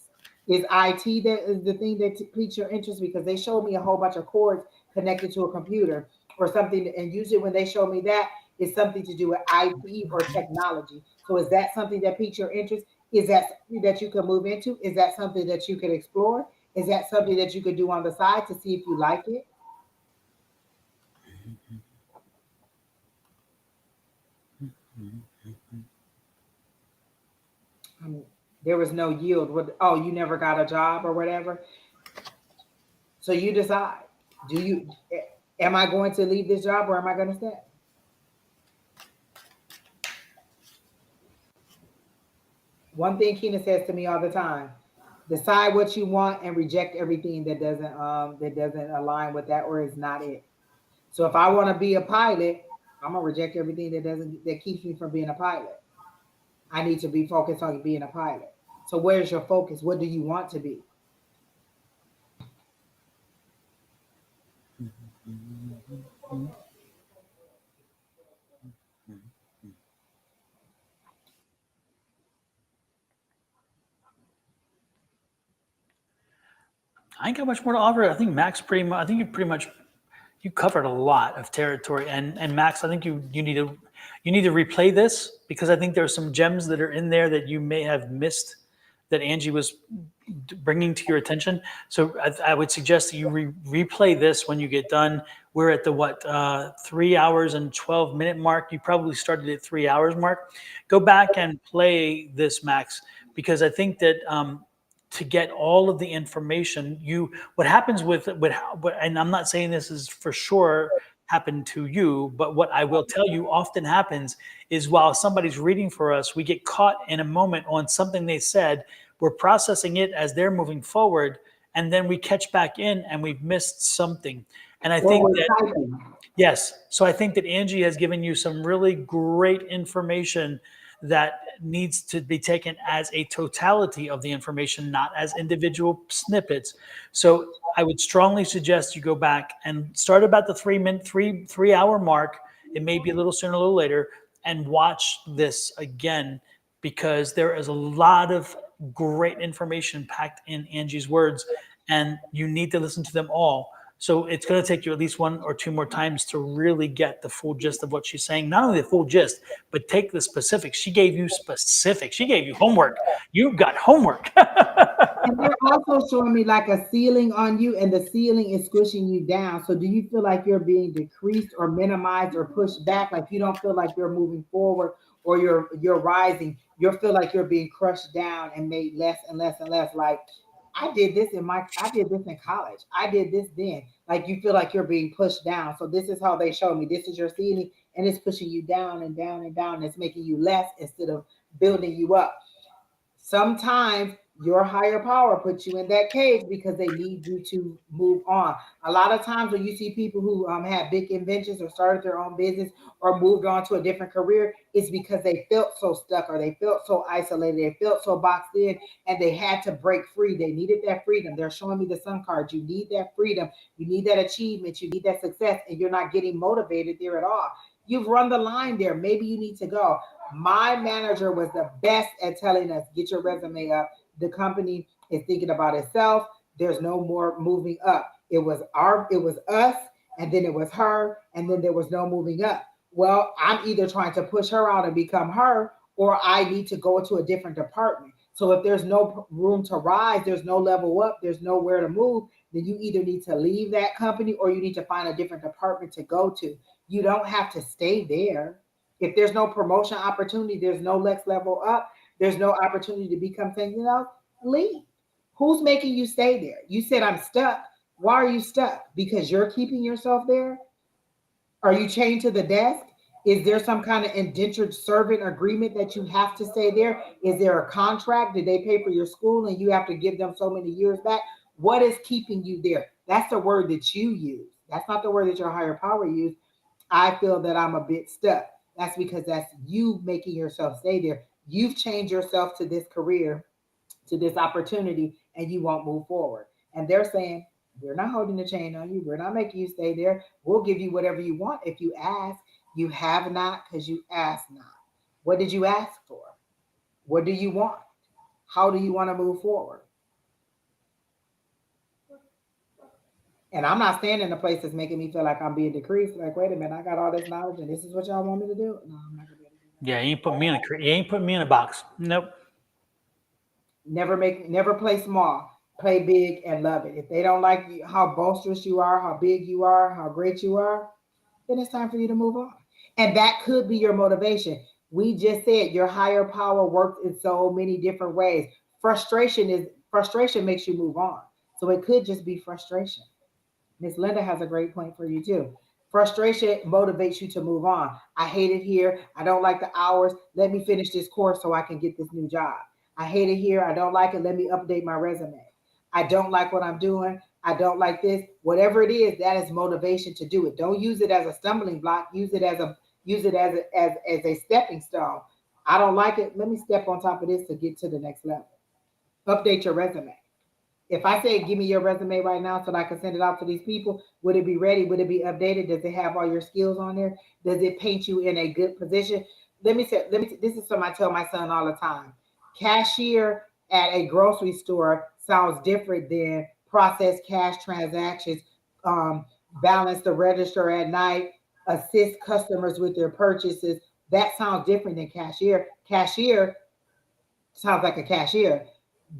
Is IT that is the thing that piques your interest? Because they showed me a whole bunch of cords connected to a computer or something, and usually when they show me that, it's something to do with IT or technology. So is that something that piques your interest? Is that something that you could move into? Is that something that you could explore? Is that something that you could do on the side to see if you like it? I mean, there was no yield. Oh, you never got a job or whatever. So you decide. Do you? Am I going to leave this job or am I going to stay? One thing Keena says to me all the time: decide what you want and reject everything that doesn't align with that or is not it. So if I want to be a pilot, I'm gonna reject everything that keeps me from being a pilot. I need to be focused on being a pilot. So where's your focus? What do you want to be? I ain't got much more to offer. I think Max pretty much. I think you covered a lot of territory. And Max, I think you need to replay this, because I think there are some gems that are in there that you may have missed that Angie was bringing to your attention. So I would suggest that you replay this when you get done. We're at the 3 hours and 12 minute mark. You probably started at 3 hours mark. Go back and play this, Max, because I think that to get all of the information, what happens and I'm not saying this is for sure happened to you, but what I will tell you often happens is while somebody's reading for us, we get caught in a moment on something they said. We're processing it as they're moving forward, and then we catch back in and we've missed something. And I think that, yes, so I think that Angie has given you some really great information that needs to be taken as a totality of the information, not as individual snippets. So I would strongly suggest you go back and start about the 3 hour mark. It may be a little sooner, a little later, and watch this again, because there is a lot of great information packed in Angie's words, and you need to listen to them all. So it's going to take you at least one or two more times to really get the full gist of what she's saying. Not only the full gist, but take the specifics. She gave you specifics. She gave you homework. You got homework. And they're also showing me like a ceiling on you, and the ceiling is squishing you down. So do you feel like you're being decreased or minimized or pushed back? Like you don't feel like you're moving forward or you're rising. You feel like you're being crushed down and made less and less and less. Like I did this in college. I did this then. Like you feel like you're being pushed down. So this is how they show me. This is your ceiling, and it's pushing you down and down and down. And it's making you less instead of building you up. Sometimes Your higher power puts you in that cage because they need you to move on. A lot of times when you see people who had big inventions or started their own business or moved on to a different career, it's because they felt so stuck or they felt so isolated, they felt so boxed in, and they had to break free. They needed that freedom. They're showing me the sun card. You need that freedom. You need that achievement. You need that success, and you're not getting motivated there at all. You've run the line there. Maybe you need to go. My manager was the best at telling us, get your resume up. The company is thinking about itself. There's no more moving up. It was us, and then it was her, and then there was no moving up. Well, I'm either trying to push her out and become her, or I need to go into a different department. So if there's no room to rise, there's no level up, there's nowhere to move, then you either need to leave that company or you need to find a different department to go to. You don't have to stay there. If there's no promotion opportunity, there's no next level up, there's no opportunity to become something else, leave. Who's making you stay there? You said I'm stuck. Why are you stuck? Because you're keeping yourself there? Are you chained to the desk? Is there some kind of indentured servant agreement that you have to stay there? Is there a contract? Did they pay for your school and you have to give them so many years back? What is keeping you there? That's the word that you use. That's not the word that your higher power used. I feel that I'm a bit stuck. That's because that's you making yourself stay there. You've changed yourself to this career, to this opportunity, and you won't move forward. And they're saying, we're not holding the chain on you. We're not making you stay there. We'll give you whatever you want if you ask. You have not because you ask not. What did you ask for? What do you want? How do you want to move forward? And I'm not staying in a place that's making me feel like I'm being decreased. Like, wait a minute, I got all this knowledge and this is what y'all want me to do. No, I'm not gonna be able to do Yeah, you ain't putting me in a box. Nope. never play small. Play big and love it. If they don't like how boisterous you are, how big you are, how great you are, then it's time for you to move on. And that could be your motivation. We just said your higher power works in so many different ways. Frustration makes you move on. So it could just be frustration. Miss Linda has a great point for you too. Frustration motivates you to move on. I hate it here. I don't like the hours. Let me finish this course so I can get this new job. I hate it here. I don't like it. Let me update my resume. I don't like what I'm doing. I don't like this. Whatever it is, that is motivation to do it. Don't use it as a stumbling block. Use it as a stepping stone. I don't like it. Let me step on top of this to get to the next level. Update your resume. If I say, give me your resume right now so that I can send it out to these people, would it be ready? Would it be updated? Does it have all your skills on there? Does it paint you in a good position? This is something I tell my son all the time. Cashier at a grocery store sounds different than process cash transactions, um, balance the register at night, assist customers with their purchases. That sounds different than cashier. Cashier sounds like a cashier.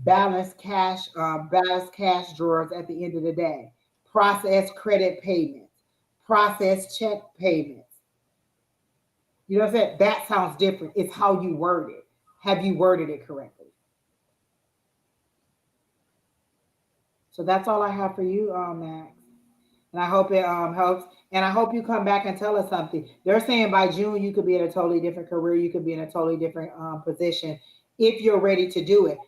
Balance cash drawers at the end of the day, process credit payments, process check payments. You know what I'm saying? That sounds different. It's how you word it. Have you worded it correctly? So that's all I have for you, Max. And I hope it helps. And I hope you come back and tell us something. They're saying by June you could be in a totally different career. You could be in a totally different position if you're ready to do it.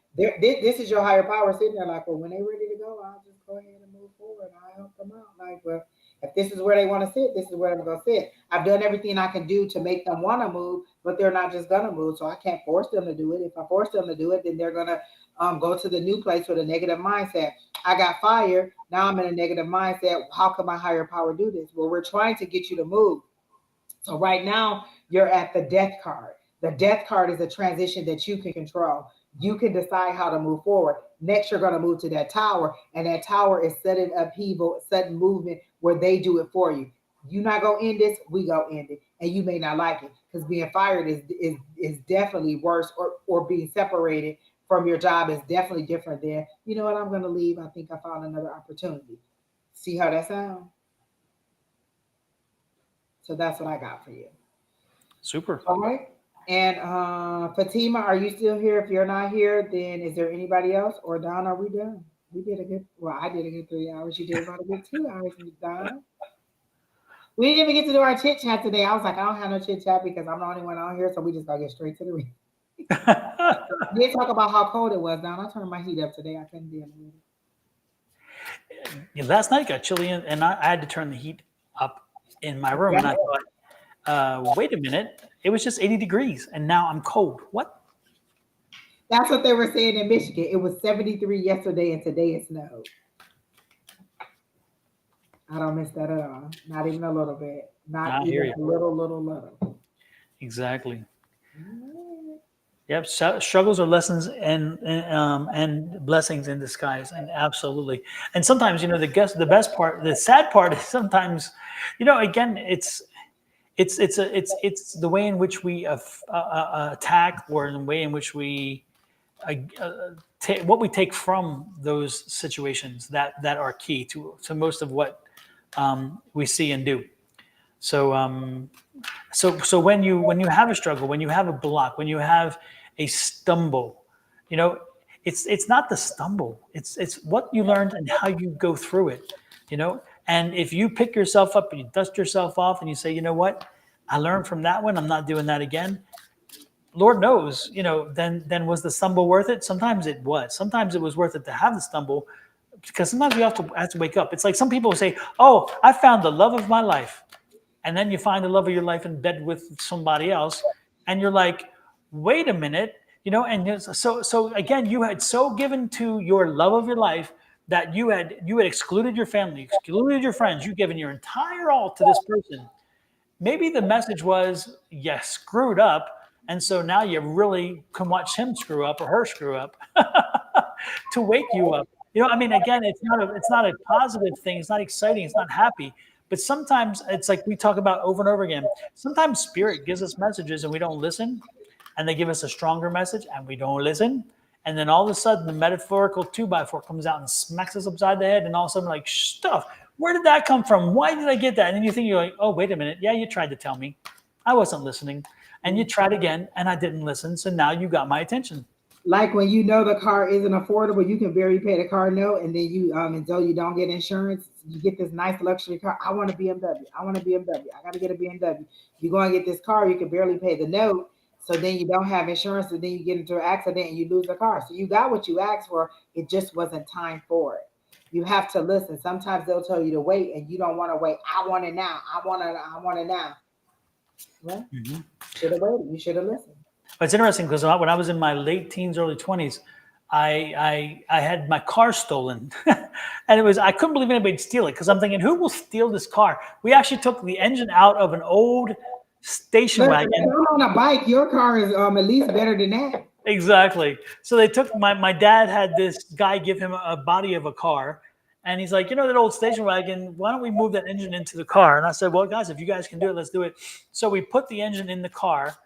This is your higher power sitting there like, well, when they're ready to go, I'll just go ahead and move forward. I'll help them out. Like, well, if this is where they want to sit, this is where I'm going to sit. I've done everything I can do to make them want to move, but they're not just going to move. So I can't force them to do it. If I force them to do it, then they're going to go to the new place with a negative mindset. I got fired. Now I'm in a negative mindset. How can my higher power do this? Well, we're trying to get you to move. So right now you're at the death card. The death card is a transition that you can control. You can decide how to move forward. Next, you're going to move to that tower, and that tower is sudden upheaval, sudden movement where they do it for you. You not gonna end this, we go end it, and you may not like it because being fired is definitely worse, or being separated from your job is definitely different than, you know what, I'm going to leave. I think I found another opportunity. See how that sounds? So that's what I got for you. Super. All right. And Fatima, are you still here? If you're not here, then is there anybody else? Or Don, are we done? We did a good, well, I did a good 3 hours. You did about a good 2 hours, Don. We didn't even get to do our chit chat today. I was like, I don't have no chit chat because I'm the only one on here. So we just got to get straight to the read. We did talk about how cold it was. Now I turned my heat up today. I couldn't deal with Yeah, last night got chilly, and I had to turn the heat up in my it. room, Yeah. and I thought, wait a minute, it was just 80 degrees, and now I'm cold. What? That's what they were saying in Michigan. It was 73 yesterday, and today it snowed. I don't miss that at all. Not even a little bit. Not I hear even you. a little, little, little. Exactly. Mm. Yep. Struggles are lessons and blessings in disguise, and absolutely. And sometimes, the best part, the sad part is sometimes, again, it's the way in which we attack, or the way in which we uh, uh, what we take from those situations that are key to most of what we see and do. So so when you have a struggle, when you have a block, when you have a stumble, you know, it's not the stumble. It's what you learned and how you go through it. And if you pick yourself up and you dust yourself off and you say, you know what, I learned from that one. I'm not doing that again. Lord knows, then was the stumble worth it? Sometimes it was. Sometimes it was worth it to have the stumble, because sometimes we have to wake up. It's like some people say, "Oh, I found the love of my life," and then you find the love of your life in bed with somebody else, and you're like, "Wait a minute," And so again, you had so given to your love of your life that you had excluded your family, excluded your friends. You've given your entire all to this person. Maybe the message was, you screwed up, and so now you really can watch him screw up or her screw up to wake you up. I mean, again, it's not a positive thing. It's not exciting. It's not happy. But sometimes it's like we talk about over and over again. Sometimes spirit gives us messages and we don't listen, and they give us a stronger message and we don't listen. And then all of a sudden, the metaphorical two by four comes out and smacks us upside the head. And all of a sudden, like, stuff, where did that come from? Why did I get that? And then you're like, oh, wait a minute. Yeah, you tried to tell me. I wasn't listening. And you tried again, and I didn't listen. So now you got my attention. Like when you know the car isn't affordable, you can barely pay the car note, and then until you don't get insurance, you get this nice luxury car. I want a BMW. I want a BMW. I got to get a BMW. You go and get this car, you can barely pay the note, so then you don't have insurance, and then you get into an accident and you lose the car. So you got what you asked for. It just wasn't time for it. You have to listen. Sometimes they'll tell you to wait, and you don't want to wait. I want it now. I want it. I want it now. Well, Mm-hmm. should have waited. You should have listened. But it's interesting because when I was in my late teens, early 20s, I had my car stolen, and I couldn't believe anybody'd steal it, because I'm thinking, who will steal this car? We actually took the engine out of an old station Listen, wagon. if I'm on a bike, your car is at least better than that. Exactly. So they took my dad had this guy give him a body of a car, and he's like, that old station wagon, why don't we move that engine into the car? And I said, well, guys, if you guys can do it, let's do it. So we put the engine in the car.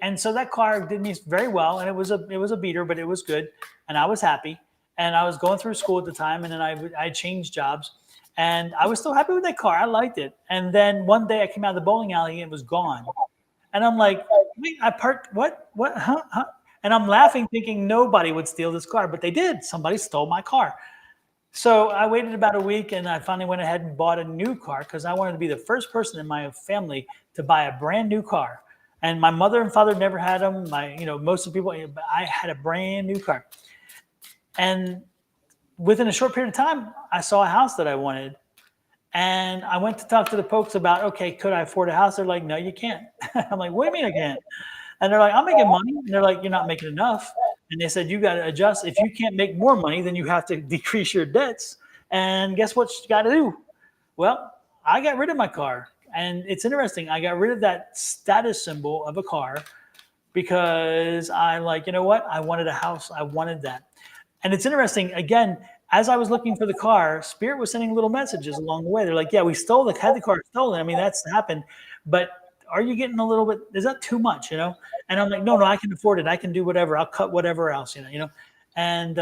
And so that car did me very well, and it was a beater, but it was good, and I was happy. And I was going through school at the time, and then I changed jobs, and I was still happy with that car. I liked it. And then one day I came out of the bowling alley and it was gone, and I'm like, wait, I parked what huh? And I'm laughing, thinking nobody would steal this car, but they did. Somebody stole my car. So I waited about a week, and I finally went ahead and bought a new car, because I wanted to be the first person in my family to buy a brand new car. And my mother and father never had them. Most of the people, I had a brand new car. And within a short period of time, I saw a house that I wanted. And I went to talk to the folks about, okay, could I afford a house? They're like, no, you can't. I'm like, what do you mean I can't? And they're like, I'm making money. And they're like, you're not making enough. And they said, you got to adjust. If you can't make more money, then you have to decrease your debts. And guess what you got to do? Well, I got rid of my car. And it's interesting. I got rid of that status symbol of a car, because I like, you know what? I wanted a house. I wanted that. And it's interesting. Again, as I was looking for the car, Spirit was sending little messages along the way. They're like, yeah, we had the car stolen. I mean, that's happened. But are you getting a little bit, is that too much, And I'm like, no, I can afford it. I can do whatever. I'll cut whatever else, And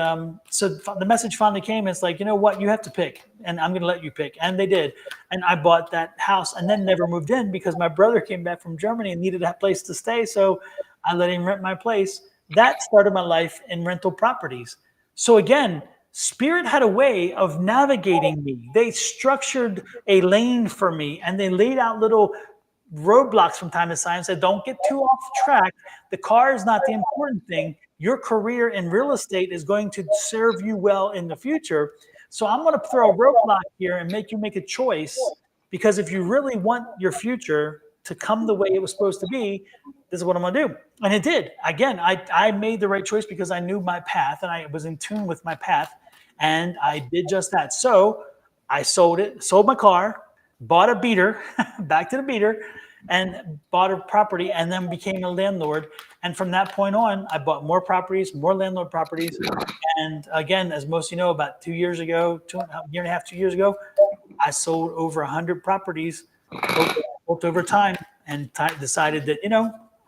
so the message finally came. It's like, you know what? You have to pick, and I'm going to let you pick. And they did. And I bought that house and then never moved in, because my brother came back from Germany and needed a place to stay. So I let him rent my place. That started my life in rental properties. So again, Spirit had a way of navigating me. They structured a lane for me, and they laid out little roadblocks from time to time. Said, don't get too off track. The car is not the important thing. Your career in real estate is going to serve you well in the future. So I'm going to throw a roadblock here and make you make a choice, because if you really want your future to come the way it was supposed to be, this is what I'm going to do. And it did. Again, I made the right choice because I knew my path and I was in tune with my path, and I did just that. So I sold my car, bought a beater, back to the beater, and bought a property, and then became a landlord. And from that point on, I bought more properties, more landlord properties. And again, as most of you know, about 2 years ago, year and a half, 2 years ago, I sold over 100 properties over time, and decided that,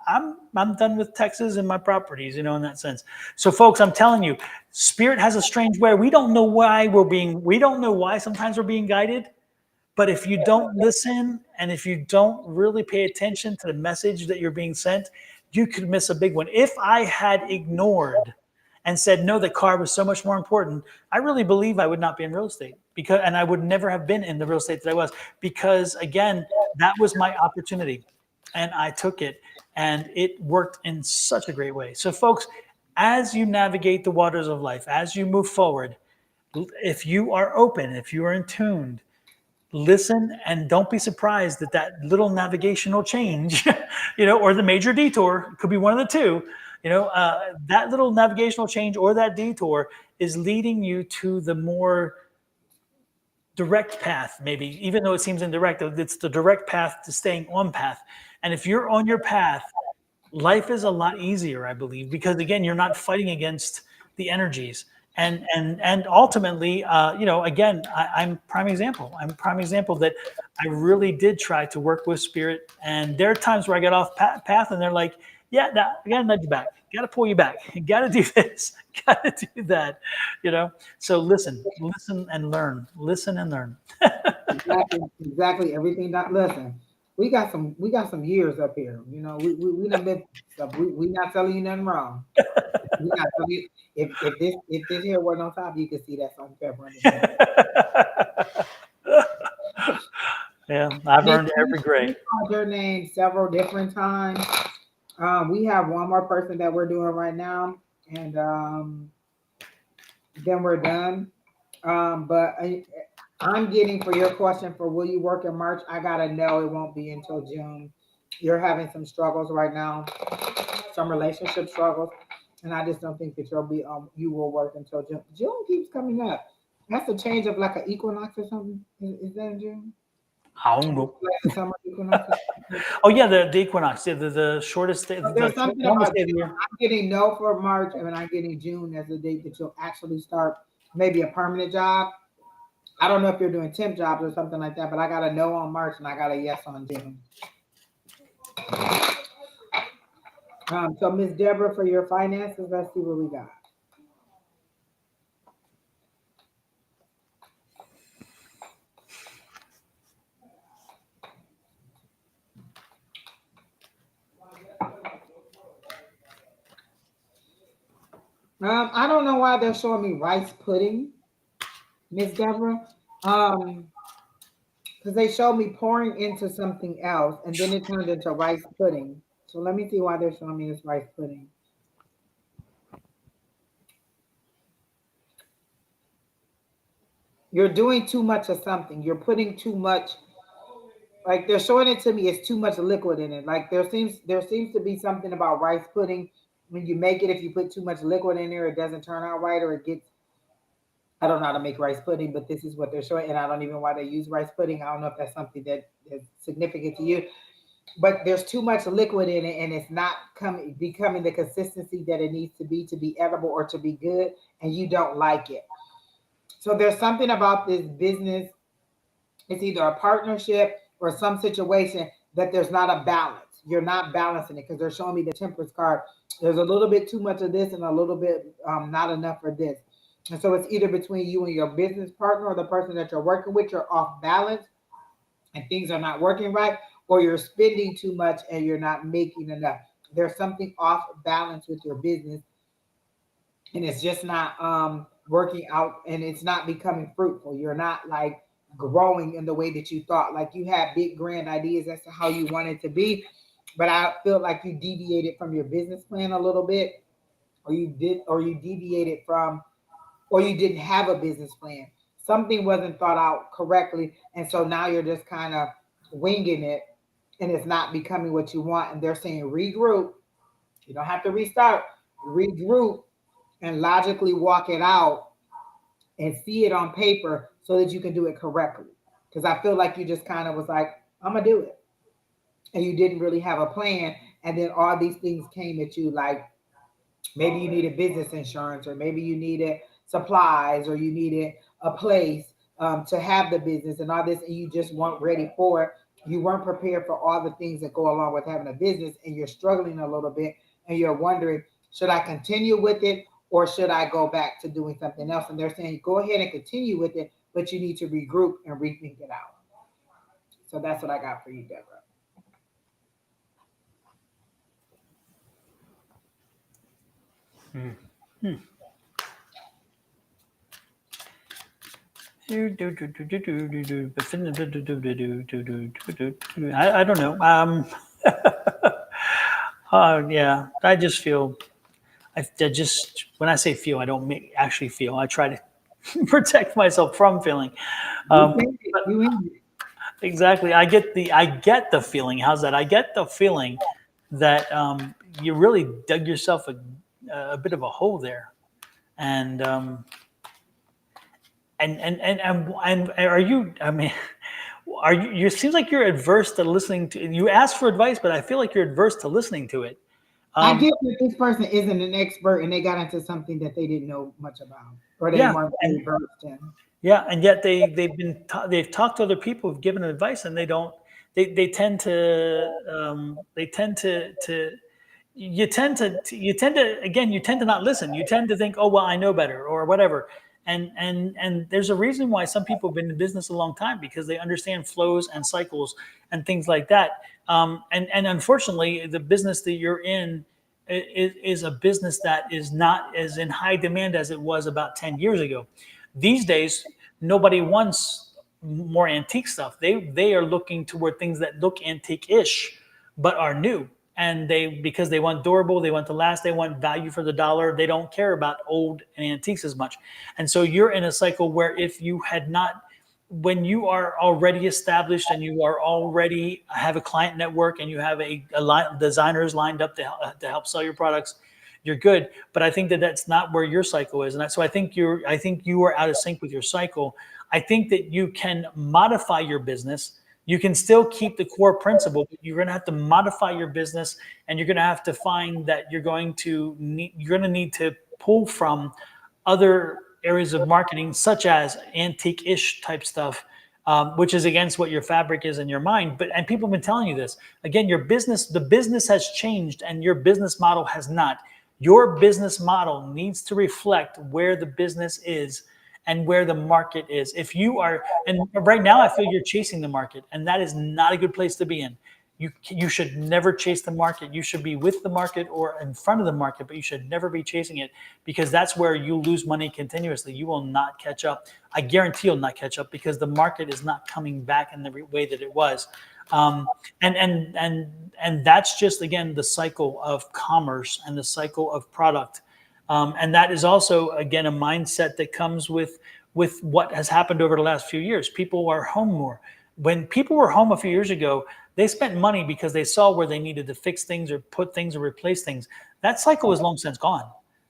I'm done with Texas and my properties, in that sense. So folks, I'm telling you, Spirit has a strange way. We don't know why sometimes we're being guided. But if you don't listen, and if you don't really pay attention to the message that you're being sent, you could miss a big one. If I had ignored and said, no, the car was so much more important, I really believe I would not be in real estate, and I would never have been in the real estate that I was, because again, that was my opportunity and I took it, and it worked in such a great way. So folks, as you navigate the waters of life, as you move forward, if you are open, if you are in tune, listen, and don't be surprised that little navigational change, or the major detour, it could be one of the two, that little navigational change or that detour is leading you to the more direct path, maybe, even though it seems indirect, it's the direct path to staying on path. And if you're on your path, life is a lot easier, I believe, because again, you're not fighting against the energies. And ultimately, again, I'm prime example. I'm a prime example that I really did try to work with Spirit. And there are times where I get off path, and they're like, yeah, I got to nudge you back. Got to pull you back. You got to do this. Got to do that. So listen and learn. Listen and learn. Exactly. Everything. Listen, we got some years up here. We done been stuff. We not telling you nothing wrong. We not telling you, if this here wasn't on top, you could see that salt and pepper underneath. Yeah, I've Miss, earned every grade. we called your name several different times. We have one more person that we're doing right now, and then we're done. But I'm getting, for your question, for will you work in March, I gotta know it won't be until June. You're having some struggles right now, some relationship struggles, and I just don't think that you will work until June. June keeps coming up. That's a change of like an equinox or something. Is that in June? I don't know. Like the summer equinox? Oh yeah, the equinox, yeah, the shortest day, There's the something longest about day of the June. year. I'm getting no for March, and I'm getting June as the date that you'll actually start maybe a permanent job. I don't know if you're doing temp jobs or something like that, but I got a no on March and I got a yes on June. So Miss Deborah, for your finances, let's see what we got. I don't know why they're showing me rice pudding, Miss Deborah. Because they showed me pouring into something else and then it turned into rice pudding. So let me see why they're showing me this rice pudding. You're doing too much of something. You're putting too much, like they're showing it to me, it's too much liquid in it. Like there seems to be something about rice pudding. When you make it, if you put too much liquid in there, it doesn't turn out right, or it gets, I don't know how to make rice pudding, but this is what they're showing, and I don't even know why they use rice pudding. I don't know if that's something that is significant to you, but there's too much liquid in it, and it's not becoming the consistency that it needs to be edible or to be good, and you don't like it. So there's something about this business. It's either a partnership or some situation that there's not a balance. You're not balancing it because they're showing me the temperance card. There's a little bit too much of this and a little bit not enough for this. And so it's either between you and your business partner or the person that you're working with, you're off balance and things are not working right, or you're spending too much and you're not making enough. There's something off balance with your business, and it's just not working out, and it's not becoming fruitful. You're not like growing in the way that you thought. Like you had big grand ideas as to how you wanted to be, but I feel like you deviated from your business plan a little bit, or you deviated from, or you didn't have a business plan. Something wasn't thought out correctly, and so now you're just kind of winging it, and it's not becoming what you want. And they're saying regroup. You don't have to restart. Regroup and logically walk it out and see it on paper so that you can do it correctly. Because I feel like you just kind of was like, I'm gonna do it, and you didn't really have a plan. And then all these things came at you, like maybe you needed business insurance, or maybe you needed supplies, or you needed a place to have the business and all this, and you just weren't ready for it. You weren't prepared for all the things that go along with having a business, and you're struggling a little bit, and you're wondering, should I continue with it, or should I go back to doing something else? And they're saying, go ahead and continue with it, but you need to regroup and rethink it out. So that's what I got for you, Deborah. I don't know. Yeah, I just feel. I just when I say feel, I don't actually feel. I try to protect myself from feeling. You Um, in it. You in it. exactly. I get the feeling. How's that? I get the feeling that you really dug yourself a bit of a hole there, and and are you? I mean, are you? You seems like you're adverse to listening to. You asked for advice, but I feel like you're adverse to listening to it. I Um, get that this person isn't an expert and they got into something that they didn't know much about, or they yeah, weren't and very versed in. yeah, and yet they've talked to other people who've given advice, and they don't. They tend to you tend to again you tend to not listen. You tend to think, oh well, I know better or whatever. And there's a reason why some people have been in business a long time, because they understand flows and cycles and things like that. And unfortunately, the business that you're in is a business that is not as in high demand as it was about 10 years ago. These days, nobody wants more antique stuff. They are looking toward things that look antique-ish but are new. And because they want durable, they want to last, they want value for the dollar. They don't care about old and antiques as much. And so you're in a cycle where if you had not, when you are already established and you are already have a client network and you have a line designers lined up to help sell your products, you're good. But I think that that's not where your cycle is, and so I think you are out of sync with your cycle. I think that you can modify your business. You can still keep the core principle, but you're going to have to modify your business, and you're going to have to find that you're going to need to pull from other areas of marketing, such as antique-ish type stuff, which is against what your fabric is in your mind. And people have been telling you this. Again, the business has changed, and your business model has not. Your business model needs to reflect where the business is and where the market is. If you are, and right now I feel you're chasing the market, and that is not a good place to be in. You should never chase the market. You should be with the market or in front of the market, but you should never be chasing it, because that's where you lose money continuously. You will not catch up. I guarantee you'll not catch up, because the market is not coming back in the way that it was. Um, and that's just, again, the cycle of commerce and the cycle of product. And that is also, again, a mindset that comes with what has happened over the last few years. People are home more. When people were home a few years ago, they spent money because they saw where they needed to fix things or put things or replace things. That cycle is long since gone.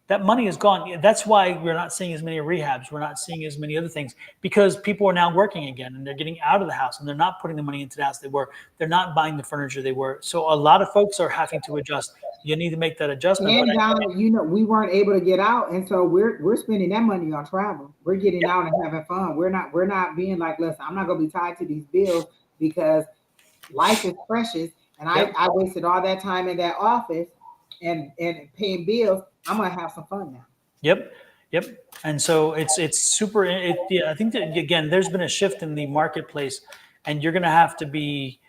That money is gone. That's why we're not seeing as many rehabs. We're not seeing as many other things, because people are now working again, and they're getting out of the house, and they're not putting the money into the house they were. They're not buying the furniture they were. So a lot of folks are having to adjust. You need to make that adjustment. But And we weren't able to get out, and so we're spending that money on travel. We're getting out and having fun. We're not being like, listen, I'm not gonna be tied to these bills, because life is precious, and I yep, I wasted all that time in that office and paying bills. I'm gonna have some fun now. yep, yep. And so it's super. Yeah, I think that, again, there's been a shift in the marketplace, and you're going to have to be,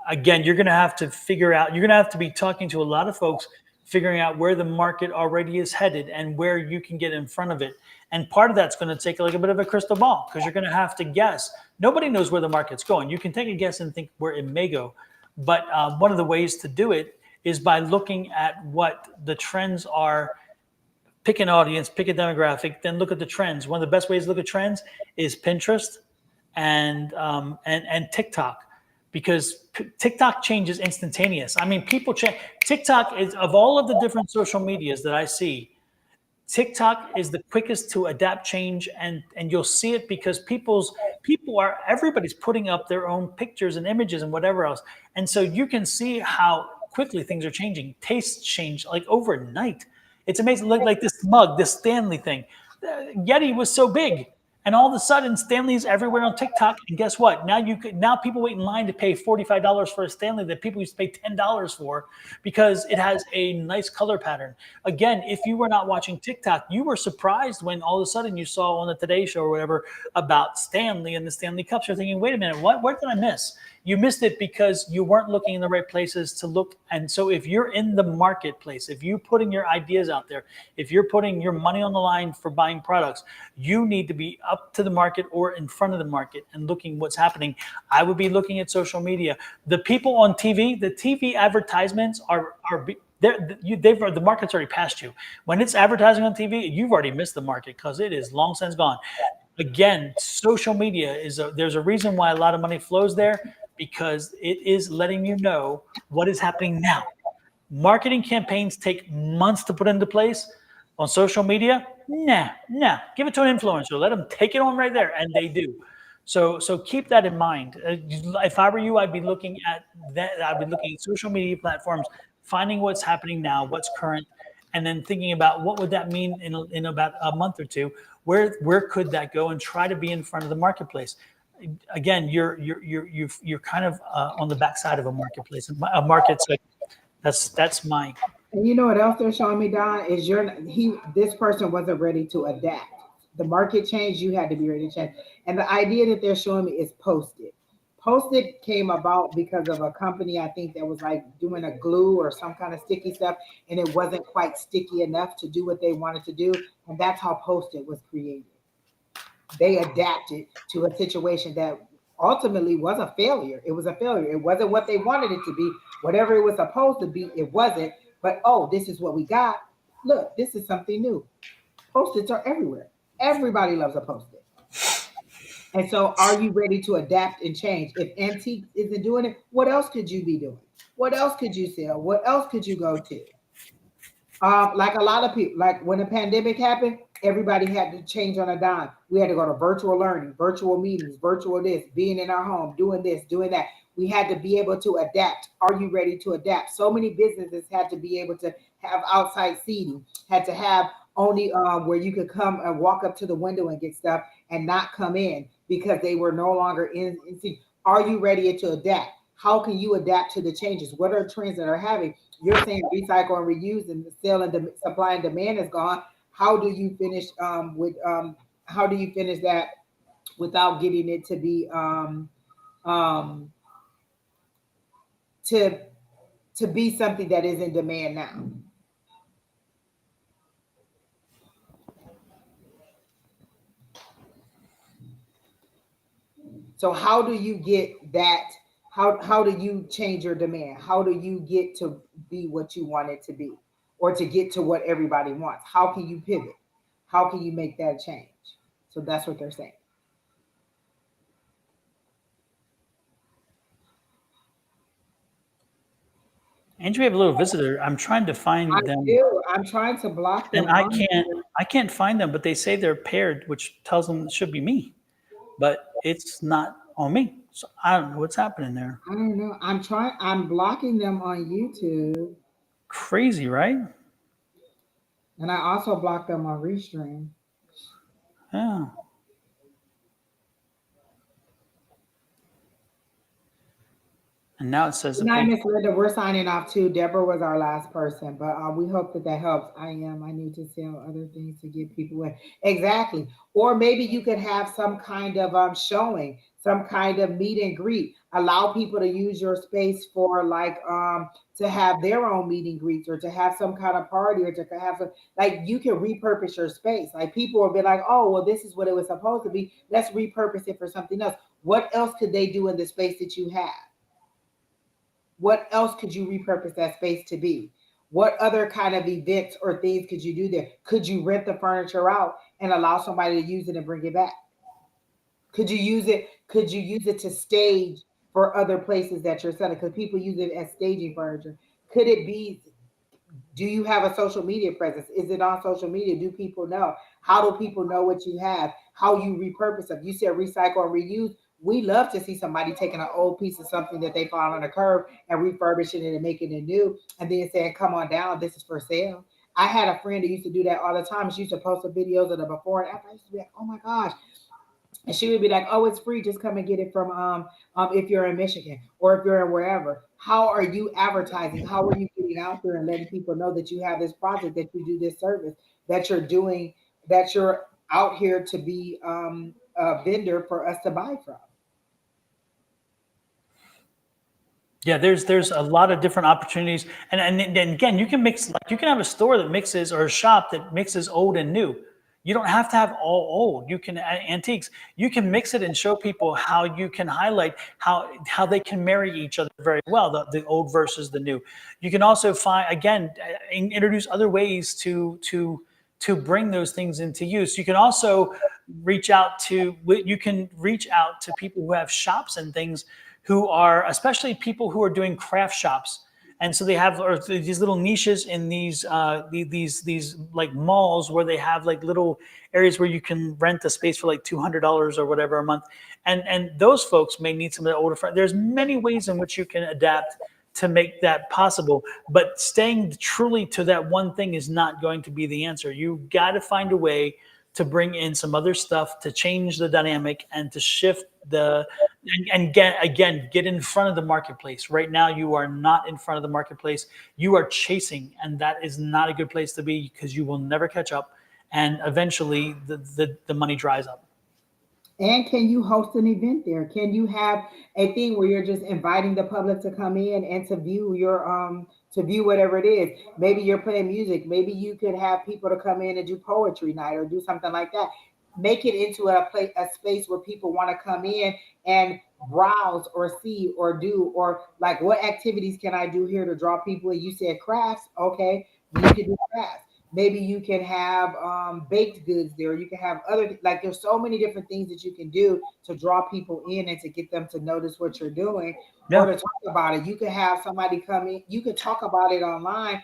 again, you're going to have to figure out, you're going to have to be talking to a lot of folks, figuring out where the market already is headed and where you can get in front of it. And part of that's going to take like a bit of a crystal ball, because you're going to have to guess. Nobody knows where the market's going. You can take a guess and think where it may go. But one of the ways to do it is by looking at what the trends are. Pick an audience, pick a demographic, then look at the trends. One of the best ways to look at trends is Pinterest and TikTok, because TikTok changes instantaneous. I mean, people change. TikTok is, of all of the different social medias that I see, TikTok is the quickest to adapt change, and you'll see it because everybody's putting up their own pictures and images and whatever else, and so you can see how quickly things are changing. Tastes change like overnight. It's amazing. Like this mug, this Stanley thing. Yeti was so big, and all of a sudden Stanley's everywhere on TikTok. And guess what? Now people wait in line to pay $45 for a Stanley that people used to pay $10 for, because it has a nice color pattern. Again, if you were not watching TikTok, you were surprised when all of a sudden you saw on the Today Show or whatever about Stanley and the Stanley Cups. You're thinking, wait a minute, what did I miss? You missed it because you weren't looking in the right places to look. And so if you're in the marketplace, if you're putting your ideas out there, if you're putting your money on the line for buying products, you need to be up to the market or in front of the market and looking what's happening. I would be looking at social media. The people on TV, the TV advertisements the market's already passed you. When it's advertising on TV, you've already missed the market because it is long since gone. Again, social media there's a reason why a lot of money flows there, because it is letting you know what is happening now. Marketing campaigns take months to put into place. On social media, nah. Give it to an influencer. Let them take it on right there, and they do. So keep that in mind. If I were you, I'd be looking at that. I'd be looking at social media platforms, finding what's happening now, what's current, and then thinking about what would that mean in about a month or two. Where could that go, and try to be in front of the marketplace. Again, you're kind of on the backside of a marketplace. A market's like that's my. And you know what else they're showing me, Don, is this person wasn't ready to adapt. The market changed, you had to be ready to change. And the idea that they're showing me is Post-it. Post-it came about because of a company, I think, that was like doing a glue or some kind of sticky stuff, and it wasn't quite sticky enough to do what they wanted to do. And that's how Post-it was created. They adapted to a situation that ultimately was a failure. It was a failure. It wasn't what they wanted it to be. Whatever it was supposed to be, it wasn't. But, this is what we got. Look, this is something new. Post-its are everywhere. Everybody loves a Post-it. And so are you ready to adapt and change? If Antique isn't doing it, what else could you be doing? What else could you sell? What else could you go to? Like a lot of people, like when the pandemic happened, everybody had to change on a dime. We had to go to virtual learning, virtual meetings, virtual this, being in our home, doing this, doing that. We had to be able to adapt. Are you ready to adapt? So many businesses had to be able to have outside seating, had to have only where you could come and walk up to the window and get stuff and not come in because they were no longer in seating. Are you ready to adapt? How can you adapt to the changes? What are trends that are having? You're saying recycle and reuse, and the sale and supply and demand is gone. How do you finish how do you finish that without getting it to be to be something that is in demand now? So how do you get that? How do you change your demand? How do you get to be what you want it to be, or to get to what everybody wants? How can you pivot? How can you make that change? So that's what they're saying. Angie, we have a little visitor. I'm trying to find them. I'm trying to block them. And I can't find them, but they say they're paired, which tells them it should be me, but it's not on me. So I don't know what's happening there. I don't know. I'm blocking them on YouTube. Crazy, right? And I also blocked them on Restream. Yeah. And now it says, good night, Miss Linda. We're signing off too. Deborah was our last person, but we hope that helps. I need to sell other things to get people in. Exactly. Or maybe you could have some kind of showing, some kind of meet and greet. Allow people to use your space for like to have their own meet and greets or to have some kind of party or to have some, like, you can repurpose your space. Like, people will be like, oh, well, this is what it was supposed to be. Let's repurpose it for something else. What else could they do in the space that you have? What else could you repurpose that space to be? What other kind of events or things could you do there? Could you rent the furniture out and allow somebody to use it and bring it back? Could you use it? Could you use it to stage for other places that you're selling? Because people use it as staging furniture. Could it be, do you have a social media presence? Is it on social media? Do people know? How do people know what you have? How you repurpose them? You said recycle and reuse. We love to see somebody taking an old piece of something that they found on a curb and refurbishing it and making it new, and then saying, come on down, this is for sale. I had a friend that used to do that all the time. She used to post the videos of the before and after. I used to be like, oh my gosh, and she would be like, "Oh, it's free. Just come and get it from if you're in Michigan or if you're in wherever." How are you advertising? How are you getting out there and letting people know that you have this project, that you do this service, that you're doing, that you're out here to be a vendor for us to buy from? Yeah, there's a lot of different opportunities, and again, you can mix, like, you can have a store that mixes, or a shop that mixes old and new. You don't have to have all old. You can antiques. You can mix it and show people how you can highlight how they can marry each other very well, the old versus the new. You can also find, again, introduce other ways to bring those things into use. You can also reach out to people who have shops and things, who are, especially people who are doing craft shops. And so they have, or these little niches in these like malls, where they have like little areas where you can rent a space for like $200 or whatever a month. And those folks may need some of the older friends. There's many ways in which you can adapt to make that possible, but staying truly to that one thing is not going to be the answer. You got to find a way to bring in some other stuff to change the dynamic and to shift and get in front of the marketplace. Right now, you are not in front of the marketplace. You are chasing, and that is not a good place to be, because you will never catch up, and eventually the money dries up. And can you host an event there? Can you have a thing where you're just inviting the public to come in and to view your to view whatever it is? Maybe you're playing music. Maybe you could have people to come in and do poetry night or do something like that. Make it into a space where people want to come in and browse or see or do, or like, what activities can I do here to draw people in? You said crafts, okay? You can do crafts. Maybe you can have baked goods there. You can have other, like, there's so many different things that you can do to draw people in and to get them to notice what you're doing or Yeah. to talk about it. You could have somebody come in. You could talk about it online,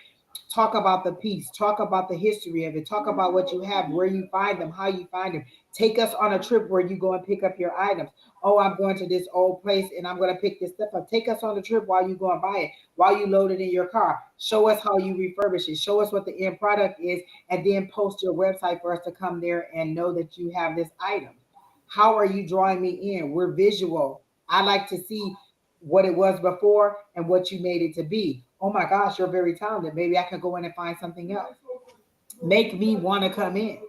talk about the piece, talk about the history of it, talk about what you have, where you find them, how you find them. Take us on a trip where you go and pick up your items. Oh, I'm going to this old place and I'm going to pick this stuff up. Take us on the trip while you go and buy it, while you load it in your car. Show us how you refurbish it. Show us what the end product is, and then post your website for us to come there and know that you have this item. How are you drawing me in? We're visual. I like to see what it was before and what you made it to be. Oh my gosh, you're very talented. Maybe I can go in and find something else. Make me want to come in.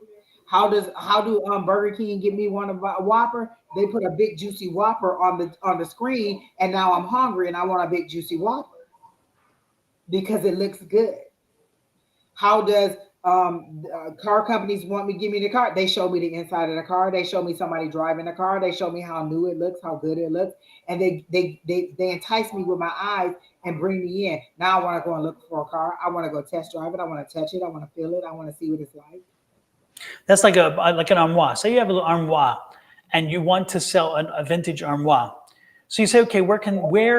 How do Burger King get me one of a Whopper? They put a big juicy Whopper on the screen, and now I'm hungry and I want a big juicy Whopper because it looks good. How does car companies want me to give me the car? They show me the inside of the car. They show me somebody driving the car. They show me how new it looks, how good it looks, and they entice me with my eyes and bring me in. Now I want to go and look for a car. I want to go test drive it. I want to touch it. I want to feel it. I want to see what it's like. That's like an armoire. Say you have a little armoire, and you want to sell a vintage armoire. So you say, okay, where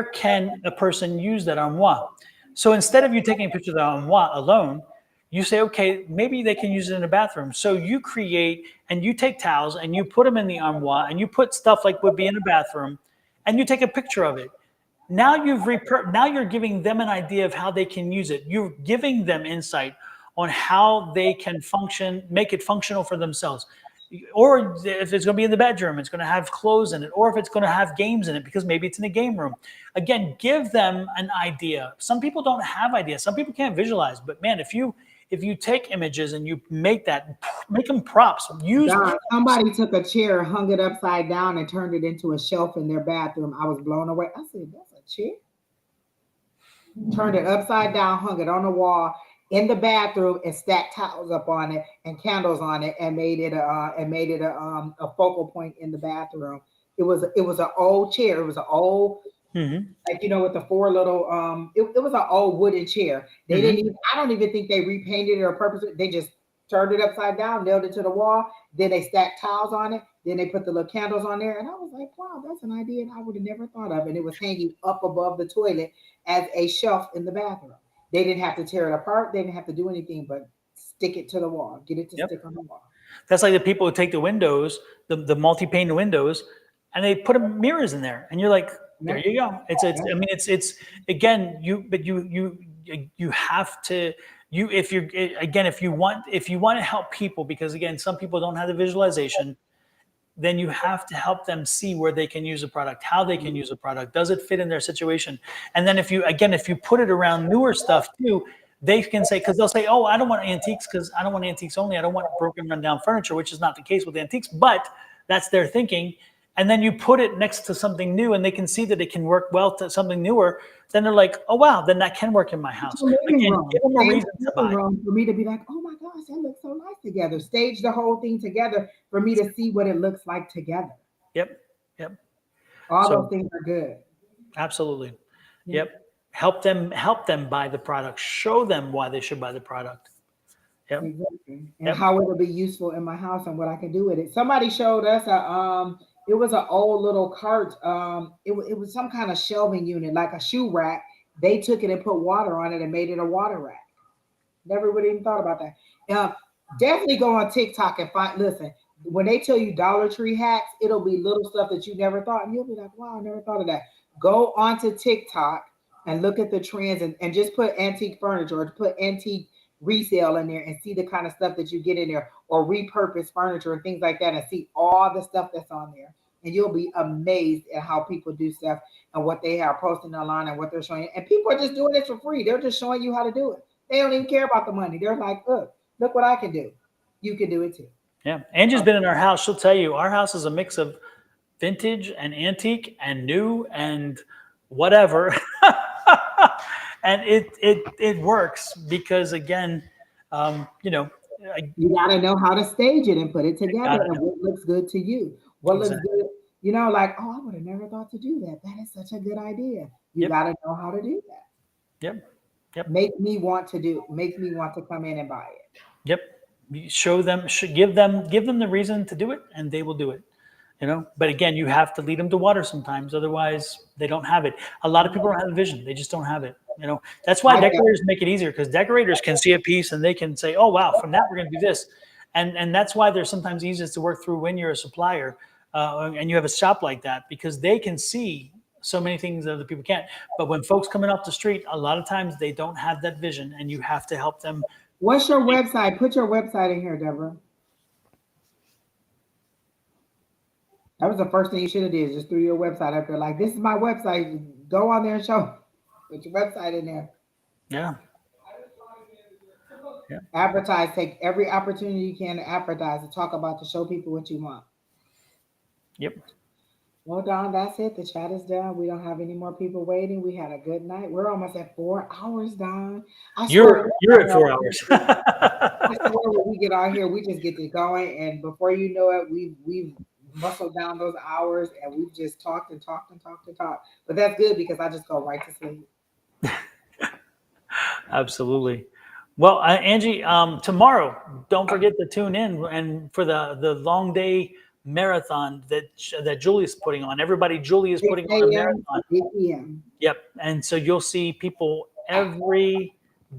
can a person use that armoire? So instead of you taking a picture of the armoire alone, you say, okay, maybe they can use it in a bathroom. So you create, and you take towels and you put them in the armoire, and you put stuff like would be in a bathroom, and you take a picture of it. Now you're giving them an idea of how they can use it. You're giving them insight on how they can function, make it functional for themselves. Or if it's going to be in the bedroom, it's going to have clothes in it. Or if it's going to have games in it, because maybe it's in a game room. Again, give them an idea. Some people don't have ideas. Some people can't visualize. But man, if you take images and you make them props. Use God, props. somebody took a chair, hung it upside down, and turned it into a shelf in their bathroom. I was blown away. I said, "That's a chair." turned it upside down, hung it on the wall in the bathroom, and stacked towels up on it and candles on it, and made it a focal point in the bathroom. It was an old chair. It was an old, Hmm. like, with the four little, it was an old wooden chair. They didn't Hmm. even, I don't even think they repainted it or purpose. They just turned it upside down, nailed it to the wall. Then they stacked towels on it. Then they put the little candles on there. And I was like, wow, that's an idea I would have never thought of. And it was hanging up above the toilet as a shelf in the bathroom. They didn't have to tear it apart. They didn't have to do anything but stick it to the wall, get it to Yep. stick on the wall. That's like the people who take the windows, the multi-pane windows, and they put mirrors in there, and you're like, there Yep. you go. It's. I Yep. mean, it's again, but you have to. If you're again, if you want to help people, because again, some people don't have the visualization, then you have to help them see where they can use a product, how they can use a product, does it fit in their situation? And then if you put it around newer stuff too, they can say, because they'll say, oh, I don't want antiques because I don't want antiques only. I don't want broken, rundown furniture, which is not the case with antiques, but that's their thinking. And then you put it next to something new and they can see that it can work well to something newer. Then they're like, oh, wow, then that can work in my house. The living Again, room. give them a Stage reason the to living buy. room for me to be like, oh my gosh, that looks so nice together. Stage the whole thing together for me to see what it looks like together. Yep. Yep. All those So things are good. absolutely. Yeah, Yep. Help them buy the product. Show them why they should buy the product. Yep. exactly. And Yep. how it'll be useful in my house and what I can do with it. Somebody showed us it was an old little cart. It was some kind of shelving unit, like a shoe rack. They took it and put water on it and made it a water rack. Never would even thought about that. Definitely go on TikTok and find. Listen, when they tell you Dollar Tree hacks, it'll be little stuff that you never thought, and you'll be like, "Wow, I never thought of that." Go onto TikTok and look at the trends, and just put antique furniture or put antique resale in there, and see the kind of stuff that you get in there, or repurposed furniture and things like that, and see all the stuff that's on there. And you'll be amazed at how people do stuff and what they are posting online and what they're showing. And people are just doing this for free. They're just showing you how to do it. They don't even care about the money. They're like, look what I can do. You can do it too. Yeah. Angie's been in our house. She'll tell you our house is a mix of vintage and antique and new and whatever. And it works because again, you know, I You got to know how to stage it and put it together gotta and know what looks good to you. What looks exactly. good, like, oh, I would have never thought to do that. That is such a good idea. You Yep. got to know how to do that. Yep. Yep. Make me want to come in and buy it. Yep. You show them, should give them the reason to do it, and they will do it. But again, you have to lead them to water sometimes. Otherwise, they don't have it. A lot of people don't have a vision; they just don't have it. That's why I got decorators make it easier because decorators can see a piece and they can say, "Oh, wow! From that, we're going to do this," and that's why they're sometimes easiest to work through when you're a supplier and you have a shop like that because they can see so many things that other people can't. But when folks coming off the street, a lot of times they don't have that vision, and you have to help them. What's your website? Put your website in here, Deborah. That was the first thing you should have did. Just threw your website up there. Like, this is my website. Go on there and show. Put your website in there. Yeah, yeah, Advertise. Take every opportunity you can to advertise, to talk about, to show people what you want. yep. Well, Don, that's it. The chat is done. We don't have any more people waiting. We had a good night. We're almost at 4 hours, Don. I swear, You're at 4 hours. I swear when we get out here, we just get to going, and before you know it, we've muscled down those hours, and we've just talked and talked and talked and talked. But that's good because I just go right to sleep. Absolutely. Well, Angie, tomorrow, don't forget to tune in and for the long day marathon that Julie's putting on. Everybody, Julie is putting 6 on a a.m. marathon. to 8 p.m. Yep. And so you'll see people every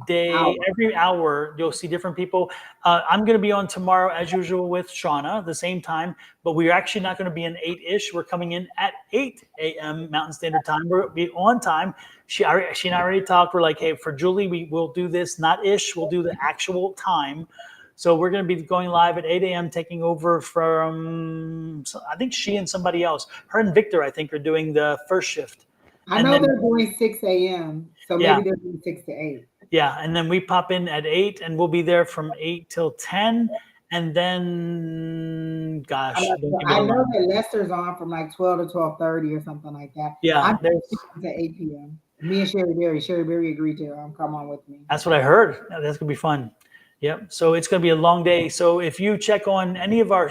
day, Hour. every hour, you'll see different people. I'm going to be on tomorrow, as usual, with Shauna, the same time, but we're actually not going to be in 8-ish. We're coming in at 8 a.m. Mountain Standard Time. We'll be on time. She and I already talked. We're like, hey, for Julie, we will do this, not ish. We'll do the actual time. So we're going to be going live at 8 a.m., taking over from, I think she and somebody else. Her and Victor, I think, are doing the first shift. I And know then, they're doing 6 a.m., so yeah, maybe they're doing 6 to 8. yeah. And then we pop in at 8 and we'll be there from 8 till 10. And then, gosh, don't give me I the know line. that Lester's on from like 12 to 12:30 or something like that. Yeah, I'm there's, to 8 p.m. Me and Sherry Berry agreed to come on with me. That's what I heard. That's gonna be fun. Yep. So it's gonna be a long day. So if you check on any of our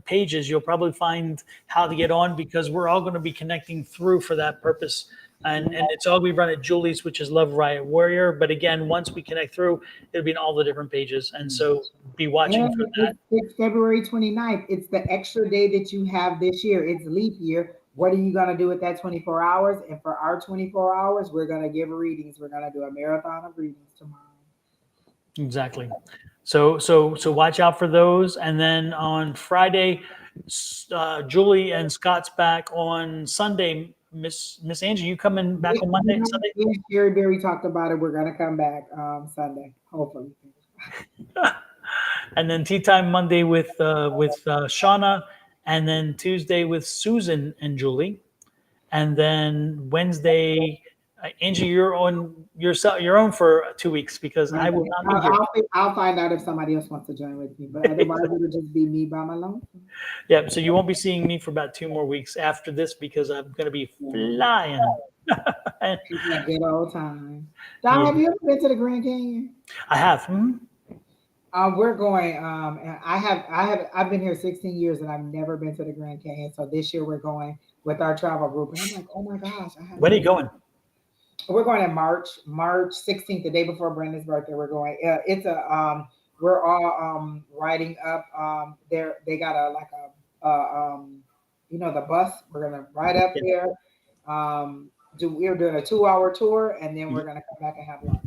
pages, you'll probably find how to get on because we're all going to be connecting through for that purpose. And it's all we run at Julie's, which is Love Riot Warrior. But again, once we connect through, it'll be in all the different pages. And so be watching for And that. it's February 29th. It's the extra day that you have this year. It's leap year. What are you going to do with that 24 hours? And for our 24 hours, we're going to give readings. We're going to do a marathon of readings tomorrow. Exactly. So watch out for those. And then on Friday, Julie and Scott's back on Sunday. Miss Angie, you coming back on Monday and Sunday? Sherry Berry talked about it. We're going to come back Sunday, hopefully. And then tea time Monday with Shauna, and then Tuesday with Susan and Julie, and then Wednesday, Angie, you're on your own for 2 weeks because I will not be here. I'll find out if somebody else wants to join with me, but otherwise it'll just be me by my lonesome. Yeah, so you won't be seeing me for about 2 more weeks after this because I'm going to be flying. And, it's a good old time. Don, have you ever been to the Grand Canyon? I have. We're going. I've been here 16 years and I've never been to the Grand Canyon. So this year we're going with our travel group. And I'm like, oh my gosh! When are you going? We're going in March 16th, the day before Brenda's birthday. We're going. It's a we're all riding up. They got the bus. We're gonna ride up there. We're doing a 2-hour tour, and then we're gonna come back and have lunch.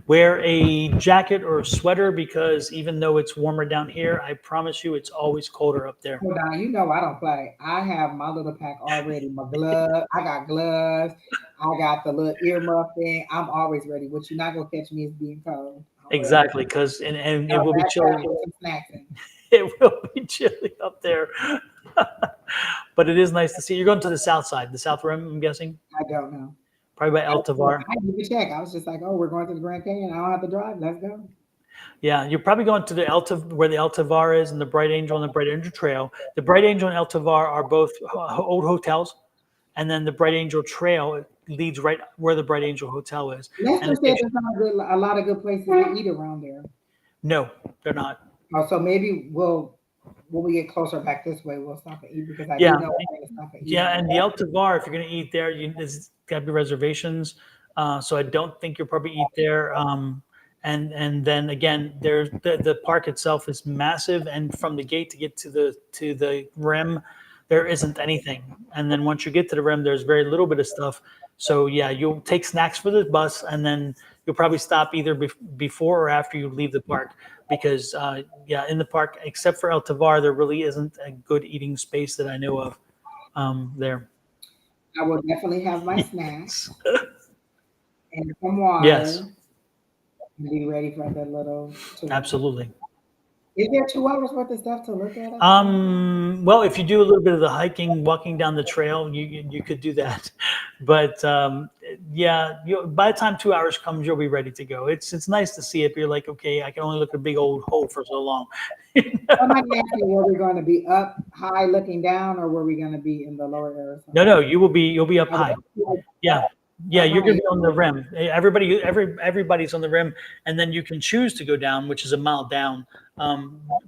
Wear a jacket or a sweater because even though it's warmer down here, I promise you it's always colder up there. Well, now, I don't play. I have my little pack already. My gloves. I got gloves. I got the little earmuff thing. I'm always ready. What you're not gonna catch me is being cold. Exactly, because and it will be chilly. It will be chilly up there. But it is nice to see. You're going to the south side, the South Rim, I'm guessing? I don't know. Probably by El Tovar. I didn't even check. I was just like, oh, we're going to the Grand Canyon. I don't have to drive. Let's go. Yeah, you're probably going to where the El Tovar is and the Bright Angel and the Bright Angel Trail. The Bright Angel and El Tovar are both old hotels. And then the Bright Angel Trail leads right where the Bright Angel Hotel is. Lester said there's not a lot of good places to eat around there. No, they're not. Oh, so maybe when we get closer back this way, we'll stop and eat because I do know we're going to stop and eat. Yeah, and the El Tovar, if you're going to eat there, there's got to be reservations. So I don't think you'll probably eat there. And then again, there's the park itself is massive, and from the gate to get to the rim, there isn't anything. And then once you get to the rim, there's very little bit of stuff. So yeah, you'll take snacks for the bus, and then you'll probably stop either before or after you leave the park. Because in the park, except for El Tovar, there really isn't a good eating space that I know of there. I will definitely have my snacks and some water. Yes. And be ready for the little tour. Absolutely. Is there 2 hours worth of stuff to look at? Well, if you do a little bit of the hiking, walking down the trail, you could do that. But by the time 2 hours comes, you'll be ready to go. It's nice to see it. But you're like, okay, I can only look at a big old hole for so long. Somebody asked me, were we going to be up high looking down, or were we going to be in the lower area? No, you'll be up high. Yeah, you're going to be on the rim. Everybody's on the rim, and then you can choose to go down, which is a mile down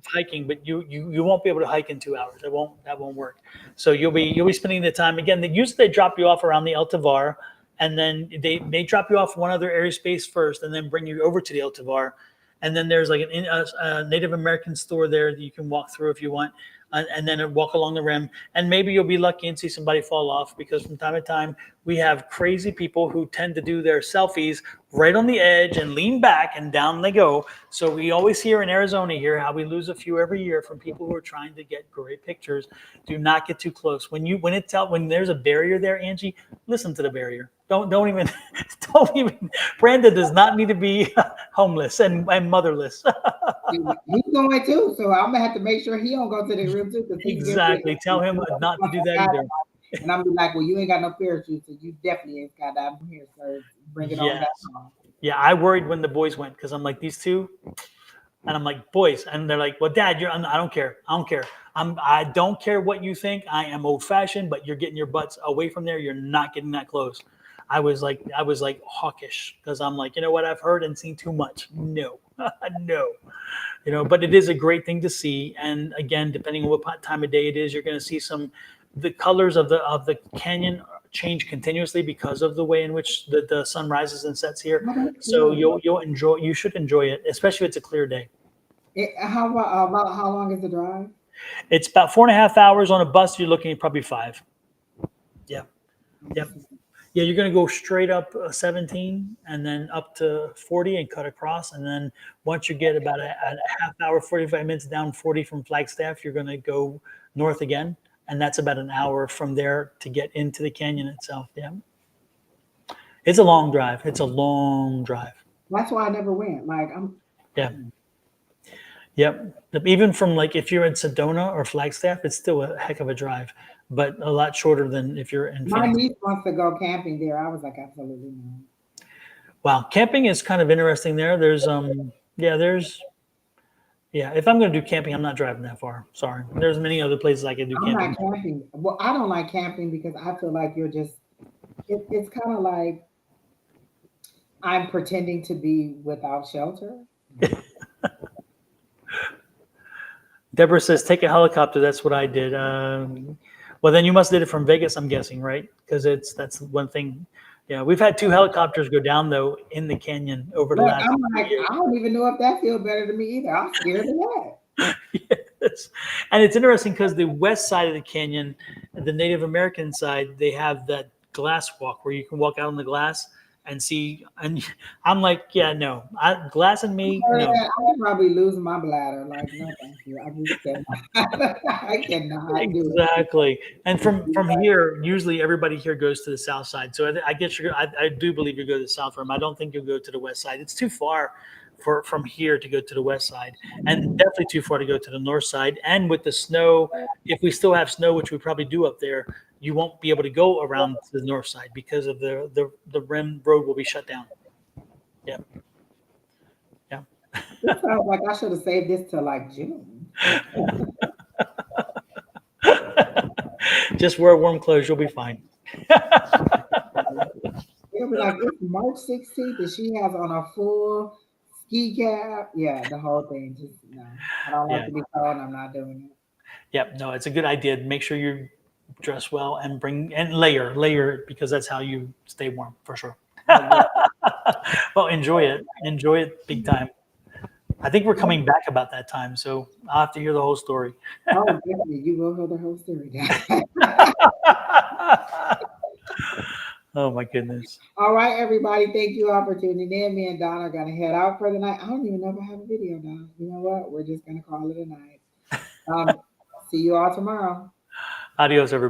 hiking. But you won't be able to hike in 2 hours. That won't work. So you'll be spending the time again. Usually they drop you off around the El Tovar, and then they drop you off one other area space first, and then bring you over to the El Tovar, and then there's like a Native American store there that you can walk through if you want. And then walk along the rim, and maybe you'll be lucky and see somebody fall off, because from time to time we have crazy people who tend to do their selfies right on the edge and lean back, and down they go. So we always hear in Arizona here how we lose a few every year from people who are trying to get great pictures. Do not get too close. When there's a barrier there, Angie, listen to the barrier. Don't even. Brandon does not need to be homeless and motherless. He's going too, so I'm gonna have to make sure he don't go to the room too. Exactly. Tell him not to do that either. And I'm like, well, you ain't got no parachute, so you definitely ain't got that from here. So bring it on back home. Yeah, I worried when the boys went, because I'm like, these two, and I'm like, boys, and they're like, well, Dad, I don't care. I don't care what you think. I am old fashioned, but you're getting your butts away from there. You're not getting that close. I was like hawkish because I'm like, you know what? I've heard and seen too much. No, no, but it is a great thing to see. And again, depending on what time of day it is, you're going to see the colors of the canyon change continuously because of the way in which the sun rises and sets here. So you should enjoy it, especially if it's a clear day. About how long is the drive? It's about 4.5 hours on a bus. You're looking at probably 5. Yeah. Yep. Yeah, you're going to go straight up 17 and then up to 40 and cut across. And then once you get about a half hour, 45 minutes down 40 from Flagstaff, you're going to go north again. And that's about an hour from there to get into the canyon itself. Yeah. It's a long drive. It's a long drive. That's why I never went. Yeah. Yep. Even from if you're in Sedona or Flagstaff, it's still a heck of a drive, but a lot shorter than if you're in My Phoenix. niece wants to go camping there. I was like, absolutely not. Wow. Camping is kind of interesting there. If I'm going to do camping, I'm not driving that far. Sorry. There's many other places I can do camping. I'm not camping. Well, I don't like camping because I feel like it's kind of like I'm pretending to be without shelter. Deborah says, take a helicopter. That's what I did. Well, then you must have did it from Vegas, I'm guessing, right? Because that's one thing. Yeah, we've had 2 helicopters go down, though, in the canyon over the last years. I don't even know if that feels better to me either. I'm scared of that. Yes. And it's interesting because the west side of the canyon, the Native American side, they have that glass walk where you can walk out on the glass and see. And I'm like, yeah, no, glass and me, no. I'm probably losing my bladder. Like, no, thank you. I just cannot. I cannot do it. Exactly. And from here, usually everybody here goes to the south side. So I guess I do believe you go to the south rim. I don't think you'll go to the west side. It's too far from here to go to the west side, and definitely too far to go to the north side. And with the snow, if we still have snow, which we probably do up there, you won't be able to go around to the north side because of the rim road will be shut down. Yeah. Yeah. It sounds like I should have saved this till like June. Just wear warm clothes, you'll be fine. It'll be like it's March 16th and she has on a full ski cap. Yeah, the whole thing. Just no. I don't like to be cold. I'm not doing it. Yep. No, it's a good idea. Make sure you dress well and layer because that's how you stay warm for sure. Well, enjoy it big time. I think we're coming back about that time, so I'll have to hear the whole story. Oh, definitely. You will hear the whole story. Oh my goodness. All right, everybody. Thank you all for tuning in. Me and Don are gonna head out for the night. I don't even know if I have a video, Don. You know what? We're just gonna call it a night. See you all tomorrow. Adios, everybody.